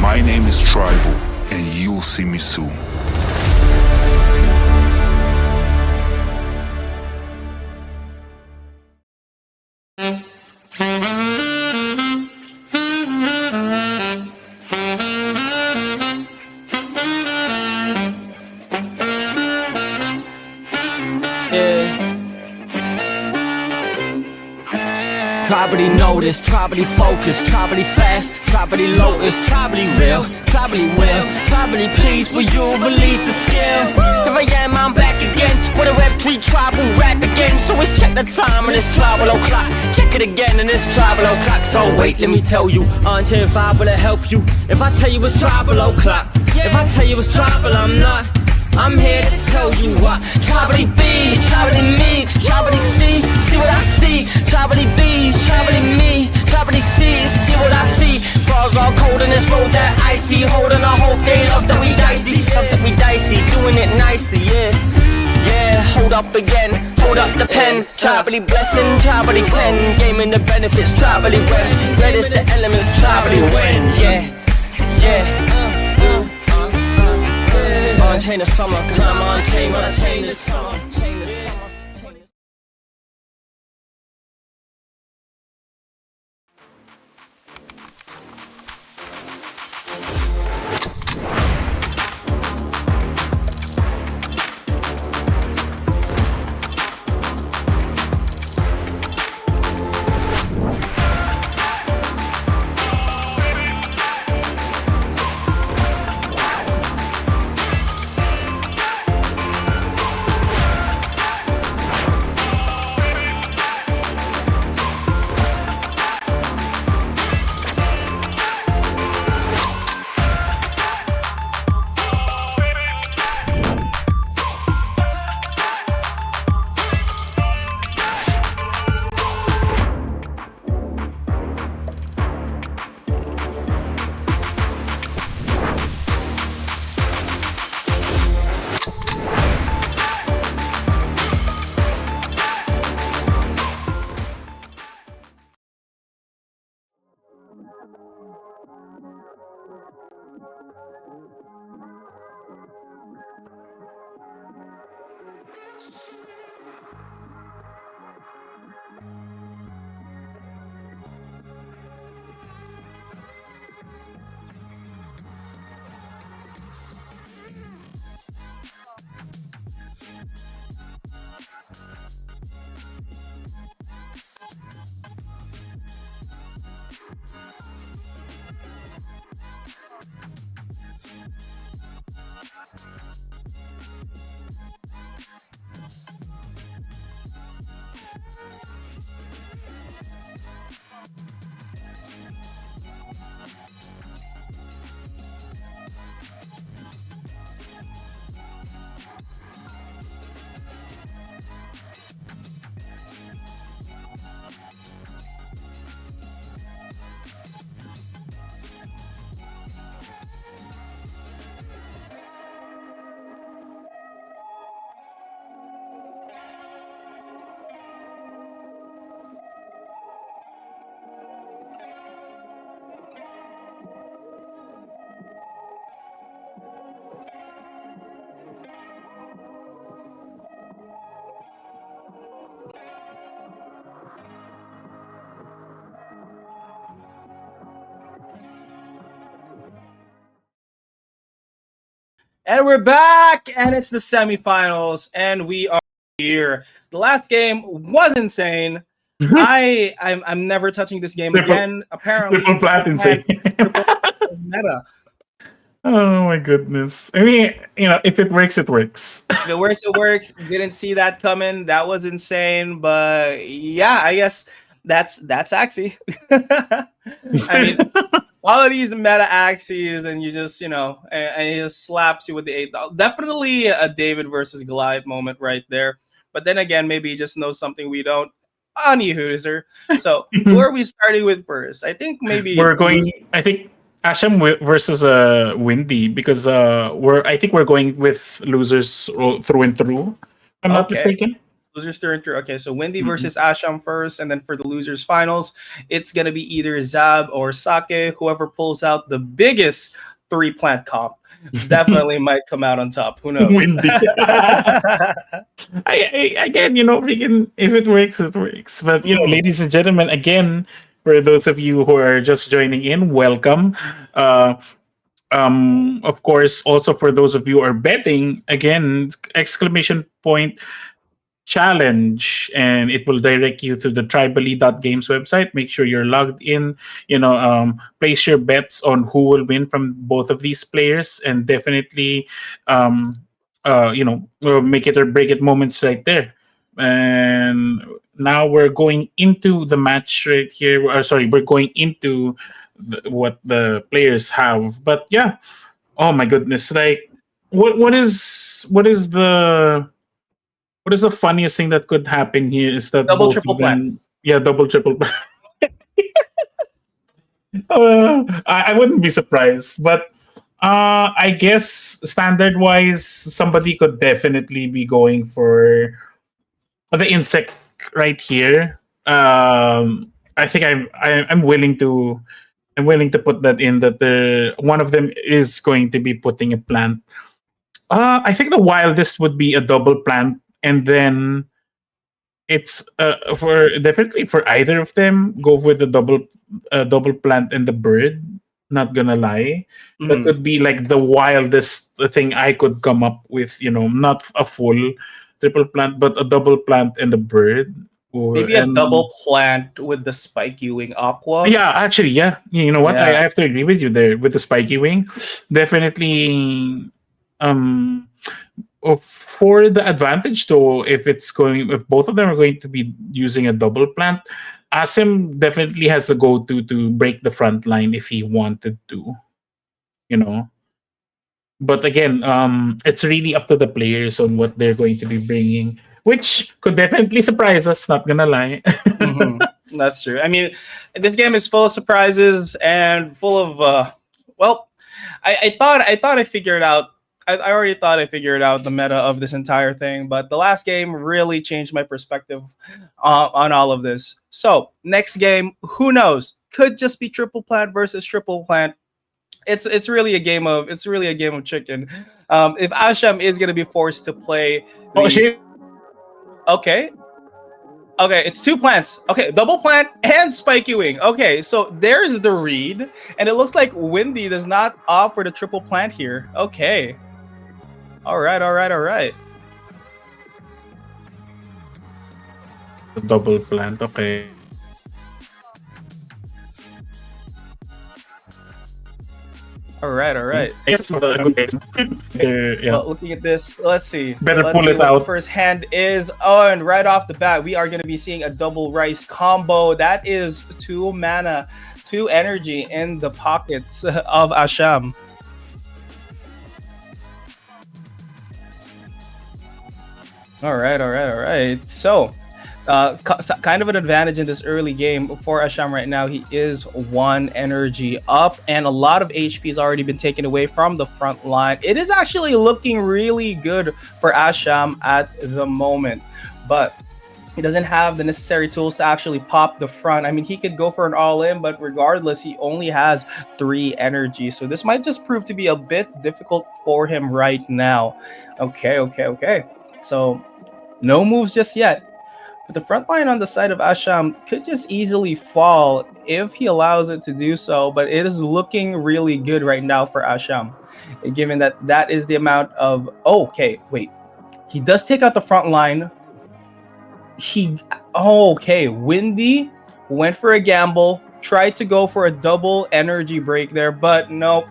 My name is Tribal, and you'll see me soon. Tribally noticed, tribally focused, tribally fast, tribally lotus, tribally real, tribally will, tribally please, will you release the skill? Here I am, I'm back again, with a Web3 tribal rap again. So let's check the time and it's tribal o'clock. Check it again and it's tribal o'clock. So wait, let me tell you, until if I will help you. If I tell you it's tribal o'clock, if I tell you it's tribal, I'm not. I'm here to tell you what. Tribally B, tribally me, tribally C, see what I see. Tribally B, tribally me, tribally C, see what I see. Bars all cold in this road that icy, holding a hope they love that we dicey, love that we dicey, doing it nicely, yeah. Yeah, hold up again, hold up the pen. Tribally blessing, tribally clean, gaming the benefits, tribally win. Red is the elements, tribally win, yeah, yeah. Unchain the summer, cause I'm unchained, unchain this summer. And we're back, and it's the semifinals, and we are here. The last game was insane. I'm never touching this game Triple, again. Apparently, triple plat insane. triple is meta. Oh my goodness. I mean, if it works, it works. If it works, it works. Didn't see that coming. That was insane. But yeah, I guess that's Axie. I mean, all of these meta axes, and you just, and he just slaps you with the 8. Definitely a David versus Goliath moment right there. But then again, maybe he just knows something we don't. Ani Hooser. So who are we starting with first? I think maybe We're going. I think Asham versus Windy, because I think we're going with losers through and through. If I'm not Okay. mistaken. Losers through and through. Okay, so Windy versus Asham first, and then for the losers finals, it's gonna be either Zab or Sake. Whoever pulls out the biggest 3-plant comp definitely might come out on top. Who knows? Windy. Again, if it works, it works. But ladies and gentlemen, again, for those of you who are just joining in, welcome. Of course, also for those of you who are betting, again, exclamation point challenge, and it will direct you to the tribally.games website. Make sure you're logged in. Place your bets on who will win from both of these players, and definitely make it or break it moments right there. And now we're going into the match right here. Sorry, we're going into what the players have. But yeah, oh my goodness, like what is the funniest thing that could happen here is that Double, both triple of them, yeah, double, triple. I wouldn't be surprised, but I guess standard wise, somebody could definitely be going for the insect right here. I think I'm willing to put that in, that one of them is going to be putting a plant. I think the wildest would be a double plant, and then it's for definitely for either of them, go with the double plant and the bird. Not gonna lie, that Mhm. could be like the wildest thing I could come up with. Not a full triple plant, but a double plant and the bird. Maybe a And double plant with the spiky wing aqua. yeah, actually, yeah. You know what? I Yeah. have to agree with you there with the spiky wing. Definitely, um, for the advantage though, if both of them are going to be using a double plant, Asim definitely has the go-to to break the front line if he wanted to. You know, but again, it's really up to the players on what they're going to be bringing, which could definitely surprise us. Not gonna lie. Mhm. That's true. I mean, this game is full of surprises and full of well, I thought I figured out. I already thought I figured out the meta of this entire thing, but the last game really changed my perspective on all of this. So next game, who knows? Could just be triple plant versus triple plant. It's really a game of chicken. If Asham is gonna be forced to play Oh the shit! okay, okay, it's 2 plants. Okay, double plant and spiky wing. Okay, so there's the read, and it looks like Windy does not opt for the triple plant here. Okay. All right, all right, all right. The double plant. Okay. All right, all right. I guess it's not a good case. Yeah. Well, looking at this, let's see. Better Let's pull see it what out. the first hand is. Oh, and right off the bat, we are going to be seeing a double rice combo. That is 2 mana, 2 energy in the pockets of Asham. All right, all right, all right. So, kind of an advantage in this early game for Asham right now. He is 1 energy up, and a lot of HP has already been taken away from the front line. It is actually looking really good for Asham at the moment, but he doesn't have the necessary tools to actually pop the front. I mean, he could go for an all-in, but regardless, he only has 3 energy. So this might just prove to be a bit difficult for him right now. Okay, okay, okay. So no moves just yet. But the front line on the side of Asham could just easily fall if he allows it to do so. But it is looking really good right now for Asham, given that that is the amount of. Oh, okay, wait. He does take out the front line. Okay. Windy went for a gamble, tried to go for a double energy break there, but nope.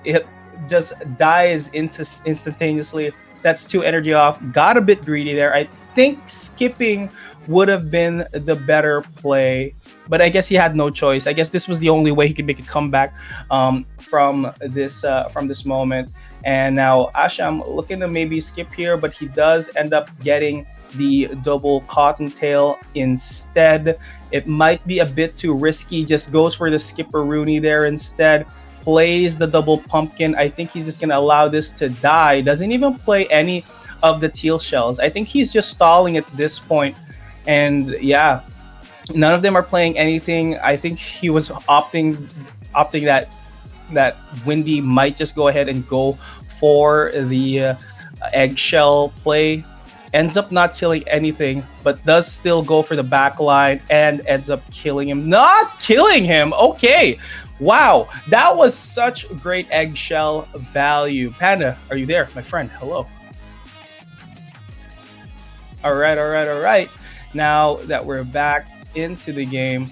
It just dies instantaneously. That's 2 energy off. Got a bit greedy there. I think skipping would have been the better play, but I guess he had no choice. I guess this was the only way he could make a comeback from this moment. And now Asham looking to maybe skip here, but he does end up getting the double cottontail instead. It might be a bit too risky. Just goes for the skipperoonie there instead. Plays the double pumpkin. I think he's just gonna allow this to die. Doesn't even play any of the teal shells. I think he's just stalling at this point. And yeah, none of them are playing anything. I think he was opting that Windy might just go ahead and go for the eggshell play. Ends up not killing anything, but does still go for the back line and ends up killing him. Not killing him! Okay. Wow. That was such great eggshell value. Panda, are you there, my friend? Hello. All right. Now that we're back into the game,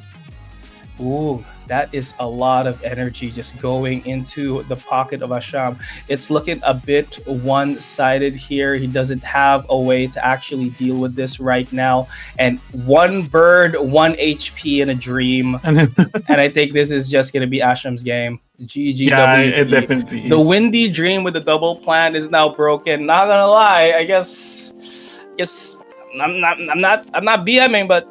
ooh, that is a lot of energy just going into the pocket of Asham. It's looking a bit one-sided here. He doesn't have a way to actually deal with this right now. And one bird, 1 HP in a dream. And I think this is just going to be Asham's game. GG. Yeah, it definitely is. The windy dream with the double plant is now broken. Not gonna lie, I guess I'm not BMing, but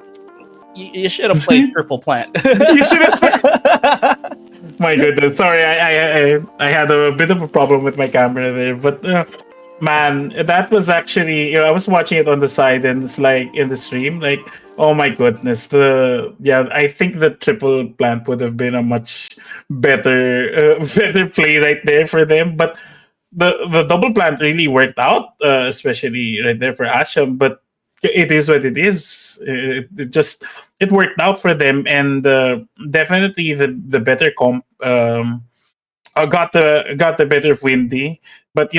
you should have played triple plant. You should have. My goodness, sorry, I had a bit of a problem with my camera there, but man, that was actually, I was watching it on the side and it's like in the stream, like, oh my goodness, I think the triple plant would have been a much better better play right there for them, but the double plant really worked out, especially right there for Asham, but it is what it is. It worked out for them, and definitely the better comp got the better Windy. But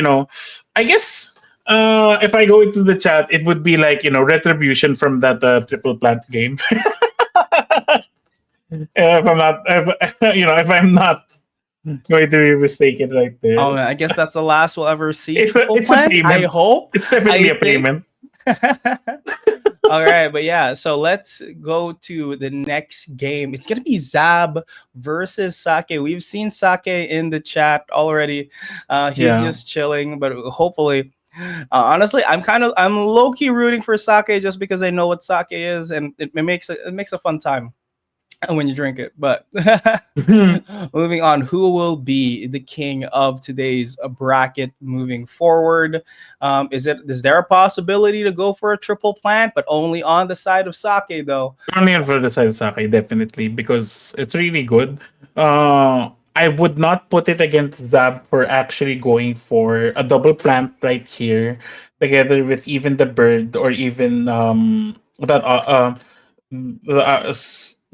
I guess if I go into the chat, it would be like retribution from that triple plant game. If I'm not going to be mistaken right there. Oh man, I guess that's the last we'll ever see. It's a payment. I hope It's definitely a payment. All right, but yeah, so let's go to the next game. It's gonna be Zab versus Sake. We've seen Sake in the chat already. He's just chilling, but hopefully, honestly, I'm low key rooting for Sake just because I know what Sake is, and it makes a fun time when you drink it. But moving on, who will be the king of today's bracket moving forward? Is there a possibility to go for a triple plant, but only on the side of Sake though? Only on the side of Sake, definitely, because it's really good. I would not put it against Zab for actually going for a double plant right here, together with even the bird or even that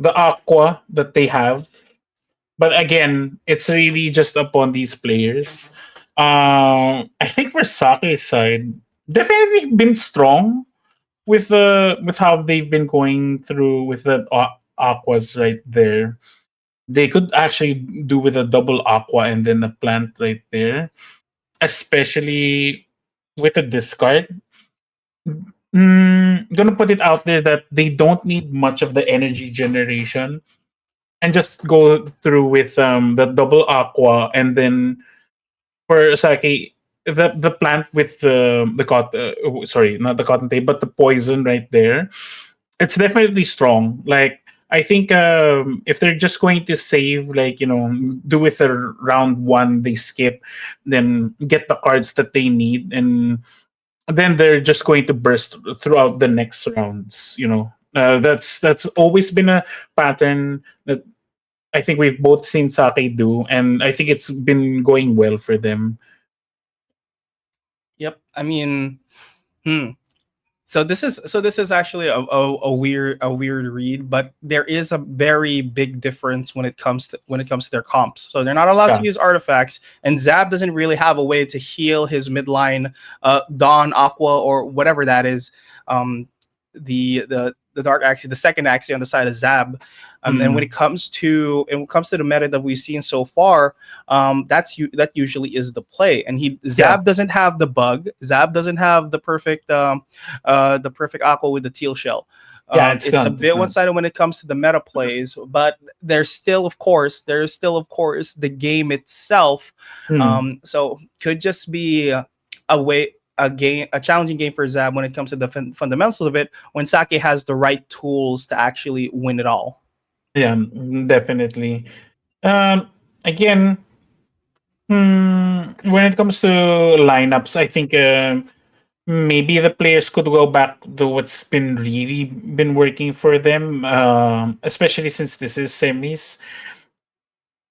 the aqua that they have. But again, it's really just upon these players. I think for Sake's side, definitely been strong with how they've been going through with the aquas right there. They could actually do with a double aqua and then a plant right there, especially with a discard. Gonna put it out there that they don't need much of the energy generation, and just go through with the double aqua, and then for Sake, the plant with the cotton, sorry, not the cotton tape, but the poison right there. It's definitely strong. Like, I think if they're just going to save, like, do with a round one, they skip, then get the cards that they need, and then they're just going to burst throughout the next rounds. That's always been a pattern that I think we've both seen Sake do, and I think it's been going well for them. Yep. I mean, this is actually a weird read, but there is a very big difference when it comes to their comps. So they're not allowed to Yeah. use artifacts, and Zab doesn't really have a way to heal his midline Dawn, Aqua, or whatever that is. Um, the dark axis, the second axis on the side of Zab. And when Mm. it comes to the meta that we've seen so far, that usually is the play. And Yeah. Zab doesn't have the bug. Zab doesn't have the perfect aqua with the teal shell. Yeah, it's It's a not. It's bit not. one-sided when it comes to the meta plays, but there's still of course the game itself. Mm. So could just be a challenging game for Zab when it comes to the fundamentals of it. When Sake has the right tools to actually win it all. Yeah, definitely. Again, when it comes to lineups, I think maybe the players could go back to what's been working for them, especially since this is semis.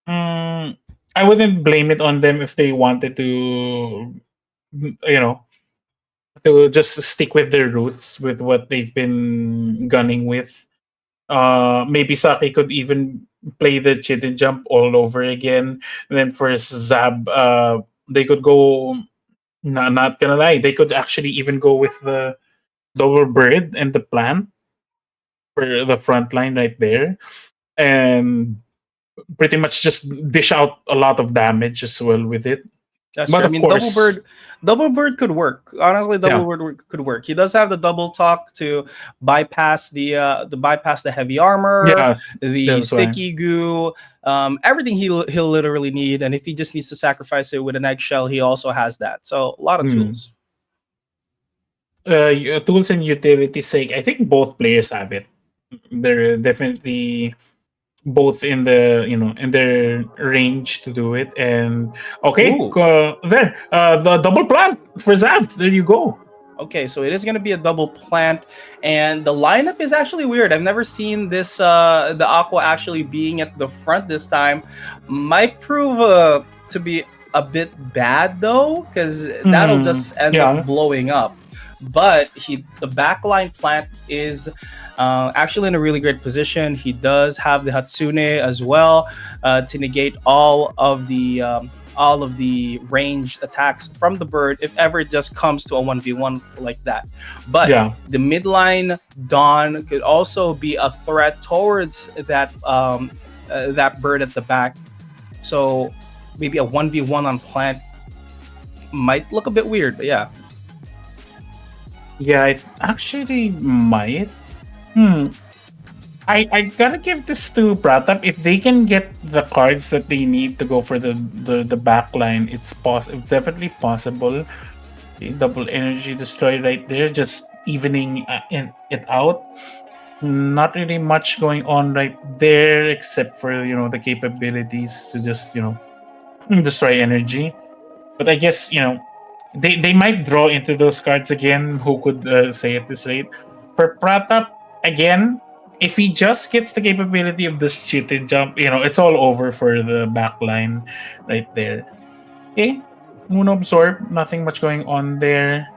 I wouldn't blame it on them if they wanted to, you know, to just stick with their roots with what they've been gunning with. Maybe Saki could even play the chit and jump all over again. And then for Zab, they could go. Not gonna lie, they could actually even go with the double bird and the plant for the front line right there, and pretty much just dish out a lot of damage as well with it. That's But true. I of mean, course, double bird could work. Honestly, double yeah, bird could work. He does have the double talk to bypass the heavy armor, yeah, the that's why. sticky goo, everything he'll literally need. And if he just needs to sacrifice it with an eggshell, he also has that. So a lot of Mm. tools. Tools and utility sake, I think both players have it. They're definitely both in the in their range to do it. And okay, Ooh. there, the double plant for Zab. There you go. Okay, so it is going to be a double plant, and the lineup is actually weird. I've never seen this, the Aqua actually being at the front this time. Might prove to be a bit bad though, because that'll just end Yeah, up blowing up. But the backline plant is actually in a really great position. He does have the Hatsune as well to negate all of the ranged attacks from the bird if ever it just comes to a 1v1 like that. But yeah, the midline Dawn could also be a threat towards that bird at the back. So maybe a 1v1 on plant might look a bit weird, but yeah. yeah. It actually might. Hmm. I gotta give this to Pratap. If they can get the cards that they need to go for the back line, it's definitely possible. Okay, double energy destroy right there, just evening it out. Not really much going on right there, except for the capabilities to just destroy energy. But I guess they might draw into those cards again. Who could say at this rate? For Pratap, again, if he just gets the capability of this cheated jump, it's all over for the back line right there. Okay, Moon Absorb, nothing much going on there.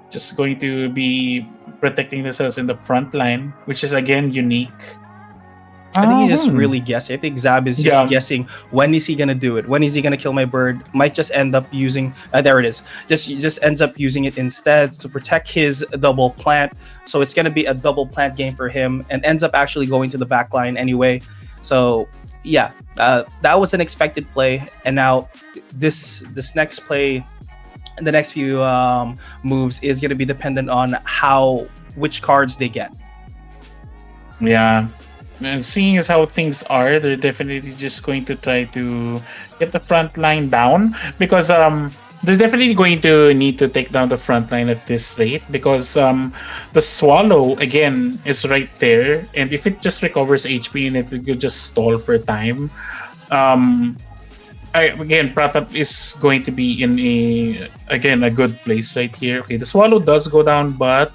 Just going to be protecting themselves in the front line, which is again unique. I think he's just Hmm. really guessing. I think Zab is just Yeah. guessing when is he gonna do it? When is he gonna kill my bird? Might just end up using there it is. Just ends up using it instead to protect his double plant. So it's gonna be a double plant game for him, and ends up actually going to the back line anyway. So yeah, that was an expected play, and now this next play, the next few moves is gonna be dependent on which cards they get. Yeah. And seeing as how things are, they're definitely just going to try to get the front line down because they're definitely going to need to take down the front line at this rate because the swallow again is right there, and if it just recovers HP and it could just stall for time. Again, Pratap is going to be in a good place right here. Okay, the swallow does go down, but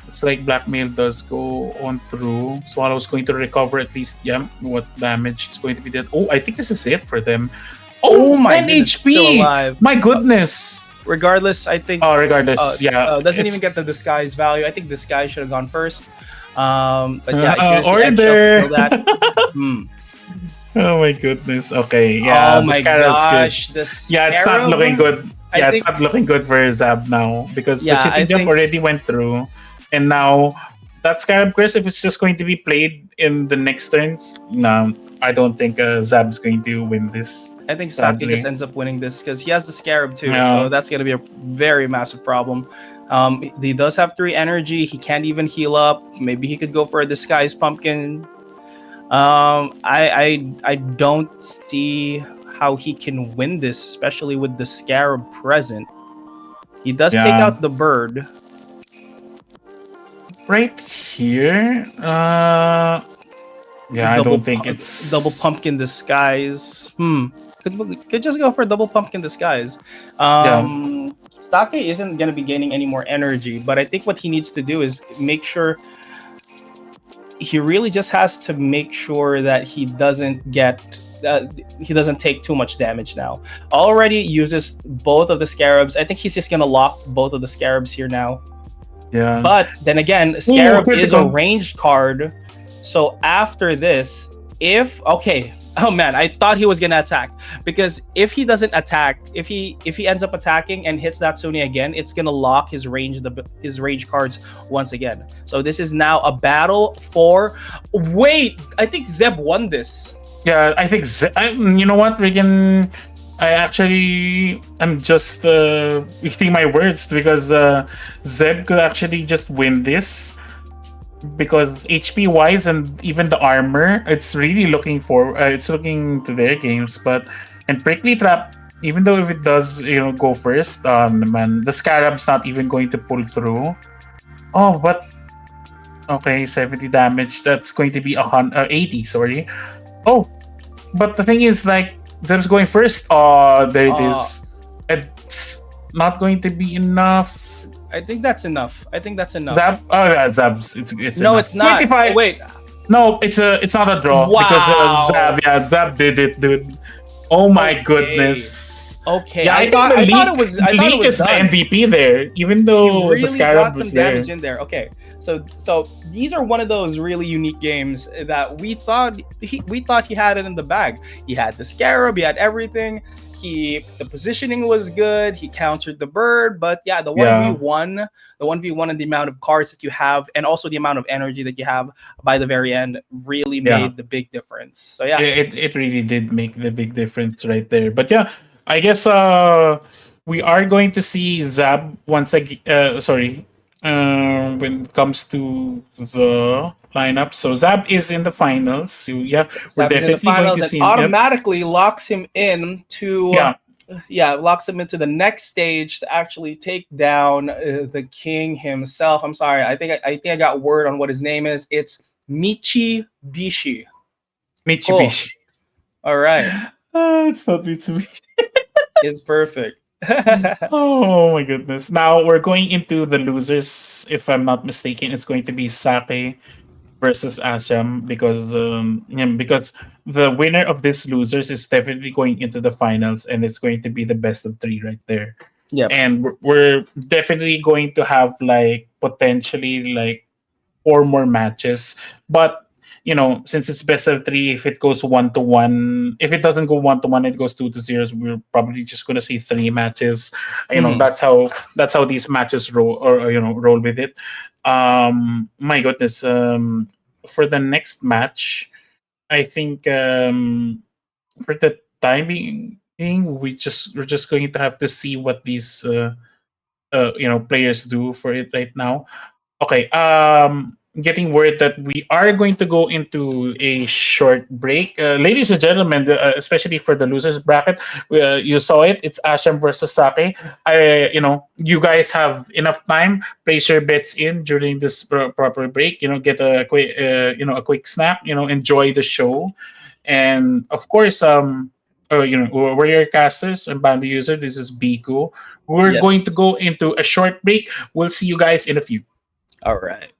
it's like blackmail does go on through. Swallow's going to recover at least. Yeah, what damage is going to be dead? Oh, I think this is it for them. Oh Oh, my 10 goodness, still HP! alive. My goodness! regardless, I think Oh, regardless, yeah, doesn't even it's get the disguise value. I think disguise should have gone first. But yeah, here's the eggshell to order. kill that. Hmm. Oh my goodness. Okay, Oh yeah, the my scarabs gosh, is the yeah, it's not scarab. looking good. I Yeah, it's think not looking good for Zab now because the yeah, I chipping jump think already went through, and now that scarab curse, if it's just going to be played in the next turns, no, I don't think Zab's going to win this. I think Saki just Sadly, ends up winning this because he has the scarab too, so yeah, that's gonna be a very massive problem. He does have 3 energy. He can't even heal up. Maybe he could go for a disguise pumpkin. I don't see how he can win this, especially with the scarab present. He does take yeah. out the bird. Right here, yeah, I don't think Double it's pumpkin disguise. Could just go for double pumpkin disguise. yeah, Stake isn't gonna be gaining any more energy, but I think what he needs to do is make sure he really just has to make sure that he doesn't take too much damage now. Already uses both of the scarabs. I think he's just gonna lock both of the scarabs here now. yeah. But then again, Ooh, Scarab is a critical. ranged card. So after this, if okay, oh man, I thought he was gonna attack because if he doesn't attack, if he ends up attacking and hits Natsune again, it's gonna lock his range cards once again. So this is now a battle for. Wait, I think Zeb won this. Yeah, I think you know what, Regan. I'm just eating my words because Zeb could actually just win this because HP wise and even the armor, it's looking to their games. But and prickly trap, even though if it does go first, man, the scarab's not even going to pull through. Oh, but okay, 70 damage. That's going to be 80. Sorry. Oh, but the thing is, like, Zeb's going first. Oh, there it Uh, is. It's not going to be enough. I think that's enough. I think that's enough. Zab. Oh, yeah, Zab's. It's No, enough. it's not. 25. Wait. No, it's not a draw because Wow. Zab. Yeah, Zab did it, dude. Oh my Okay. goodness. Okay. Yeah, I think I thought it the was leak is the done. MVP there, even He though the really scarab got some was there. damage in there. Okay, so these are one of those really unique games that we thought he had it in the bag. He had the scarab, he had everything. The positioning was good. He countered the bird, but yeah, the Yeah. 1v1, and the amount of cards that you have, and also the amount of energy that you have by the very end really Yeah. made the big difference. So yeah, It really did make the big difference right there. But yeah, I guess we are going to see Zab once again. Sorry, when it comes to the lineup. So Zab is in the finals. So yeah, we're Sab's in the definitely going finals to and see him. Yep. automatically locks him in to Yeah, locks him into the next stage to actually take down the king himself. I'm sorry, I think I got word on what his name is. It's Michi Bishi. Mitsubishi. All right, It's not Mitsubishi. is perfect. Oh my goodness. Now we're going into the losers. If I'm not mistaken, it's going to be Sake versus Asham because the winner of this losers is definitely going into the finals and it's going to be the best of three right there. Yep. And we're definitely going to have like potentially like 4 more matches. But since it's best of three, if it goes 1-1, if it doesn't go 1-1, it goes 2-0. So we're probably just gonna see 3 matches. Mhm. That's how these matches roll or roll with it. My goodness. For the next match, I think for the time being, we're just going to have to see what these players do for it right now. Okay. Getting word that we are going to go into a short break. Ladies and gentlemen, especially for the losers bracket, you saw it. It's Asham versus Sake. You guys have enough time. Place your bets in during this proper break. Get a quick snap. Enjoy the show, and of course, we're your casters and band user. This is Biku. We're Yes. going to go into a short break. We'll see you guys in a few. All right.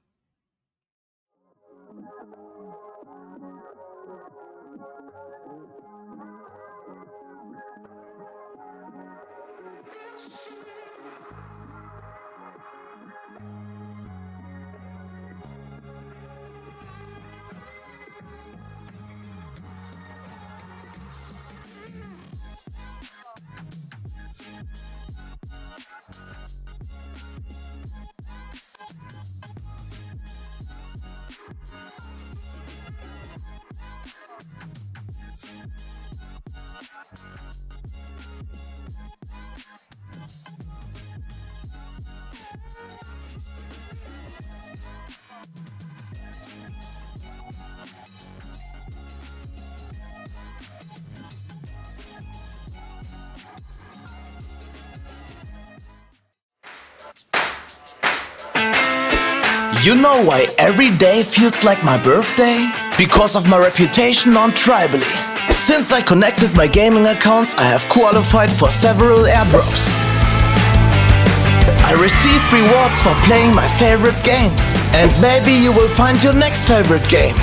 You know why every day feels like my birthday? Because of my reputation on Tribally. Since I connected my gaming accounts, I have qualified for several airdrops. I receive rewards for playing my favorite games. And maybe you will find your next favorite game.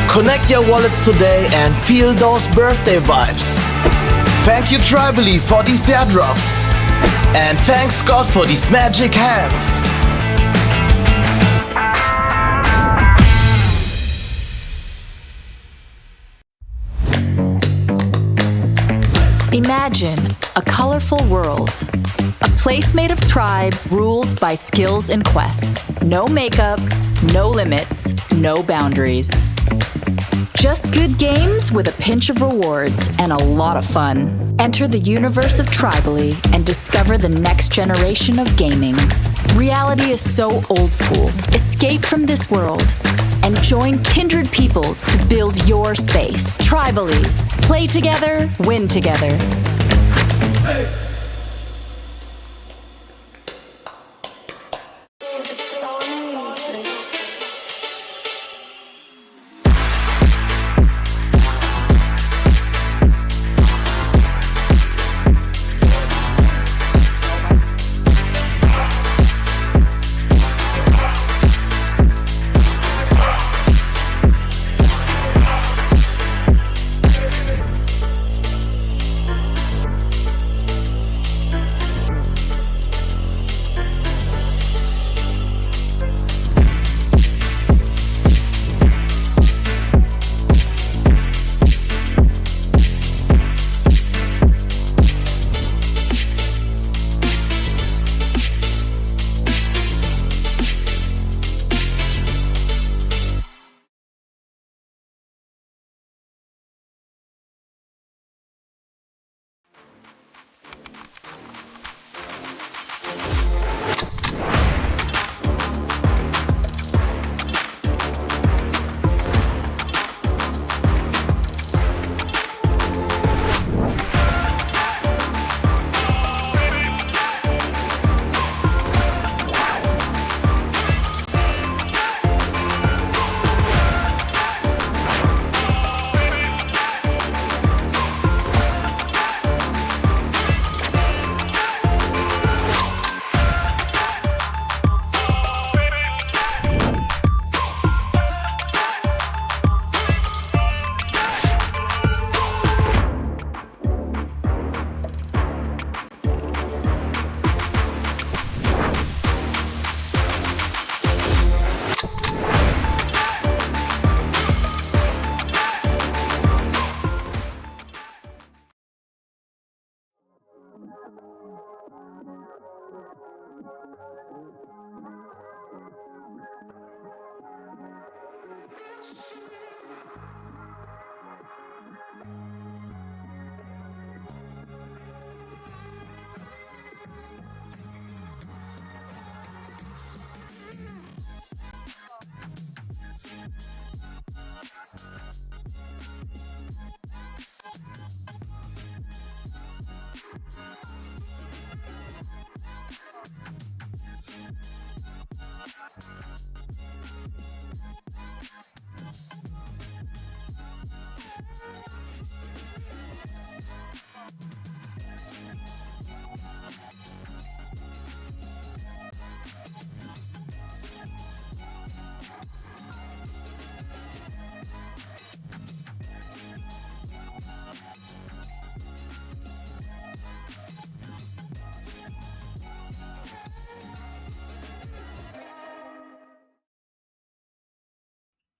Connect your wallets today and feel those birthday vibes. Thank you Tribally for these airdrops. And thanks God for these magic hands. Imagine a colorful world. A place made of tribes ruled by skills and quests. No makeup, no limits, no boundaries. Just good games with a pinch of rewards and a lot of fun. Enter the universe of Tribally and discover the next generation of gaming. Reality is so old school. Escape from this world and join kindred people to build your space. Tribally. Play together, win together.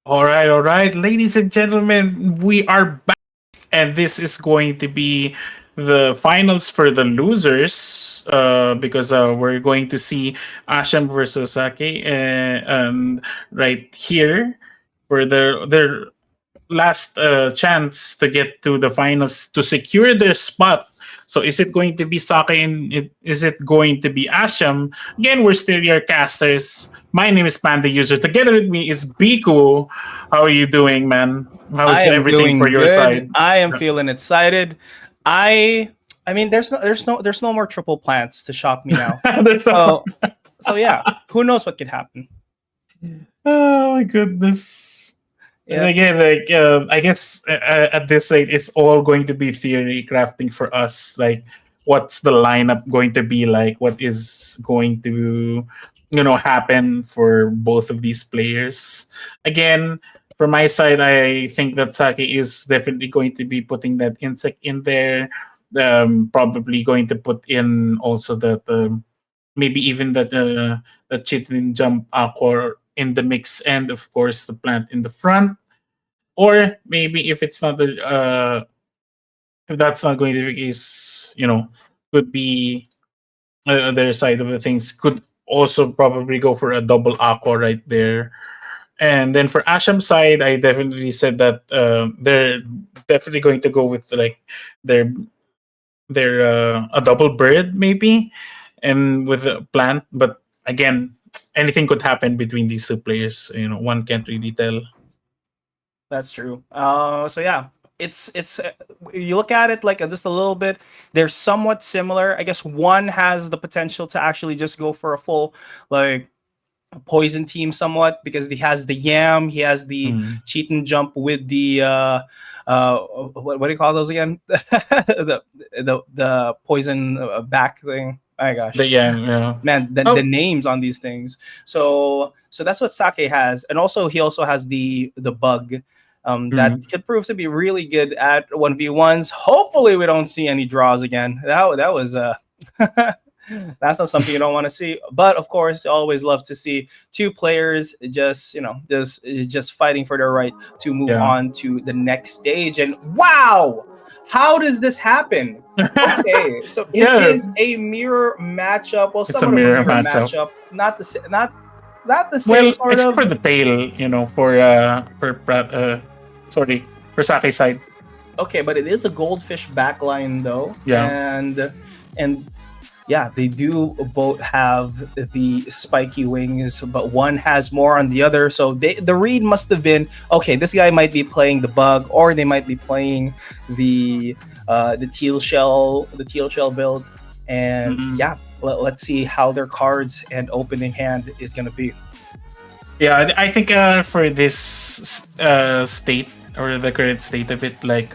All right, ladies and gentlemen, we are back, and this is going to be the finals for the losers. Because we're going to see Asham versus Saki, and right here for their last chance to get to the finals to secure their spot. So is it going to be Saki and is it going to be Asham? Again, we're still your casters. My name is Panda User. Together with me is Biku. How are you doing, man? How I is am everything doing for your good. side? I am feeling excited. I mean, there's no more triple plants to shock me now. There's no- So So yeah, who knows what could happen? Oh my goodness. And Yeah, again, like I guess at this rate, it's all going to be theory crafting for us. Like, what's the lineup going to be like? What is going to, happen for both of these players? Again, from my side, I think that Saki is definitely going to be putting that insect in there. Probably going to put in also that maybe even that the chitin jump aqua in the mix, and of course the plant in the front. Or maybe if that's not going to be the case, could be other side of the things. Could also probably go for a double aqua right there. And then for Asham side, I definitely said that they're definitely going to go with like their a double bird maybe, and with a plant. But again, anything could happen between these two players. One can't really tell. that's true. So yeah, it's you look at it like just a little bit. They're somewhat similar. I guess one has the potential to actually just go for a full like poison team somewhat because he has the yam, he has the cheat and jump with the what do you call those again? the poison back thing. Oh my gosh. Yeah. Man, the names on these things. So that's what Sake has, and also he also has the bug. That could prove to be really good at 1v1s. Hopefully, we don't see any draws again. That was that's not something you don't want to see. But of course, you always love to see two players just fighting for their right to move on to the next stage. And wow, how does this happen? Okay, so it is a mirror matchup. Well, somewhat of a mirror matchup. Not the same. Not the same. Well, sort except of. for the tail, for Sake's side. Okay, but it is a goldfish backline though. Yeah. And yeah, they do both have the spiky wings, but one has more on the other. So the read must have been, okay, this guy might be playing the bug, or they might be playing the teal shell build. And yeah, let's see how their cards and opening hand is gonna be. Yeah, I think for this state, or the current state of it, like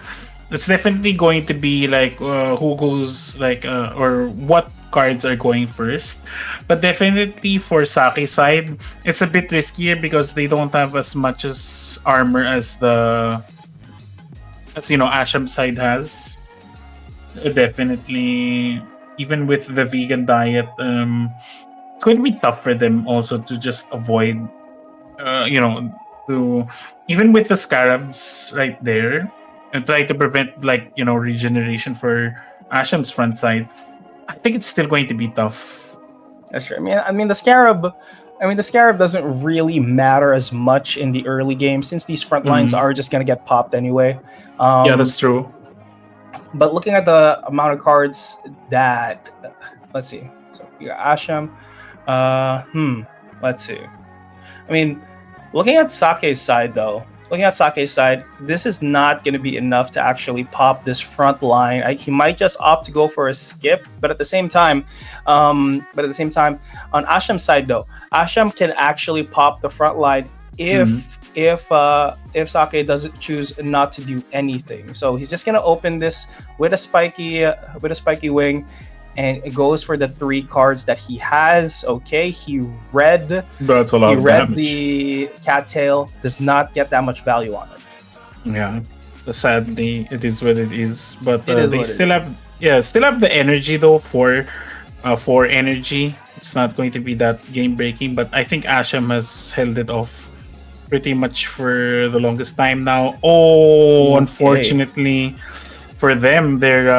it's definitely going to be like who goes like or what cards are going first. But definitely for Sake's side, it's a bit riskier because they don't have as much as armor as Asham side has. Definitely, even with the vegan diet, it's going to be tough for them also to just avoid to even with the scarabs right there and try to prevent regeneration for Asham's front side. I think it's still going to be tough. That's true. I mean the scarab. The scarab doesn't really matter as much in the early game since these front lines are just gonna get popped anyway. Yeah, that's true. But looking at the amount of cards that, let's see. So you got Asham. Let's see. Looking at Sake's side though. This is not going to be enough to actually pop this front line. He might just opt to go for a skip, but at the same time, on Asham's side though, Asham can actually pop the front line if Sake doesn't choose not to do anything. So he's just gonna open this with a spiky wing, and it goes for the 3 cards that he has. Okay, he read. That's a lot. He of read damage. the cattail. Does not get that much value on it. Yeah, sadly, it is what it is. But It is they what it still have the energy though for energy. It's not going to be that game breaking, but I think Asham has held it off pretty much for the longest time now. Oh, unfortunately for them, they're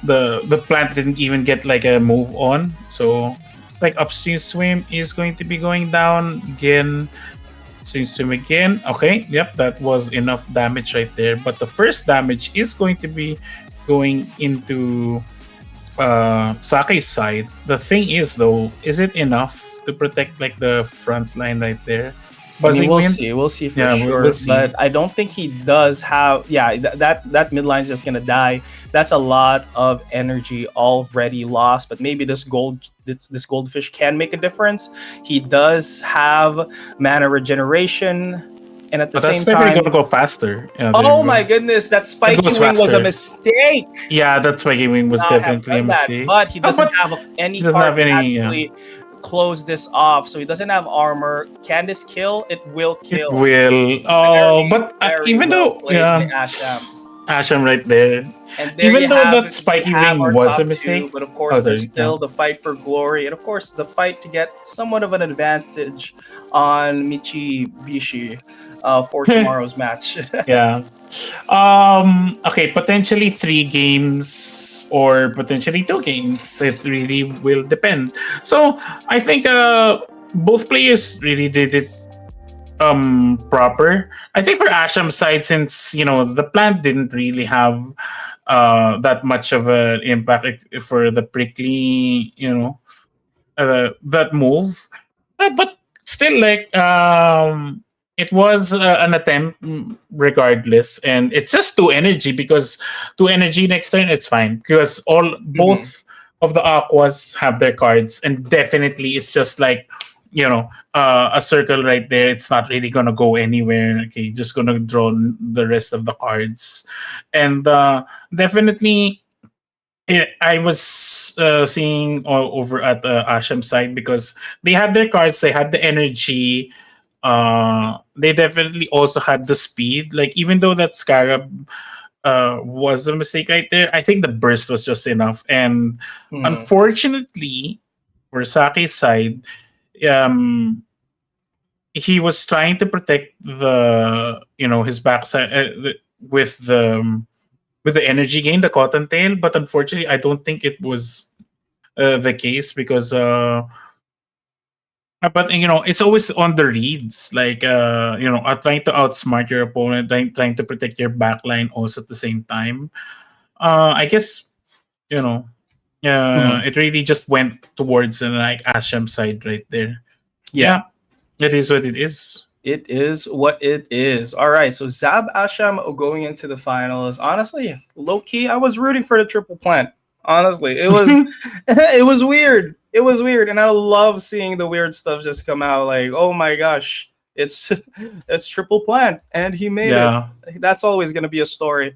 the plant didn't even get like a move on, so it's like upstream swim is going to be going down again. Upstream swim again. Okay, yep, that was enough damage right there. But the first damage is going to be going into Sake's side. The thing is though, is it enough to protect like the front line right there? I mean, buzzing we'll wind. see. We'll see for Yeah, we'll sure. see. But I don't think he does have. Yeah, that mid line is just gonna die. That's a lot of energy already lost. But maybe this goldfish can make a difference. He does have mana regeneration, and at the But that's same definitely time, gonna go faster. Yeah, there oh you my go. goodness, that It spiky goes wing was a faster. mistake. Yeah, that spiky wing was Not have definitely a done that, mistake. but he Oh, doesn't but have any it doesn't card have to any. actually close this off. So he doesn't have armor. Can this kill? It will It kill. will. Oh, Very, but very even well though, played by yeah, Asham. Asham right there. And there you Even though have that it. We spiky have wing our was a top two, mistake. but of course, Oh, there's sorry. Yeah. still the fight for glory, and of course, the fight to get somewhat of an advantage on Michi for tomorrow's match. Yeah. Okay, potentially 3 games or potentially 2 games. It really will depend. So I think both players really did it proper. I think for Asham's side, since the plant didn't really have that much of an impact for the prickly, that move. But still, like, it was an attempt, regardless, and it's just 2 energy, because 2 energy next turn it's fine, because all Mhm. both of the aquas have their cards, and definitely it's just like, a circle right there. It's not really gonna go anywhere. Okay, just gonna draw the rest of the cards, and definitely I was seeing all over at Asham side, because they had their cards, they had the energy. They definitely also had the speed. Like, even though that Scarab was a mistake right there, I think the burst was just enough. And Mhm. unfortunately, for Saki's side, um, he was trying to protect his backside, with the energy gain, the cottontail. But unfortunately, I don't think it was the case, because but it's always on the reads, like, trying to outsmart your opponent, trying to protect your backline also at the same time. I guess, you know Mhm. it really just went towards like Asham side right there. Yeah. Yeah, it is what it is. It is what it is. All right, so Zab Asham going into the finals. Honestly, low key, I was rooting for the triple plant. Honestly, it was it was weird. It was weird, and I love seeing the weird stuff just come out. Like, oh my gosh, it's it's triple plant, and he made it. Yeah. That's always gonna be a story.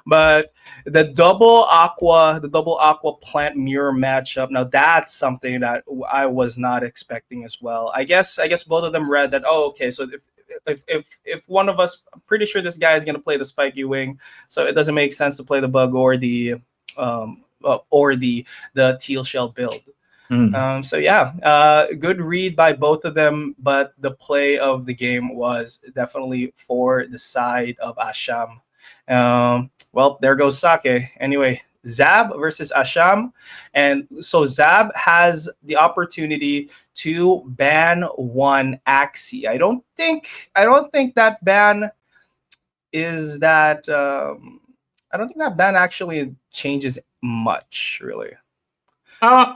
But the double aqua plant mirror matchup. Now that's something that I was not expecting as well. I guess both of them read that. Oh, okay. So if one of us, I'm pretty sure this guy is gonna play the spiky wing, so it doesn't make sense to play the bug or the teal shell build. Mm. So yeah, good read by both of them, but the play of the game was definitely for the side of Asham. Well, there goes Sake. Anyway, Zab versus Asham, and so Zab has the opportunity to ban one Axie. I don't think that ban is that. I don't think that ban actually changes much, really. uh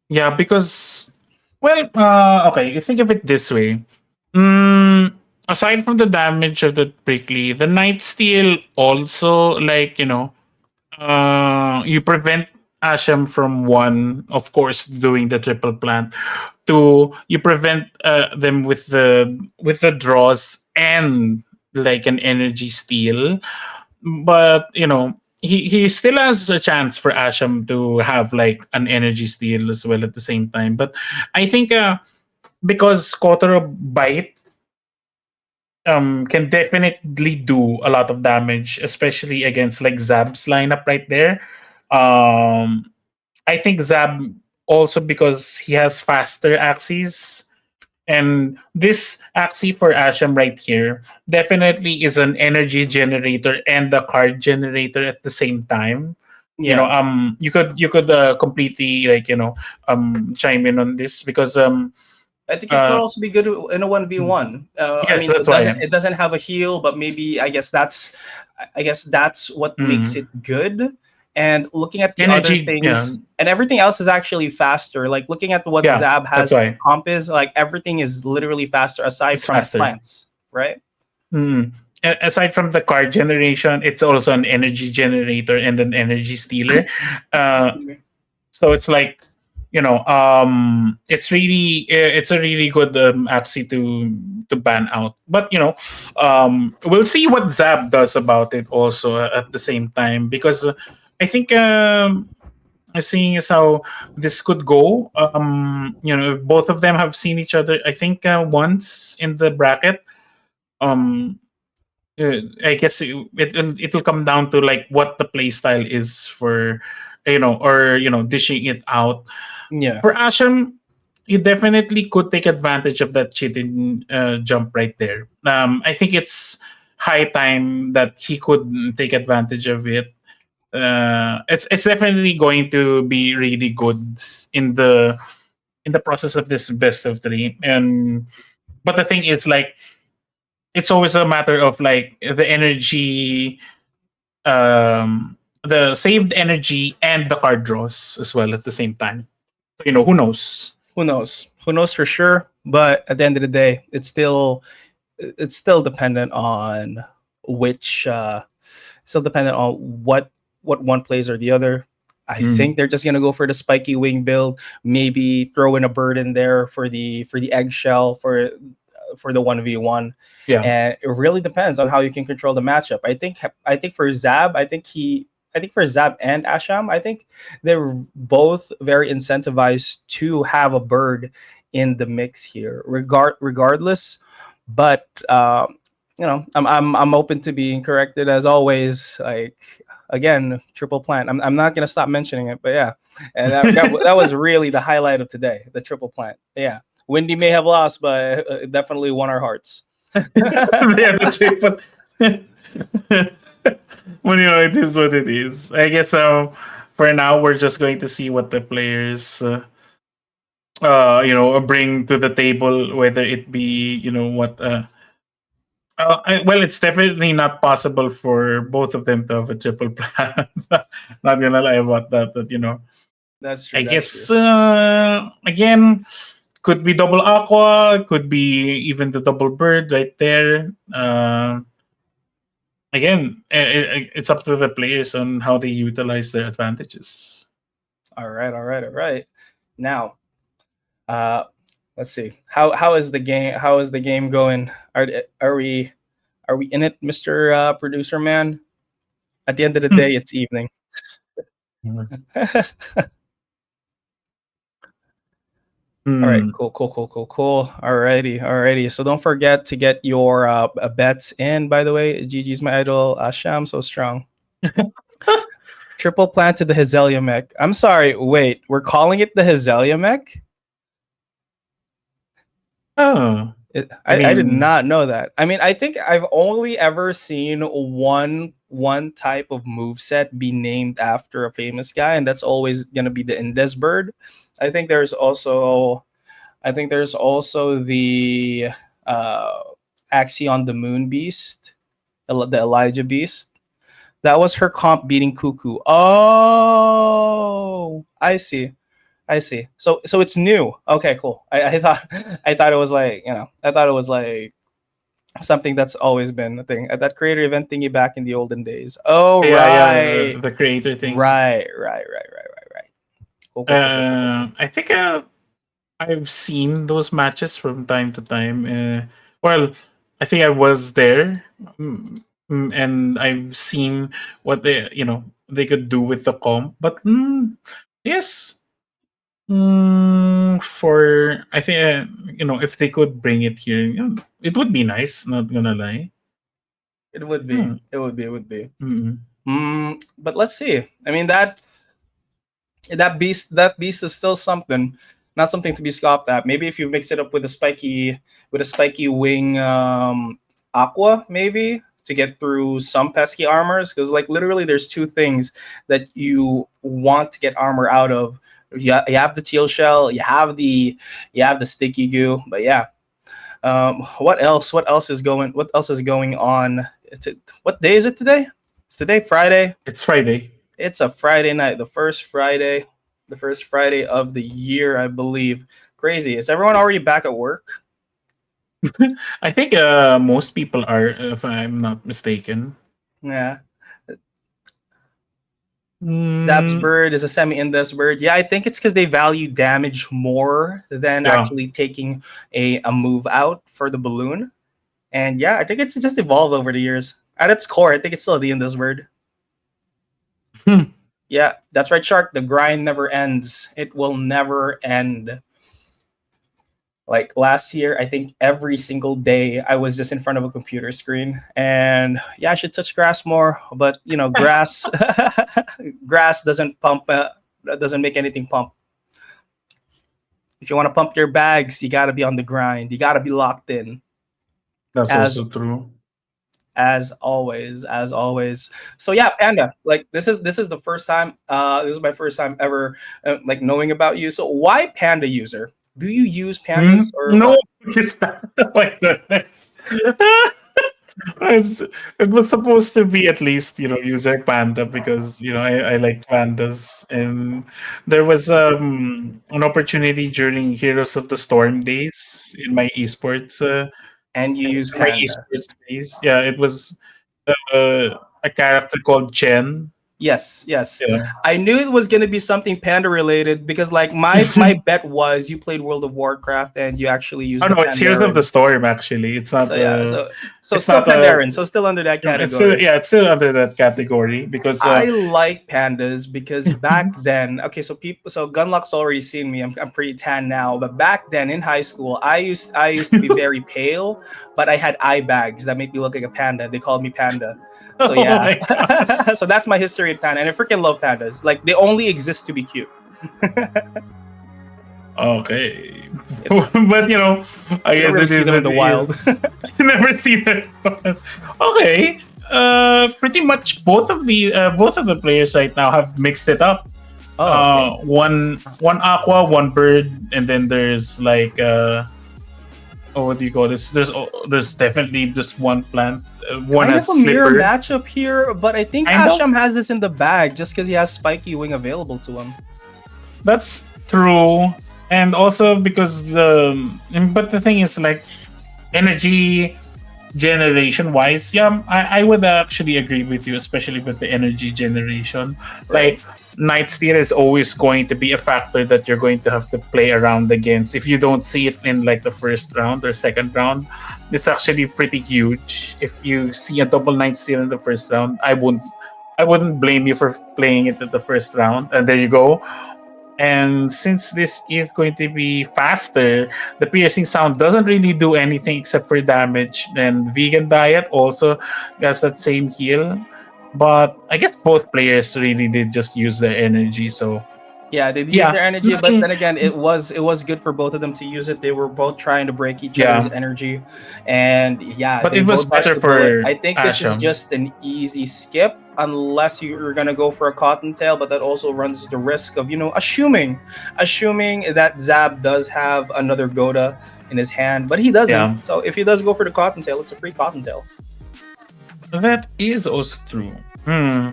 yeah, because, well, okay, you think of it this way. Mm, Aside from the damage of the prickly, the night steal also, like, you prevent Asham from, one, of course, doing the triple plant. Two, you prevent them with the draws and like an energy steal. But he still has a chance for Asham to have like an energy steal as well at the same time. But I think, because Kotaro bite can definitely do a lot of damage, especially against like Zab's lineup right there. Um, I think Zab also, because he has faster axes, and this axis for Asham right here definitely is an energy generator and the card generator at the same time. Yeah. You could completely, like, chime in on this, because I think it could uh also be good in a 1v1. I yes, mean, that's it doesn't why. it doesn't have a heal, but maybe I guess that's what makes Mm, it good. And looking at the other Energy, yeah, things, and everything else is actually faster. Like looking at what yeah. Zab That's has why comp is, like everything is literally faster aside it's from faster. plants, right? Mm. Aside from the card generation, it's also an energy generator and an energy stealer. Uh, so it's like, it's a really good axie to ban out. But we'll see what Zab does about it also at the same time, because I think seeing as how this could go, both of them have seen each other, I think, once in the bracket. um I guess it'll come down to like what the play style is for, or dishing it out. Yeah. For Asham, he definitely could take advantage of that cheating jump right there. I think it's high time that he could take advantage of it. It's definitely going to be really good in the process of this best of three. And but the thing is, like, it's always a matter of like the energy, the saved energy and the card draws as well at the same time. So, who knows? Who knows? Who knows for sure? But at the end of the day, it's still dependent on which still dependent on what one plays or the other. I think they're just gonna go for the spiky wing build, maybe throw in a bird in there for the eggshell for the 1v1. Yeah. And it really depends on how you can control the matchup. I think for Zab, I think for Zab and Asham, I think they're both very incentivized to have a bird in the mix here, regardless. But I'm open to being corrected as always. Like again, triple plant. I'm not gonna stop mentioning it, but yeah, and that was really the highlight of today, the triple plant. Yeah, Windy may have lost, but it definitely won our hearts. Yeah, that's it. But well, it is what it is. I guess for now we're just going to see what the players bring to the table, whether it be what well, it's definitely not possible for both of them to have a triple plan. Not gonna lie about that, but That's I true. That's true. guess again, could be double aqua, could be even the double bird right there. Again, it's up to the players on how they utilize their advantages. All right. All right. All right. Now, uh, let's see. How is the game going? Are we in it, Mister Producer Man? At the end of the day, it's evening. All right, Hmm. cool, cool, cool, cool, cool. Alrighty, alrighty. So don't forget to get your bets in. By the way, GG's my idol. Asham so strong. Triple plant to the Hazelia mech. I'm sorry. Wait, we're calling it the Hazelia mech? Oh, I I did mean, not know that. I mean, I think I've only ever seen one type of move set be named after a famous guy, and that's always gonna be the Indes bird. I think there's also I think there's also the uh, Axion the Moon Beast, the Elijah Beast. That was her comp beating Cuckoo. Oh, I see. I see. So it's new. Okay, cool. I thought I thought it was like I thought it was like something that's always been a thing at that creator event thingy back in the olden days. Oh yeah, right, the creator thing. right. Cool, cool, cool, cool, cool, cool, cool. I think I've seen those matches from time to time. Well, I think I was there, and I've seen what they could do with the comp. But yes, for I think if they could bring it here, it would be nice. Not gonna lie. It would be. Hmm. It would be. It would be. Mm. But let's see. I mean that beast is still something, not something to be scoffed at. Maybe if you mix it up with a spiky wing aqua, maybe to get through some pesky armors, because like literally there's two things that you want to get armor out of. You have the teal shell, you have the sticky goo, but yeah. What else is going on? What day is it today? It's today Friday. It's Friday. It's a Friday night, the first Friday of the year, I believe. Crazy. Is everyone already back at work? I think most people are, if I'm not mistaken. Yeah. Zap's Mm, bird is a semi-indus bird. Yeah, I think it's because they value damage more than yeah. actually taking a move out for the balloon. And yeah, I think it's just evolved over the years. At its core, I think it's still the indus bird. Hmm. Yeah, that's right, Shark. The grind never ends. It will never end. Like last year, I think every single day I was just in front of a computer screen. And yeah, I should touch grass more, but you know, grass grass doesn't pump doesn't make anything pump. If you want to pump your bags, you got to be on the grind. You got to be locked in. That's As also true. as always. So yeah, Panda, like this is the first time this is my first time ever like knowing about you. So why Panda user? Do you use Hmm? pandas or No, what? it's not. Oh my goodness. It's, it was supposed to be at least, user panda because, I like pandas. And there was an opportunity during Heroes of the Storm days in my esports, And you use in my Panda. esports days. Yeah, it was a character called Chen. Yes, yes. Yeah. I knew it was gonna be something panda related because like my bet was you played World of Warcraft and you actually Oh used the no, it's Heroes of the Pandaren. Storm actually. It's So not yeah, so it's still not Pandaren, so still under that it's still, category. yeah, it's still under that category because I like pandas because back then, okay, so Gunlock's already seen me. I'm pretty tan now, but back then in high school, I used to be very pale, but I had eye bags that made me look like a panda. They called me Panda. So oh yeah, my gosh. so that's my history with panda, and I freaking love pandas. Like they only exist to be cute. Okay. Yep. But I You don't guess really it see is them in it the wild. is. You never see that. Okay. Pretty much both of the players right now have mixed it up. Oh, okay. One aqua, one bird, and then there's like what do you call this? There's definitely just one plant. One Kind has of a mirror slipper. matchup here, but I think Kind of. Asham has this in the bag just because he has Spiky Wing available to him. That's true, and also because but the thing is like energy generation wise, yeah, I would actually agree with you, especially with the energy generation. Right. Like Night Steal is always going to be a factor that you're going to have to play around against. If you don't see it in like the first round or second round, it's actually pretty huge. If you see a double Night Steal in the first round, I wouldn't blame you for playing it in the first round. And there you go. And since this is going to be faster, the piercing sound doesn't really do anything except for damage. And vegan diet also has that same heal. But I guess both players really did just use their energy. So Yeah, they used yeah, their energy, but then again, it was good for both of them to use it. They were both trying to break each other's yeah. energy, and yeah, But they it was both dodged better the bullet. for I think this is Asham. just an easy skip, unless you're gonna go for a cottontail, but that also runs the risk of assuming that Zab does have another Goda in his hand, but he doesn't. Yeah, So if he does go for the cottontail, it's a free cottontail. that is also true. Hmm.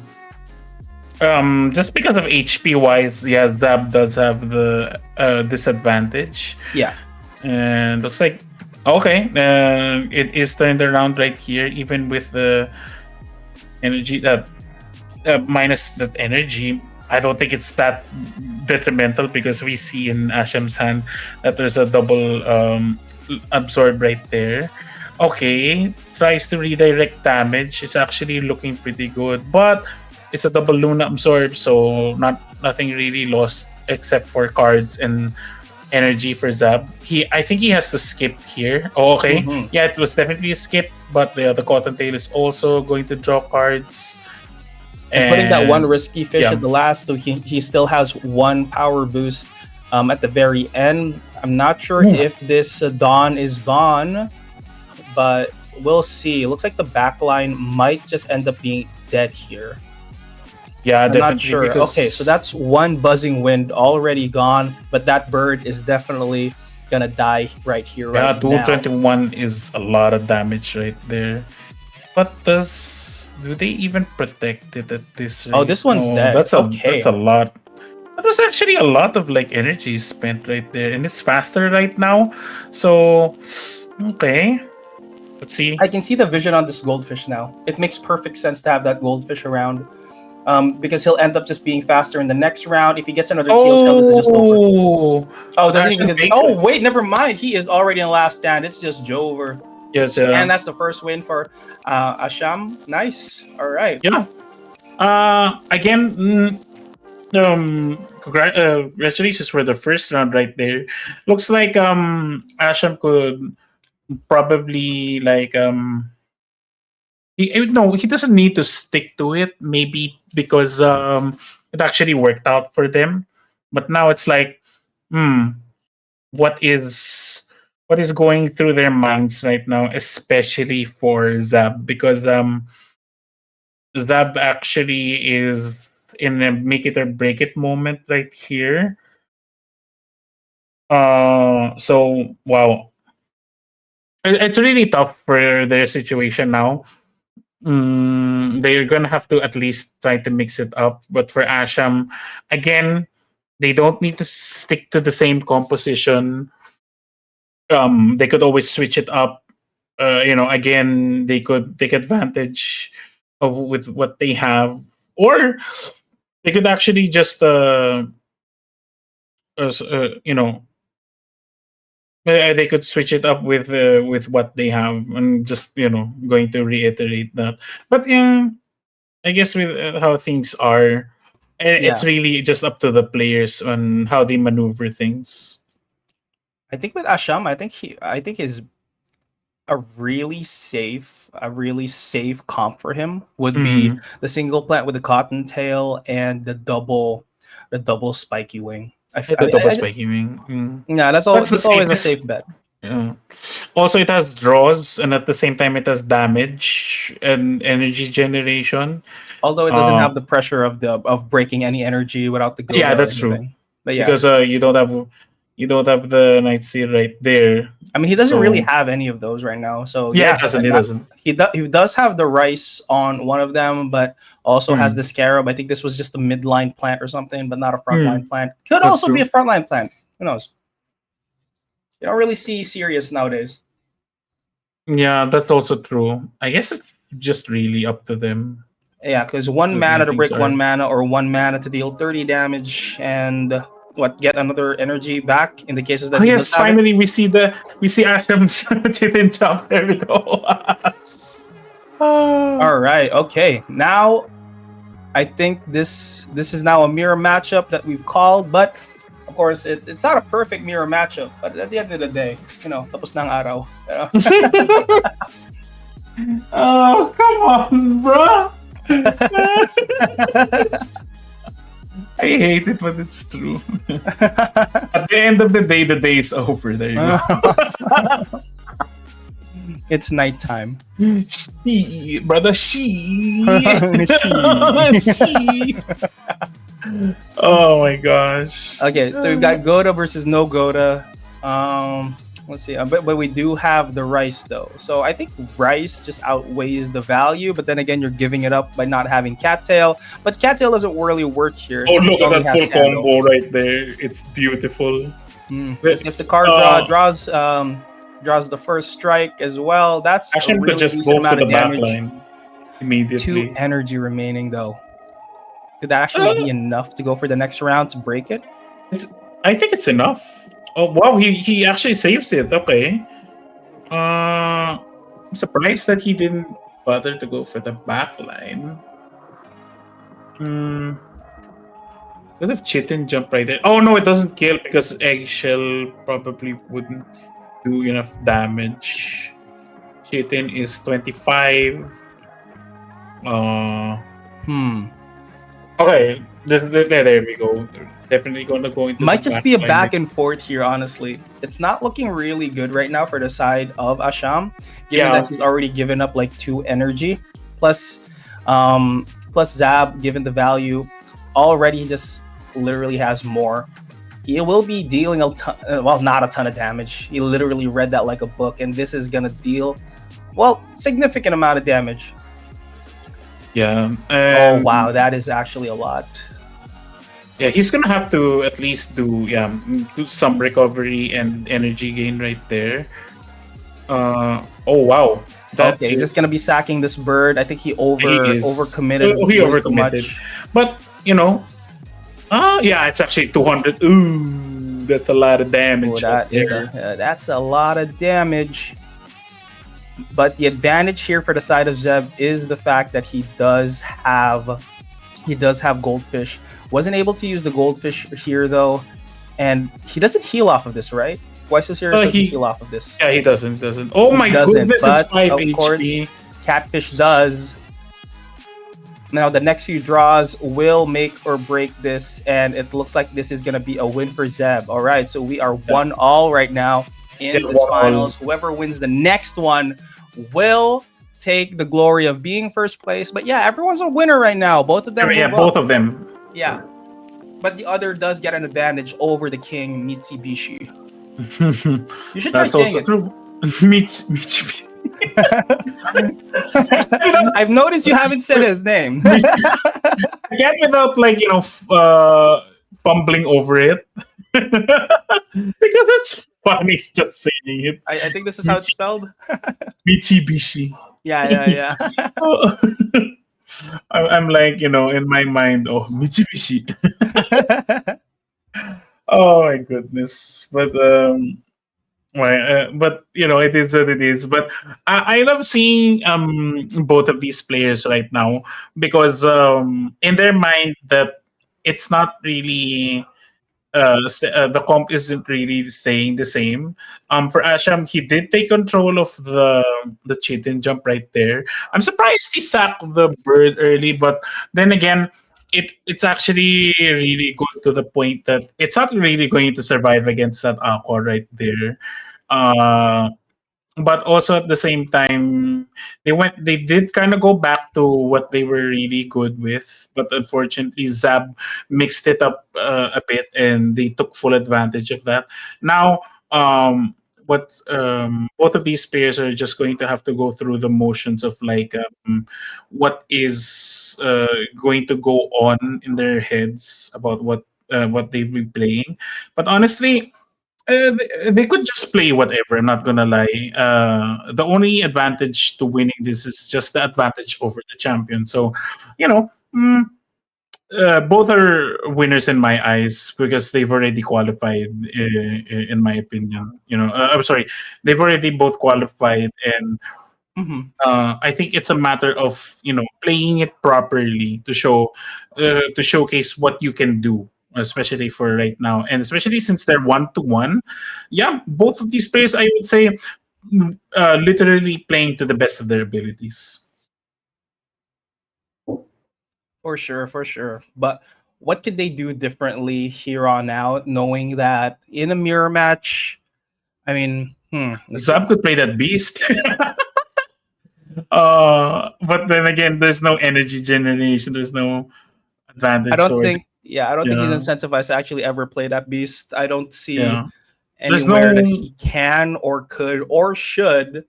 Just because of HP wise, yeah, Zab does have the disadvantage. Yeah, And looks like okay, it is turned around right here, even with the energy minus that energy. I don't think it's that detrimental because we see in Asham's hand that there's a double absorb right there. Okay, tries to redirect damage. It's actually looking pretty good, but it's a double Luna absorb, so nothing really lost except for cards and energy for Zab. I think he has to skip here. Oh, okay. Mhm. Yeah, it was definitely a skip, but the Cottontail is also going to draw cards. and putting that one And risky fish yeah. at the last, so he still has one power boost at the very end. I'm not sure if this Dawn is gone, but we'll see. It looks like the backline might just end up being dead here. Yeah, I'm not definitely sure. because Okay, so that's one buzzing wind already gone, but that bird is definitely gonna die right here, yeah, right now. 221 is a lot of damage right there. But does Do they even protect it at this rate? Oh, this one's dead. That's Okay. a lot. That was actually a lot of like energy spent right there, and it's faster right now. So, okay, let's see. I can see the vision on this goldfish now. It makes perfect sense to have that goldfish around. Because he'll end up just being faster in the next round. If he gets another kill shell, this is just over. Oh, doesn't even get. Oh, wait, never mind. He is already in last stand. It's just Jover. Yes, and that's the first win for Asham. Nice. All right. Yeah. Again, congratulations for the first round right there. Looks like Asham could probably like he doesn't need to stick to it, maybe because it actually worked out for them. But now it's like, what is going through their minds right now, especially for Zab, because Zab actually is in a make it or break it moment right here. So wow, it's really tough for their situation now. They're gonna have to at least try to mix it up. But for Asham, again, they don't need to stick to the same composition. They could always switch it up. Again, they could take advantage of with what they have, or they could actually just they could switch it up with what they have, and just going to reiterate that. But yeah, I guess with how things are, it's really just up to the players on how they maneuver things. I think with Asham, I think he's a really safe comp for him would be the single plant with the cottontail and the double spiky wing. Spiky wing. Yeah, that's always a safe bet. Yeah. Also, it has draws, and at the same time, it has damage and energy generation. Although it doesn't have the pressure of breaking any energy without the go. Yeah, that's true. But yeah, because you don't have the Night Seal right there. I mean, he doesn't really have any of those right now. So yeah, he doesn't. He does have the rice on one of them, but also has the scarab. I think this was just a midline plant or something, but not a frontline plant. Could also be a frontline plant. Who knows? You don't really see Sirius nowadays. Yeah, that's also true. I guess it's just really up to them. Yeah, because 1 mana to break 1 mana, or 1 mana to deal 30 damage, and get another energy back in the cases that. Oh yes, finally we see Asham Chitin jump. There we go. All right, okay. Now I think this is now a mirror matchup that we've called, but of course it's not a perfect mirror matchup. But at the end of the day, tapos na ang araw. Oh, come on, bro. I hate it, but it's true. At the end of the day is over. There you go. It's nighttime. She, brother, she. Oh my gosh. Okay, so we've got Goda versus no Goda. Let's see. But we do have the rice though. So I think rice just outweighs the value. But then again, you're giving it up by not having cattail. But cattail doesn't really work here. Oh, look at that full combo right there. It's beautiful. Gets the card draws the first strike as well. That's actually really just go to the back line immediately. 2 energy remaining though. Could that actually be enough to go for the next round to break it? I think it's enough. Oh wow, he actually saves it. Okay. I'm surprised that he didn't bother to go for the back line. Could have Chitin jump right there. Oh no, it doesn't kill because Eggshell probably wouldn't do enough damage. Chitin is 25. Okay, there we go. Definitely going to go into. Might just be a back and forth here, honestly. It's not looking really good right now for the side of Asham, given that he's already given up like 2 energy, plus Zab, given the value, already he just literally has more. He will be dealing a ton, not a ton of damage. He literally read that like a book, and this is gonna deal, significant amount of damage. Yeah. Oh wow, that is actually a lot. Yeah, he's gonna have to at least do some recovery and energy gain right there. Oh wow, that Okay, he's just is gonna be sacking this bird. I think he he is overcommitted he way too overcommitted, much. but yeah, it's actually 200. Ooh, that's a lot of Oh, damage right there. that's a lot of damage. But the advantage here for the side of Zeb is the fact that he does have goldfish. Wasn't able to use the goldfish here though, and he doesn't heal off of this, right? Why so serious doesn't He heal off of this? Yeah, he doesn't. Oh He my doesn't, goodness, it's but 5 of course, HP. Catfish does. Now the next few draws will make or break this, and it looks like this is gonna be a win for Zeb. All right, so we are Yeah, 1-all right now yeah, in this one all. finals. Whoever wins the next one will take the glory of being first place. But yeah, everyone's a winner right now. Both of them Yeah, move both up. of them. Yeah, but the other does get an advantage over the king Mitsubishi. You should try That's saying also it. true. Mitsubishi. I've noticed you haven't said his name. I can't without fumbling over it because it's funny just saying it. I think this is how it's spelled. Mitsubishi. Yeah. I'm like in my mind, oh Mitsubishi. Oh my goodness, but it is what it is. But I love seeing both of these players right now because in their mind that it's not really the comp isn't really staying the same. For Asham, he did take control of the cheat and jump right there. I'm surprised he sacked the bird early, but then again, it's actually really good to the point that it's not really going to survive against that aqua right there. Uh, but also at the same time they did kind of go back to what they were really good with, but unfortunately Zab mixed it up a bit and they took full advantage of that. Now what both of these players are just going to have to go through the motions of what is going to go on in their heads about what they've been playing. But honestly, they could just play whatever. I'm not gonna lie. The only advantage to winning this is just the advantage over the champion. So, you know, mm, both are winners in my eyes because they've already qualified. In my opinion, I'm sorry, they've already both qualified, and Mhm. I think it's a matter of playing it properly to showcase what you can do, especially for right now, and especially since they're 1-1. Yeah, both of these players, I would say, literally playing to the best of their abilities. For sure, for sure. But what could they do differently here on out, knowing that in a mirror match? I mean, let's see. Zab could play that beast. But then again, there's no energy generation. There's no I advantage don't towards. think, yeah, I don't think he's Yeah, incentivized to actually ever play that beast. I don't see yeah. There's anywhere that no. he can or could or should,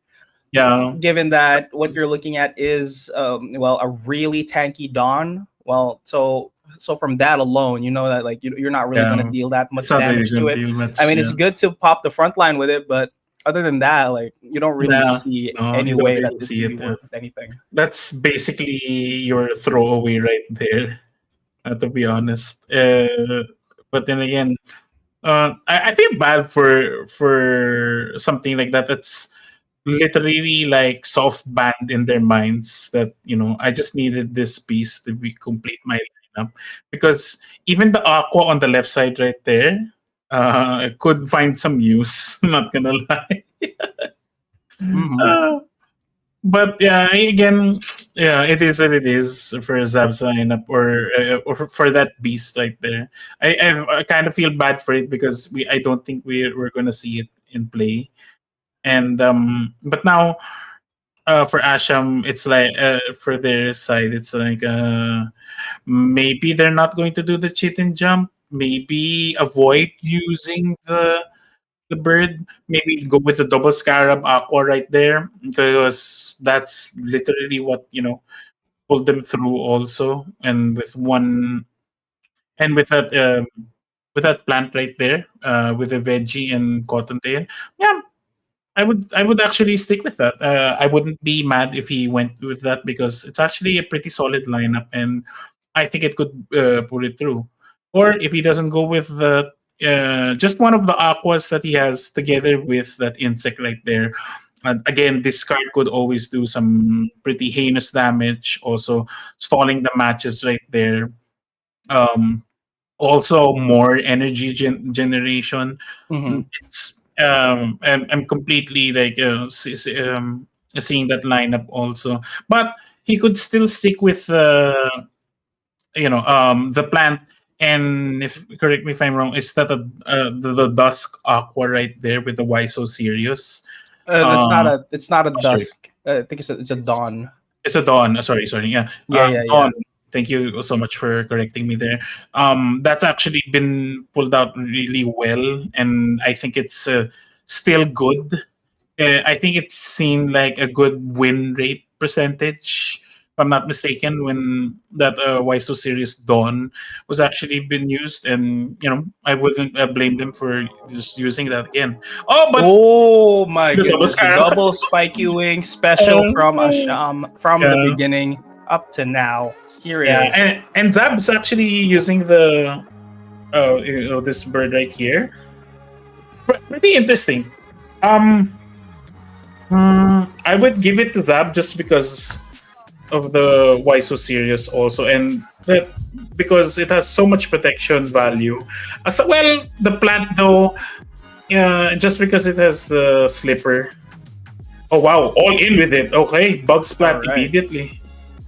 Yeah, given that what you're looking at is well, a really tanky Dawn. Well, so from that alone, you know that like you're not really going to yeah. deal that It's much not really damage to gonna it. deal I much. mean, Yeah. it's good to pop the front line with it, but other than that, like you don't really Yeah, see no, any you don't way that really this see could be it. worth anything. That's basically your throwaway right there, to be honest. But then again, I feel bad for something like that. That's literally like soft banned in their minds that I just needed this piece to be complete my lineup because even the aqua on the left side right there could find some use. Not gonna lie. Hmm. Uh, but yeah, again, yeah, it is what it is for Zab's lineup or for that beast right there. I kind of feel bad for it because I don't think we're gonna see it in play. And but now for Asham, it's like for their side, it's like maybe they're not going to do the cheat and jump. Maybe avoid using the bird. Maybe go with the double scarab aqua right there because that's literally what pulled them through also, and with that plant right there, with the veggie and cottontail. Yeah, I would actually stick with that. I wouldn't be mad if he went with that because it's actually a pretty solid lineup, and I think it could pull it through. Or if he doesn't go with the just one of the aquas that he has together with that insect right there. And again, this card could always do some pretty heinous damage. Also, stalling the matches right there. Um, Also, more energy generation. Hmm. It's I'm completely like seeing that lineup also, but he could still stick with the plant. And if correct me if I'm wrong, is that the dusk aqua right there with the why so serious? That's not Uh, a. It's not a oh, sorry, dusk. I think it's a it's dawn. it's a dawn. Sorry, yeah, Yeah, yeah, yeah. dawn. Thank you so much for correcting me there. That's actually been pulled out really well, and I think it's still good. I think it's seen like a good win rate percentage, if I'm not mistaken, when that Why So Serious Dawn was actually been used, and I wouldn't blame them for just using that again. Oh, but Oh my the double goodness, the scarab. double spiky wing special from Asham from the Yeah, beginning up to now. Here it yeah, is. and Zab's actually using the this bird right here. Pretty interesting. Um, I would give it to Zab just because of the why so serious also, and that because it has so much protection value. Well, the plant though, yeah, just because it has the slipper. Oh wow, all in with it. Okay, bug All splat right. immediately.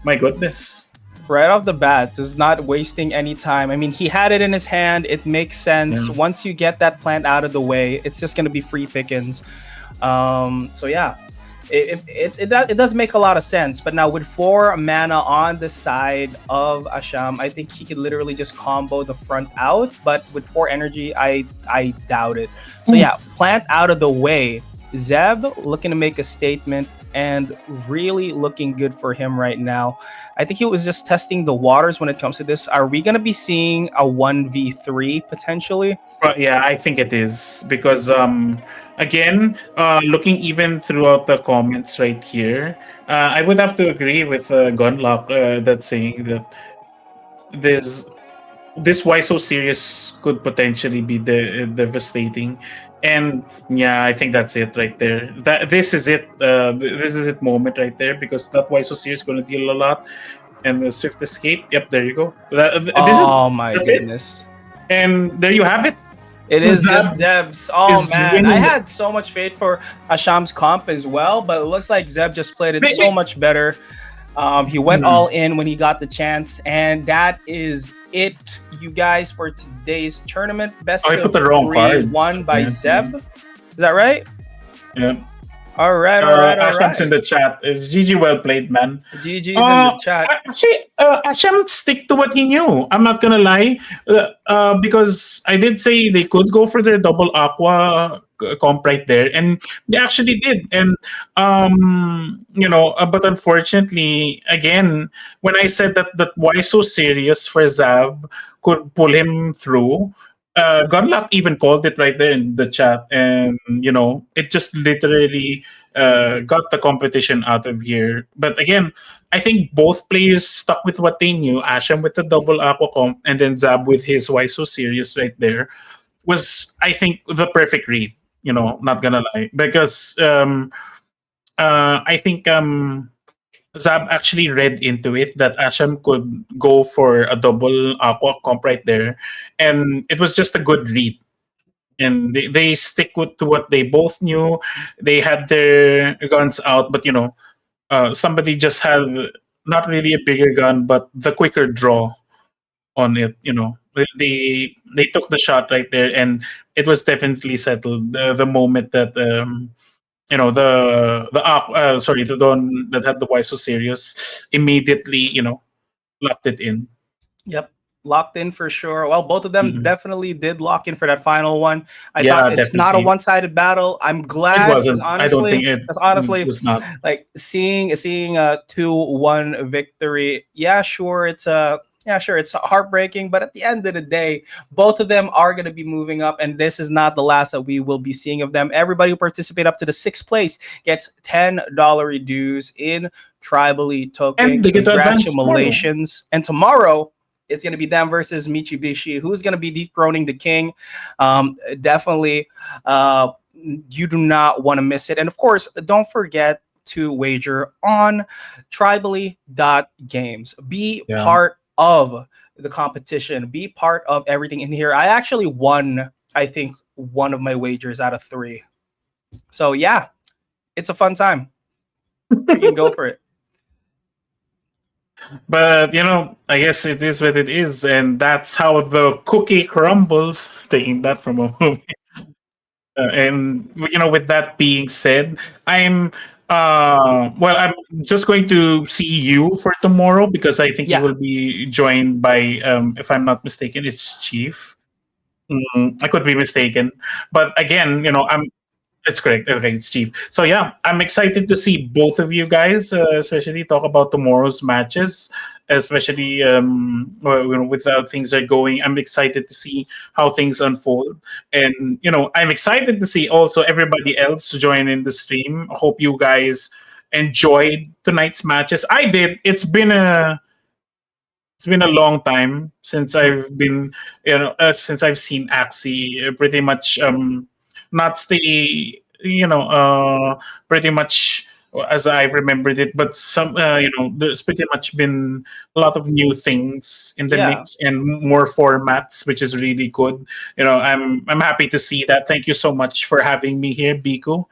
My goodness. Right off the bat, just not wasting any time. I mean, he had it in his hand. It makes sense. Yeah. Once you get that plant out of the way, it's just going to be free pickings. So yeah, it does make a lot of sense. But now with 4 mana on the side of Asham, I think he could literally just combo the front out. But with 4 energy, I doubt it. So yeah, plant out of the way. Zeb looking to make a statement and really looking good for him right now. I think he was just testing the waters when it comes to this. Are we going to be seeing a 1v3 potentially? Yeah, I think it is because again, looking even throughout the comments right here, I would have to agree with Gunlock that's saying that this this why so serious could potentially be devastating. And yeah, I think that's it right there. That this is it. This is it moment right there because that why so serious going to deal a lot. And the swift escape. Yep, there you go. This is Oh my that's it. goodness. And there you have it. It is Zab just Zeb's. Oh is man, I winning. had so much faith for Asham's comp as well, but it looks like Zeb just played it so much better. He went Hmm. all in when he got the chance, and that is it, you guys, for today's tournament. Best I of put the wrong 3 cards. won by Yeah. Zeb. Is that right? Yeah. All right, all right, all Asham's in right. the chat. GG, well played, man. GG's in the chat. Actually, Asham stick to what he knew. I'm not gonna lie, because I did say they could go for their double aqua comp right there, and they actually did. And but unfortunately, again, when I said that why so serious for Zab could pull him through. Gunlock even called it right there in the chat, and it just literally got the competition out of here. But again, I think both players stuck with what they knew. Asham with the double aqua comp, and then Zab with his why so serious right there was, I think, the perfect read. Not gonna lie, because I think Zab actually read into it that Asham could go for a double aqua comp right there, and it was just a good read. And they stick to what they both knew. They had their guns out, but somebody just had not really a bigger gun, but the quicker draw on it. They took the shot right there, and it was definitely settled the moment that the one that had the why so serious immediately locked it in. Yep. locked in for sure. Well, both of them definitely did lock in for that final one. I Yeah, thought it's not a definitely. one-sided battle. I'm It glad because wasn't. I don't think it honestly, was not. like seeing a 2-1 victory. Yeah, sure, it's heartbreaking, but at the end of the day, both of them are going to be moving up, and this is not the last that we will be seeing of them. Everybody who participate up to the sixth place gets $10 dues in Tribally token. And they get to advance tomorrow. Congratulations! And tomorrow it's going to be them versus Mitsubishi. Who's going to be dethroning the king? Definitely, you do not want to miss it. And of course, don't forget to wager on tribally.games. Be part of the competition. Be part of everything in here. I actually won, I think, one of my wagers out of 3. So yeah, it's a fun time. You can go for it. But I guess it is what it is, and that's how the cookie crumbles. Taking that from a movie. And with that being said, I'm I'm just going to see you for tomorrow because I think you will be joined by if I'm not mistaken, it's Chief. I could be mistaken, but again, it's correct. Okay, it's Chief. So yeah, I'm excited to see both of you guys, especially talk about tomorrow's matches, especially with how things are going. I'm excited to see how things unfold, and I'm excited to see also everybody else join in the stream. I hope you guys enjoyed tonight's matches. I did. It's been a long time since I've been, since I've seen Axie pretty much not stay, pretty much as I remembered it, but there's pretty much been a lot of new things in the mix and more formats, which is really good. I'm happy to see that. Thank you so much for having me here, Biku.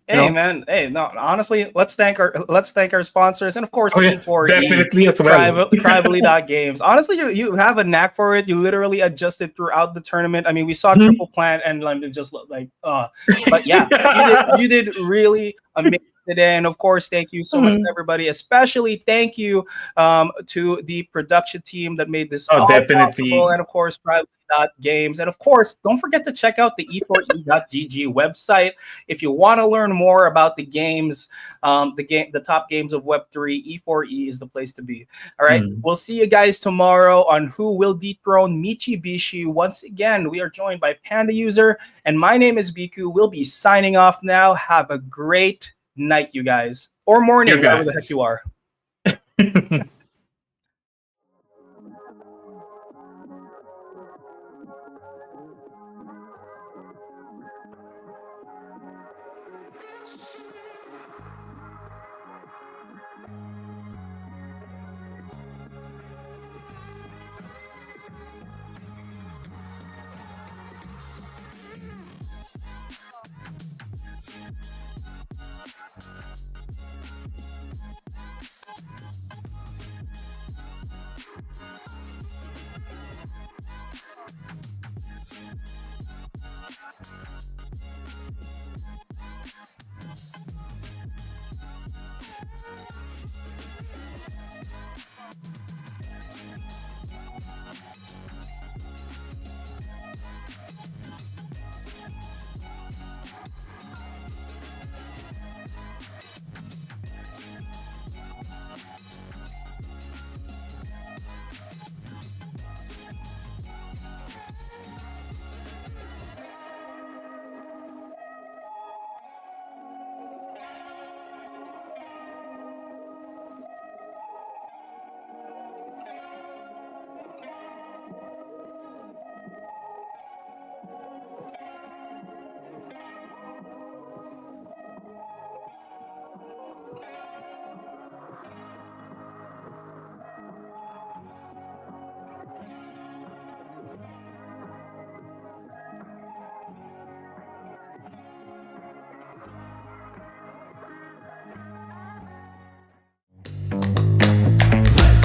Hey man, no, honestly, let's thank our sponsors and of course E4E, definitely as well. Tribally.games. Honestly, you have a knack for it. You literally adjusted throughout the tournament. I mean, we saw Triple Plant and just like but yeah, you did really amazing today. And of course, thank you so much to everybody. Especially thank you to the production team that made this all possible. And of course, Tribally.games. And of course, don't forget to check out the e4e.gg website if you want to learn more about the games, the top games of Web3. E4E is the place to be. All right, we'll see you guys tomorrow on who will dethrone Mitsubishi. Once again, we are joined by Panda User, and my name is Biku. We'll be signing off now. Have a great night, you guys, or morning, wherever the heck you are.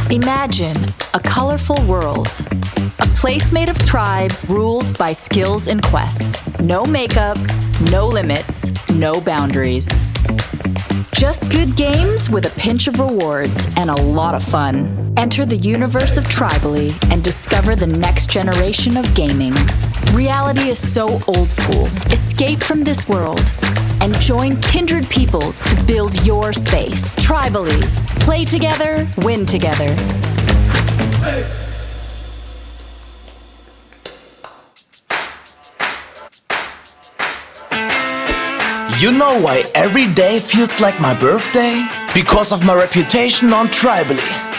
Imagine a colorful world. A place made of tribes ruled by skills and quests. No makeup, no limits, no boundaries. Just good games with a pinch of rewards and a lot of fun. Enter the universe of Tribally and discover the next generation of gaming. Reality is so old school. Escape from this world and join kindred people to build your space. Tribally. Play together, win together. You know why every day feels like my birthday? Because of my reputation on Tribally.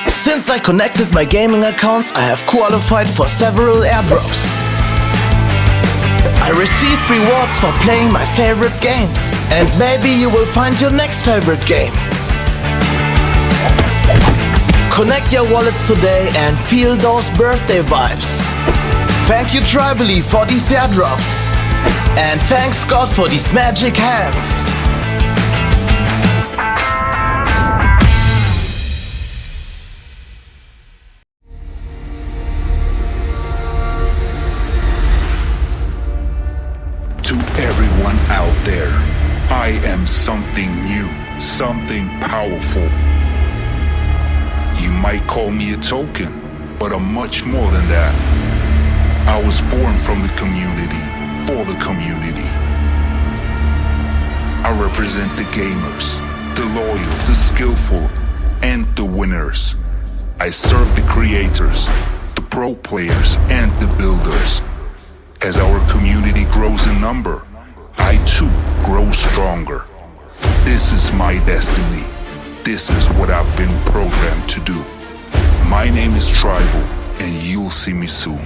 Since I connected my gaming accounts, I have qualified for several airdrops. I receive rewards for playing my favorite games. And maybe you will find your next favorite game. Connect your wallets today and feel those birthday vibes. Thank you Tribally for these airdrops. And thanks God for these magic hands. To everyone out there, I am something new, something powerful. You might call me a token, but I'm much more than that. I was born from the community, for the community. I represent the gamers, the loyal, the skillful, and the winners. I serve the creators, the pro players, and the builders. As our community grows in number, I too grow stronger. This is my destiny. This is what I've been programmed to do. My name is Tribal, and you'll see me soon.